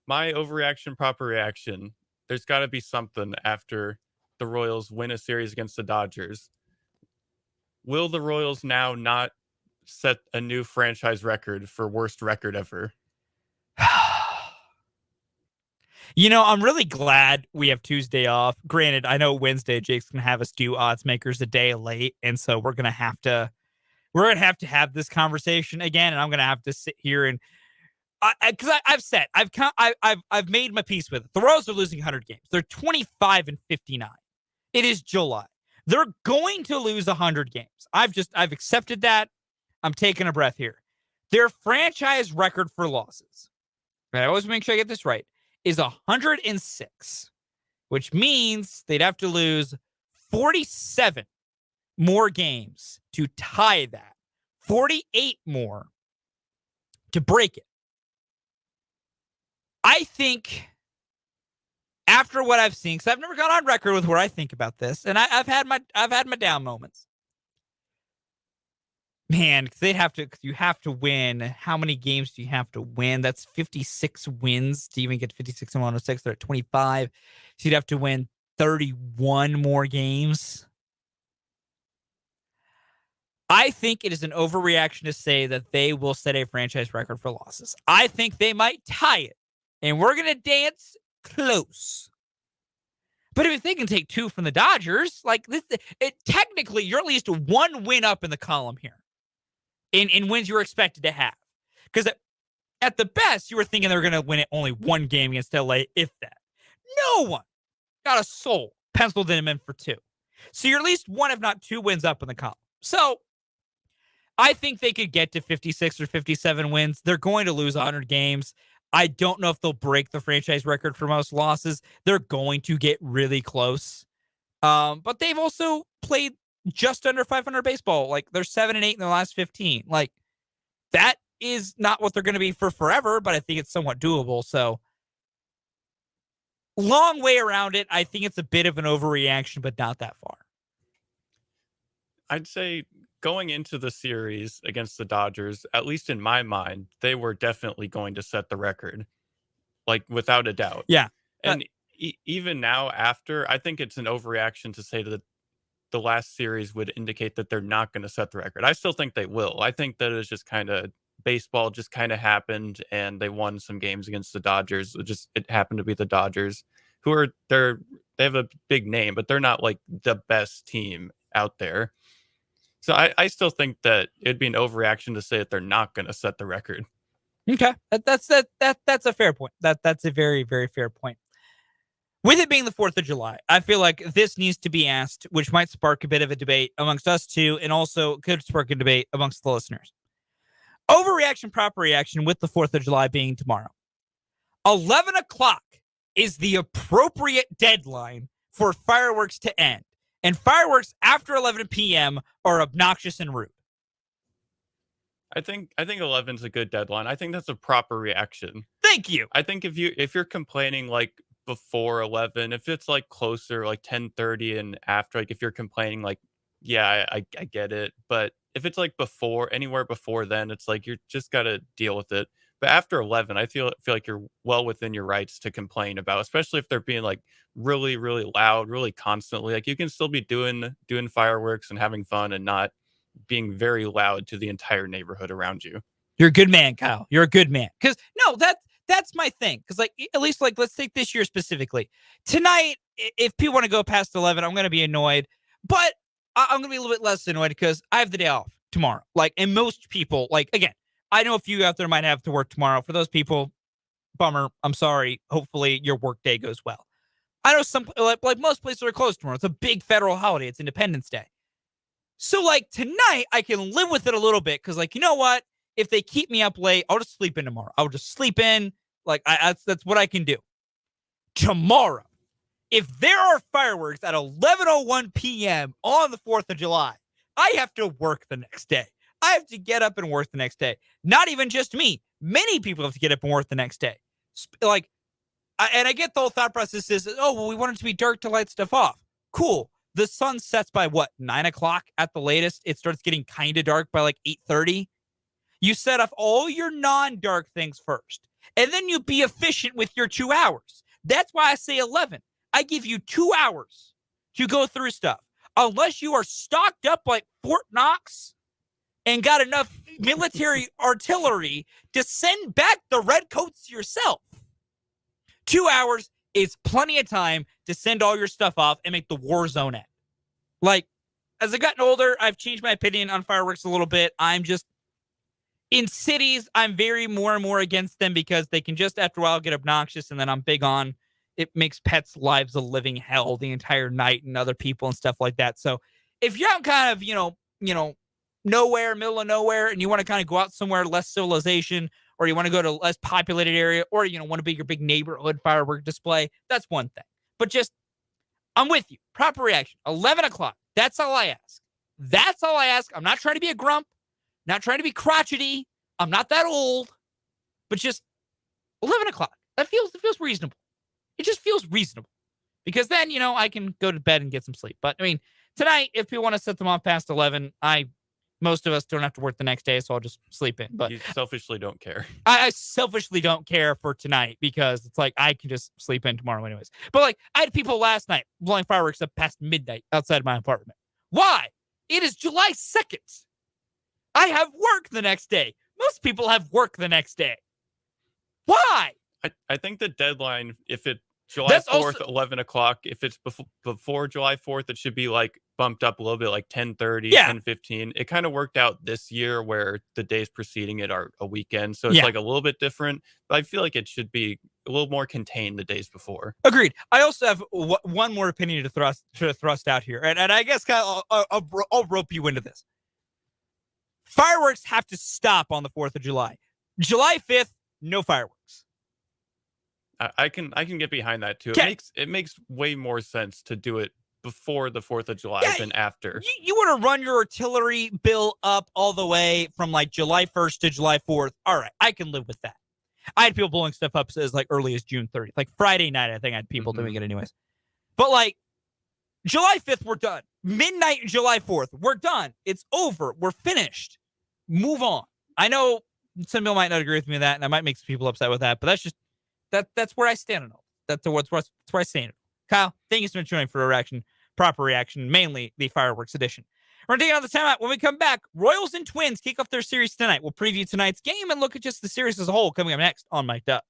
My overreaction, proper reaction. There's got to be something after the Royals win a series against the Dodgers. Will the Royals now not set a new franchise record for worst record ever? You know, I'm really glad we have Tuesday off. Granted, I know Wednesday Jake's going to have us do odds makers a day late, and so we're going to have to have this conversation again, and I'm going to have to sit here and because I've made my peace with it. The Royals are losing 100 games. They're 25-59. It is July. They're going to lose 100 games. I've accepted that. I'm taking a breath here. Their franchise record for losses, and I always make sure I get this right, is 106, which means they'd have to lose 47 more games to tie that, 48 more to break it. I think after what I've seen, because I've never gone on record with where I think about this, and I've had my down moments. Man, because you have to win. How many games do you have to win? That's 56 wins to even get to 56 and 106. They're at 25. So you'd have to win 31 more games. I think it is an overreaction to say that they will set a franchise record for losses. I think they might tie it, and we're going to dance close. But if they can take 2 from the Dodgers, like this, technically you're at least 1 win up in the column here in wins you were expected to have. Because at the best, you were thinking they were going to win it only 1 game against LA, if that. No one got a soul penciled in for 2. So you're at least 1, if not 2 wins up in the column. So I think they could get to 56 or 57 wins. They're going to lose 100 games. I don't know if they'll break the franchise record for most losses. They're going to get really close. But they've also played just under 500 baseball. Like, they're 7-8 in their last 15. Like, that is not what they're going to be for forever, but I think it's somewhat doable. So, long way around it. I think it's a bit of an overreaction, but not that far. I'd say going into the series against the Dodgers, at least in my mind, they were definitely going to set the record, like without a doubt. Yeah. And even now after, I think it's an overreaction to say that the last series would indicate that they're not going to set the record. I still think they will. I think that it's just kind of baseball just kind of happened and they won some games against the Dodgers. It happened to be the Dodgers who are they have a big name, but they're not like the best team out there. So I still think that it'd be an overreaction to say that they're not going to set the record. Okay, that's a fair point. That's a very, very fair point. With it being the 4th of July, I feel like this needs to be asked, which might spark a bit of a debate amongst us two, and also could spark a debate amongst the listeners. Overreaction, proper reaction, with the 4th of July being tomorrow. 11 o'clock is the appropriate deadline for fireworks to end. And fireworks after 11 p.m. are obnoxious and rude. I think 11 is a good deadline. I think that's a proper reaction. Thank you. I think if you're complaining like before 11, if it's like closer, like 10:30 and after, like if you're complaining, like, yeah, I get it. But if it's like anywhere before then, it's like you're just gotta deal with it. But after 11, I feel like you're well within your rights to complain about, especially if they're being like really, really loud, really constantly. Like you can still be doing fireworks and having fun and not being very loud to the entire neighborhood around you. You're a good man, Kyle. You're a good man. Because no, that's my thing. Because like at least like let's take this year specifically. Tonight, if people want to go past 11, I'm gonna be annoyed. But I'm gonna be a little bit less annoyed because I have the day off tomorrow. Like, and most people, like again, I know a few out there might have to work tomorrow. For those people, bummer. I'm sorry. Hopefully your work day goes well. I know some like most places are closed tomorrow. It's a big federal holiday. It's Independence Day. So like tonight, I can live with it a little bit because like you know what? If they keep me up late, I'll just sleep in tomorrow. I'll just sleep in. Like that's what I can do. Tomorrow, if there are fireworks at 11:01 p.m. on the 4th of July, I have to work the next day. I have to get up and work the next day. Not even just me. Many people have to get up and work the next day. Like, and I get the whole thought process is, oh, well, we want it to be dark to light stuff off. Cool. The sun sets by what, 9 o'clock at the latest? It starts getting kind of dark by like 8:30. You set off all your non-dark things first, and then you be efficient with your 2 hours. That's why I say 11. I give you 2 hours to go through stuff. Unless you are stocked up like Fort Knox and got enough military artillery to send back the redcoats yourself. 2 hours is plenty of time to send all your stuff off and make the war zone end. Like, as I've gotten older, I've changed my opinion on fireworks a little bit. I'm just, in cities, I'm very more and more against them because they can just, after a while, get obnoxious, and then I'm big on it makes pets' lives a living hell the entire night and other people and stuff like that. So if you're out kind of, nowhere, middle of nowhere, and you want to kind of go out somewhere, less civilization, or you want to go to a less populated area, or, want to be your big neighborhood firework display, that's one thing. But just, I'm with you. Proper reaction. 11 o'clock. That's all I ask. That's all I ask. I'm not trying to be a grump. Not trying to be crotchety. I'm not that old. But just 11 o'clock. It feels reasonable. It just feels reasonable. Because then, I can go to bed and get some sleep. But, I mean, tonight, if people want to set them off past 11, most of us don't have to work the next day, so I'll just sleep in. But you selfishly don't care. I selfishly don't care for tonight because it's like I can just sleep in tomorrow anyways. But like I had people last night blowing fireworks up past midnight outside my apartment. Why? It is July 2nd. I have work the next day. Most people have work the next day. Why? I think the deadline, if it July 4th, 11 o'clock, if it's before July 4th, it should be like bumped up a little bit, like 10:30, 10:15. It kind of worked out this year where the days preceding it are a weekend. So it's like a little bit different, but I feel like it should be a little more contained the days before. Agreed. I also have one more opinion to thrust out here. And I guess I'll rope you into this. Fireworks have to stop on the 4th of July. July 5th, no fireworks. I can get behind that too. It makes way more sense to do it before the 4th of July than after. You want to run your artillery bill up all the way from like July 1st to July 4th. All right, I can live with that. I had people blowing stuff up as like early as June 30th. Like Friday night, I think I had people doing it anyways. But like July 5th, we're done. Midnight July 4th, we're done. It's over. We're finished. Move on. I know some people might not agree with me with that, and I might make some people upset with that, but that's just that's where I stand on all. That's where I stand. Kyle, thank you so much for joining for a reaction, proper reaction, mainly the fireworks edition. We're going to take another timeout. When we come back, Royals and Twins kick off their series tonight. We'll preview tonight's game and look at just the series as a whole coming up next on Mic'd Up.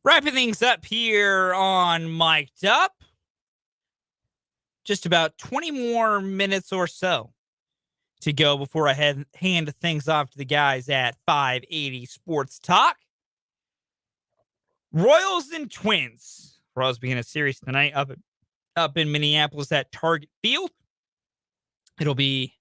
Wrapping things up here on Mic'd Up. Just about 20 more minutes or so to go before I hand things off to the guys at 580 Sports Talk. Royals and Twins. Royals begin a series tonight up in Minneapolis at Target Field. It'll be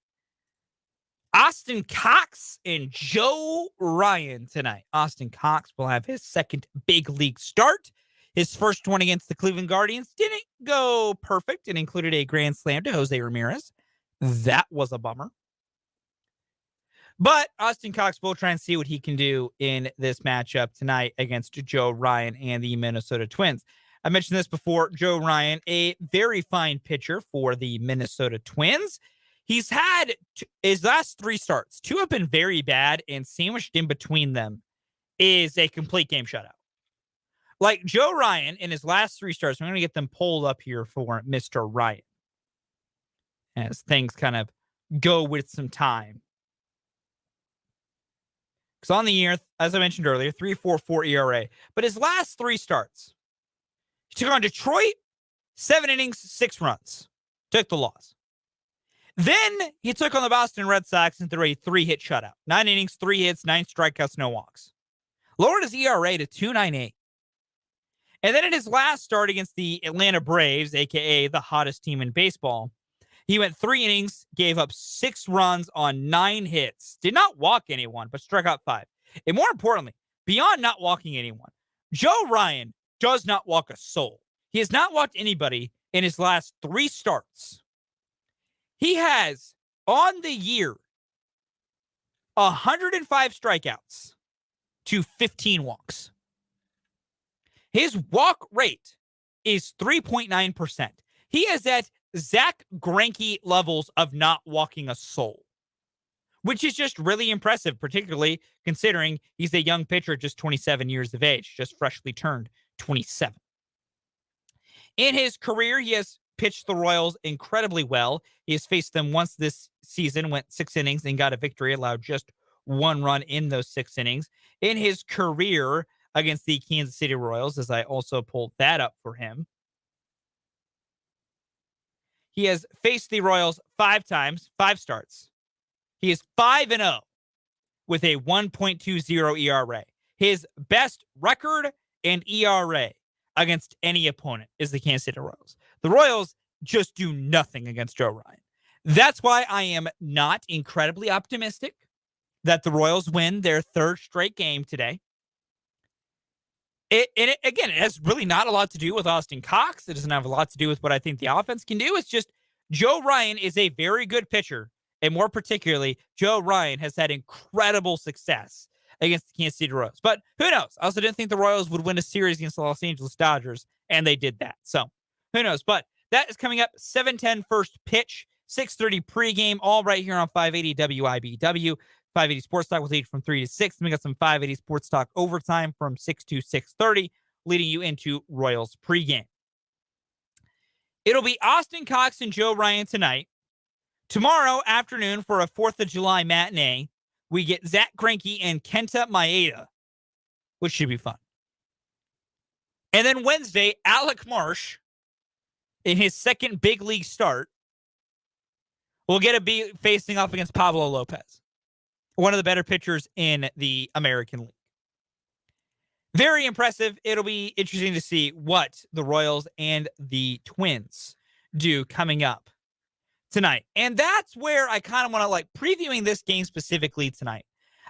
Austin Cox and Joe Ryan tonight. Austin Cox will have his second big league start. His first one against the Cleveland Guardians didn't go perfect and included a grand slam to Jose Ramirez. That was a bummer. But Austin Cox will try and see what he can do in this matchup tonight against Joe Ryan and the Minnesota Twins. I mentioned this before. Joe Ryan, a very fine pitcher for the Minnesota Twins. He's had his last three starts. Two have been very bad, and sandwiched in between them is a complete game shutout. Like Joe Ryan in his last three starts, I'm going to get them pulled up here for Mr. Ryan as things kind of go with some time. Because on the year, as I mentioned earlier, 3.44 ERA. But his last three starts, he took on Detroit, 7 innings, 6 runs. Took the loss. Then he took on the Boston Red Sox and threw a 3-hit shutout. 9 innings, 3 hits, 9 strikeouts, no walks. Lowered his ERA to 2.98. And then in his last start against the Atlanta Braves, a.k.a. the hottest team in baseball, he went 3 innings, gave up 6 runs on 9 hits. Did not walk anyone, but struck out 5. And more importantly, beyond not walking anyone, Joe Ryan does not walk a soul. He has not walked anybody in his last 3 starts. He has, on the year, 105 strikeouts to 15 walks. His walk rate is 3.9%. He is at Zach Greinke levels of not walking a soul, which is just really impressive, particularly considering he's a young pitcher, just 27 years of age, just freshly turned 27. In his career, he has pitched the Royals incredibly well. He has faced them once this season, went 6 innings and got a victory, allowed just 1 run in those 6 innings. In his career against the Kansas City Royals, as I also pulled that up for him, he has faced the Royals 5 times, 5 starts. He is 5-0 with a 1.20 ERA. His best record and ERA against any opponent is the Kansas City Royals. The Royals just do nothing against Joe Ryan. That's why I am not incredibly optimistic that the Royals win their third straight game today. Again, it has really not a lot to do with Austin Cox. It doesn't have a lot to do with what I think the offense can do. It's just Joe Ryan is a very good pitcher. And more particularly, Joe Ryan has had incredible success against the Kansas City Royals. But who knows? I also didn't think the Royals would win a series against the Los Angeles Dodgers, and they did that. So who knows? But that is coming up 7:10 first pitch, 6:30 pregame, all right here on 580 WIBW. 580 Sports Talk will lead from 3 to 6. Then we got some 580 Sports Talk overtime from 6 to 6:30, leading you into Royals pregame. It'll be Austin Cox and Joe Ryan tonight. Tomorrow afternoon for a 4th of July matinee, we get Zach Greinke and Kenta Maeda, which should be fun. And then Wednesday, Alec Marsh, in his second big league start, will get a be facing off against Pablo Lopez, one of the better pitchers in the American League. Very impressive. It'll be interesting to see what the Royals and the Twins do coming up tonight. And that's where I kind of want to like previewing this game specifically tonight.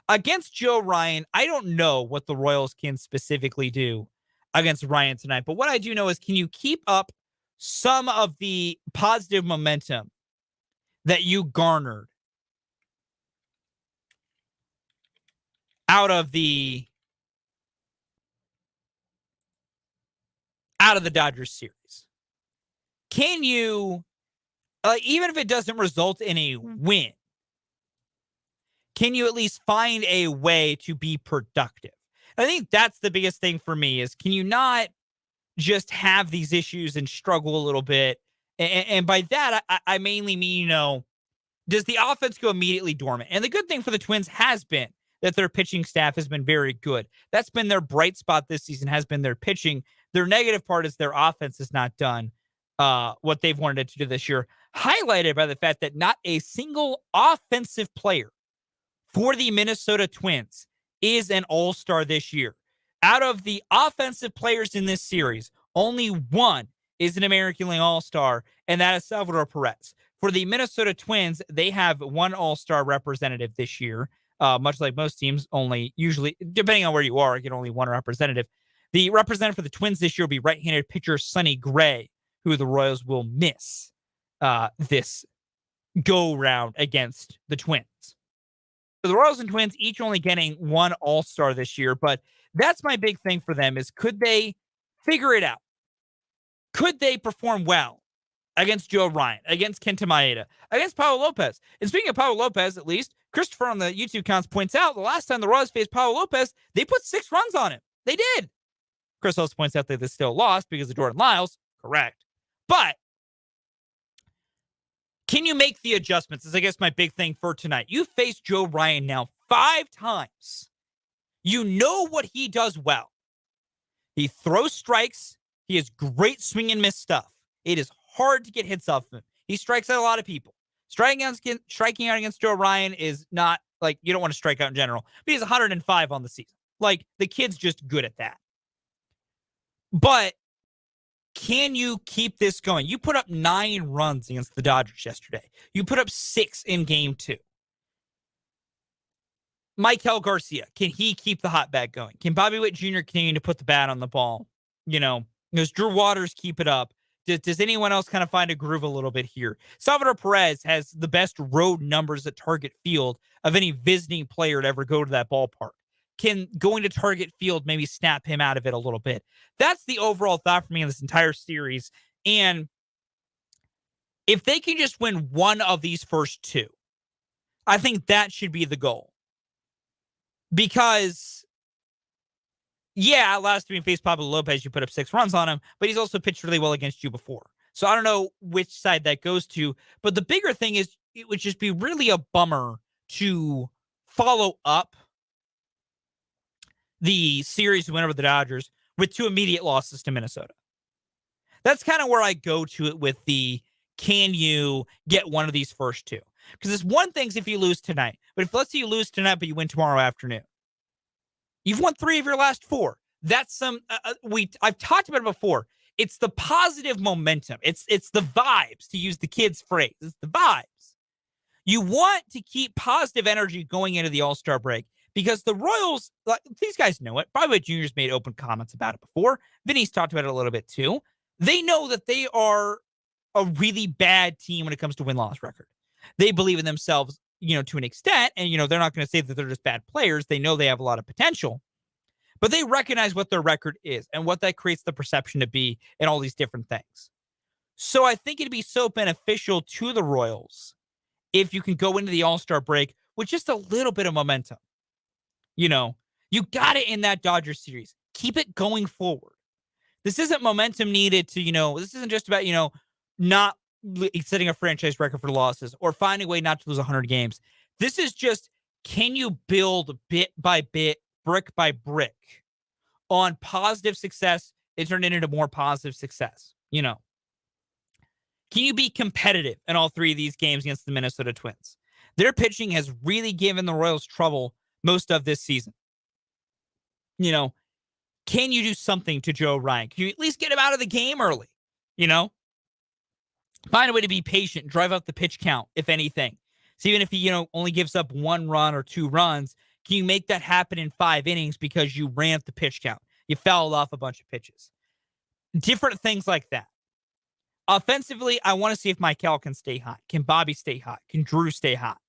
Against Joe Ryan, I don't know what the Royals can specifically do against Ryan tonight. But what I do know is, can you keep up some of the positive momentum that you garnered out of the Dodgers series? Can you, even if it doesn't result in a win, can you at least find a way to be productive? I think that's the biggest thing for me is, can you not just have these issues and struggle a little bit? And by that, I mainly mean, does the offense go immediately dormant? And the good thing for the Twins has been that their pitching staff has been very good. That's been their bright spot this season, has been their pitching. Their negative part is their offense has not done what they've wanted it to do this year, highlighted by the fact that not a single offensive player for the Minnesota Twins is an all-star this year. Out of the offensive players in this series, only one is an American League all-star, and that is Salvador Perez. For the Minnesota Twins, they have one all-star representative this year. Much like most teams, only usually, depending on where you are, get only one representative. The representative for the Twins this year will be right-handed pitcher Sonny Gray, who the Royals will miss this go-round against the Twins. So the Royals and Twins each only getting one all-star this year, but that's my big thing for them is, could they figure it out? Could they perform well against Joe Ryan, against Kenta Maeda, against Pablo Lopez? And speaking of Pablo Lopez, at least, Christopher on the YouTube accounts points out the last time the Royals faced Pablo Lopez, they put 6 runs on him. They did. Chris also points out that they still lost because of Jordan Lyles. Correct. But can you make the adjustments? Is, I guess, my big thing for tonight. You faced Joe Ryan now 5 times. You know what he does well. He throws strikes. He has great swing and miss stuff. It is hard to get hits off him. He strikes out a lot of people. Striking out against Joe Ryan is not, like, you don't want to strike out in general, but he's 105 on the season. Like, the kid's just good at that. But can you keep this going? You put up 9 runs against the Dodgers yesterday. You put up 6 in game 2. Maikel Garcia, can he keep the hot bat going? Can Bobby Witt Jr. continue to put the bat on the ball? Does Drew Waters keep it up? Does anyone else kind of find a groove a little bit here? Salvador Perez has the best road numbers at Target Field of any visiting player to ever go to that ballpark. Can going to Target Field maybe snap him out of it a little bit? That's the overall thought for me in this entire series. And if they can just win one of these first 2, I think that should be the goal. Because, yeah, last time you faced Pablo Lopez, you put up 6 runs on him, but he's also pitched really well against you before. So I don't know which side that goes to. But the bigger thing is, it would just be really a bummer to follow up the series win over the Dodgers with 2 immediate losses to Minnesota. That's kind of where I go to it with the, can you get one of these first 2? Because it's one thing if you lose tonight, but if let's say you lose tonight, but you win tomorrow afternoon, you've won 3 of your last 4. That's I've talked about it before. It's the positive momentum. It's the vibes, to use the kids' phrase. It's the vibes. You want to keep positive energy going into the All-Star break because the Royals, these guys know it. By the way, Junior's made open comments about it before. Vinny's talked about it a little bit too. They know that they are a really bad team when it comes to win-loss record. They believe in themselves, to an extent, and, they're not going to say that they're just bad players. They know they have a lot of potential, but they recognize what their record is and what that creates the perception to be and all these different things. So I think it'd be so beneficial to the Royals if you can go into the All-Star break with just a little bit of momentum. You got it in that Dodgers series. Keep it going forward. This isn't momentum needed to, this isn't just about, not setting a franchise record for losses or finding a way not to lose 100 games. This is just, can you build bit by bit, brick by brick on positive success and turn it into more positive success? Can you be competitive in all three of these games against the Minnesota Twins? Their pitching has really given the Royals trouble most of this season. Can you do something to Joe Ryan? Can you at least get him out of the game early? Find a way to be patient, drive up the pitch count, if anything. So even if he, only gives up 1 run or 2 runs, can you make that happen in 5 innings because you ran up the pitch count? You fouled off a bunch of pitches. Different things like that. Offensively, I want to see if Michael can stay hot. Can Bobby stay hot? Can Drew stay hot?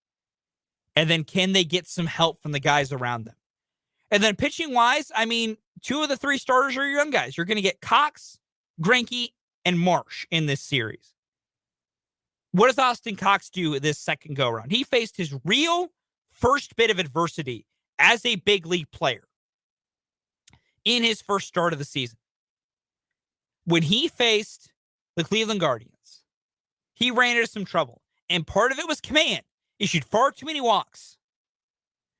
And then can they get some help from the guys around them? And then pitching-wise, 2 of the 3 starters are young guys. You're going to get Cox, Greinke, and Marsh in this series. What does Austin Cox do this second go-around? He faced his real first bit of adversity as a big league player in his first start of the season. When he faced the Cleveland Guardians, he ran into some trouble. And part of it was command. Issued far too many walks.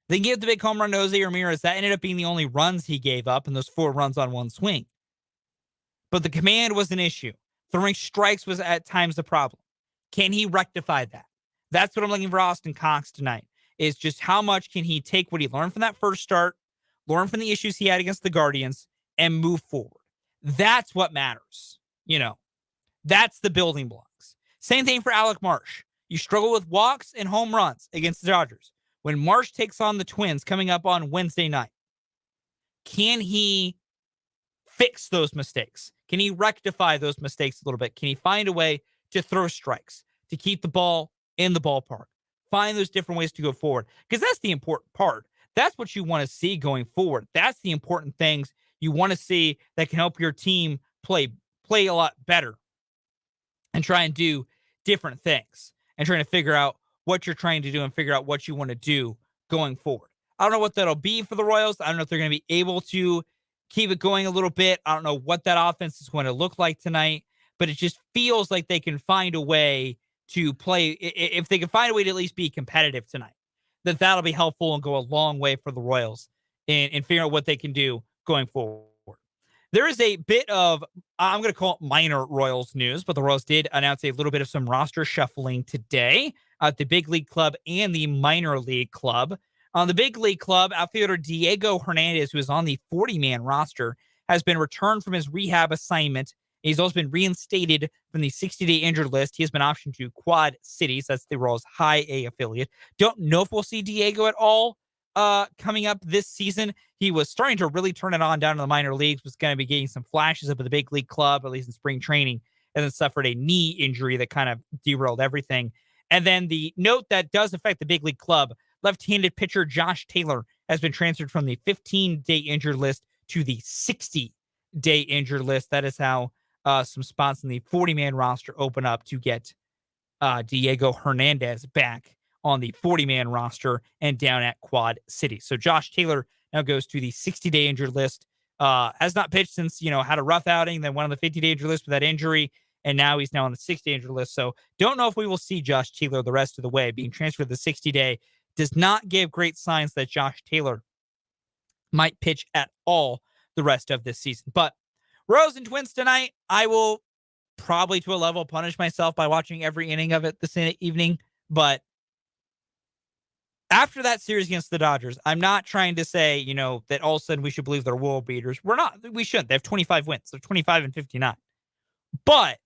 They gave the big home run to Jose Ramirez. That ended up being the only runs he gave up in those 4 runs on 1 swing. But the command was an issue. Throwing strikes was at times the problem. Can he rectify that? That's what I'm looking for Austin Cox tonight, is just how much can he take what he learned from that first start, learn from the issues he had against the Guardians, and move forward. That's what matters. That's the building blocks. Same thing for Alec Marsh. You struggle with walks and home runs against the Dodgers. When Marsh takes on the Twins coming up on Wednesday night, can he fix those mistakes? Can he rectify those mistakes a little bit? Can he find a way to throw strikes, to keep the ball in the ballpark? Find those different ways to go forward, because that's the important part. That's what you want to see going forward. That's the important things you want to see that can help your team play a lot better and try and do different things and trying to figure out what you're trying to do and figure out what you want to do going forward. I don't know what that'll be for the Royals. I don't know if they're going to be able to keep it going a little bit. I don't know what that offense is going to look like tonight, but it just feels like they can find a way to play. If they can find a way to at least be competitive tonight, that'll be helpful and go a long way for the Royals in figuring out what they can do going forward. There is a bit of, I'm going to call it minor Royals news, but the Royals did announce a little bit of some roster shuffling today at the big league club and the minor league club. On the big league club, outfielder Diego Hernandez, who is on the 40-man roster, has been returned from his rehab assignment. He's also been reinstated from the 60-day injured list. He has been optioned to Quad Cities. That's the Royals High A affiliate. Don't know if we'll see Diego at all coming up this season. He was starting to really turn it on down in the minor leagues, was going to be getting some flashes up at the big league club, at least in spring training, and then suffered a knee injury that kind of derailed everything. And then the note that does affect the big league club, left-handed pitcher Josh Taylor has been transferred from the 15-day injured list to the 60-day injured list. That is how some spots in the 40-man roster open up to get Diego Hernandez back on the 40-man roster and down at Quad City. So Josh Taylor now goes to the 60-day injured list. Has not pitched since, had a rough outing, then went on the 50-day injured list with that injury, and now he's now on the 60-day injured list. So don't know if we will see Josh Taylor the rest of the way. Being transferred to the 60-day does not give great signs that Josh Taylor might pitch at all the rest of this season. But Royals and Twins tonight, I will probably to a level punish myself by watching every inning of it this evening, but after that series against the Dodgers, I'm not trying to say, that all of a sudden we should believe they're world beaters. We're not. We shouldn't. They have 25 wins. They're 25-59. But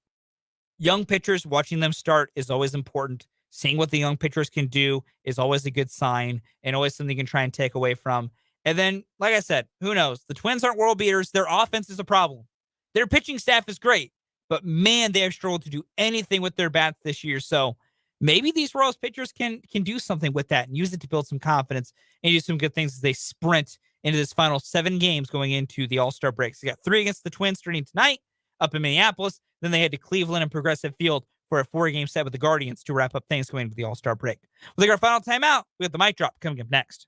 young pitchers, watching them start is always important. Seeing what the young pitchers can do is always a good sign and always something you can try and take away from. And then, like I said, who knows? The Twins aren't world beaters. Their offense is a problem. Their pitching staff is great, but man, they have struggled to do anything with their bats this year. So maybe these Royals pitchers can do something with that and use it to build some confidence and do some good things as they sprint into this final 7 games going into the All-Star breaks. They got 3 against the Twins starting tonight up in Minneapolis. Then they head to Cleveland and Progressive Field for a 4-game set with the Guardians to wrap up things going into the All-Star break. We'll take our final timeout. We have the mic drop coming up next.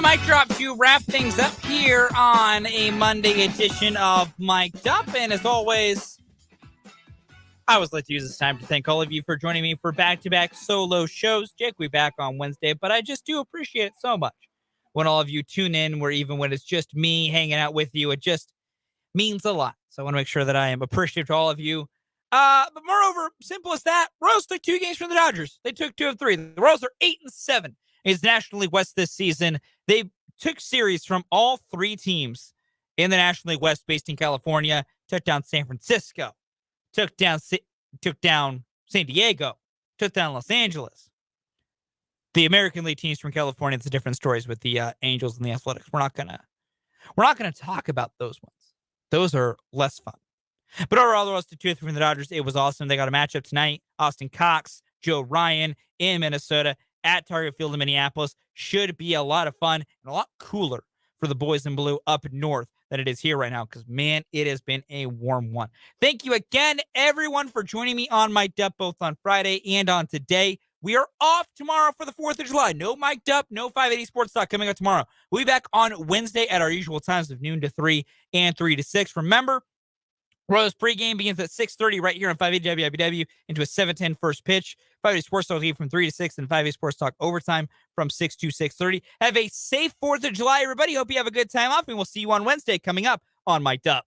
Mic drop to wrap things up here on a Monday edition of Mic'd Up. And as always, I always like to use this time to thank all of you for joining me for back-to-back solo shows. Jake will be back on Wednesday, but I just do appreciate it so much when all of you tune in, where even when it's just me hanging out with you, it just means a lot. So I want to make sure that I am appreciative to all of you. But moreover, simple as that, Royals took 2 games from the Dodgers. They took 2 of 3. The Royals are 8-7. Is National League West this season. They took series from all 3 teams in the National League West based in California, took down San Francisco, took down San Diego, took down Los Angeles. The American League teams from California, it's a different stories with the Angels and the Athletics. We're not gonna talk about those ones. Those are less fun. But overall, the Royals took 2 from the Dodgers. It was awesome. They got a matchup tonight. Austin Cox, Joe Ryan in Minnesota. at Target Field in Minneapolis. Should be a lot of fun and a lot cooler for the boys in blue up north than it is here right now, because, man, it has been a warm one. Thank you again, everyone, for joining me on Mic'd Up, both on Friday and on today. We are off tomorrow for the 4th of July. No Mic'd Up, no 580 Sports Talk coming up tomorrow. We'll be back on Wednesday at our usual times of noon to 3 and 3 to 6. Remember, Royals pregame begins at 6:30 right here on 580 WIBW into a 7:10 first pitch. 580 Sports Talk from 3 to 6, and 580 Sports Talk overtime from 6 to 6:30. Have a safe 4th of July, everybody. Hope you have a good time off, and we'll see you on Wednesday coming up on Mic'd Up.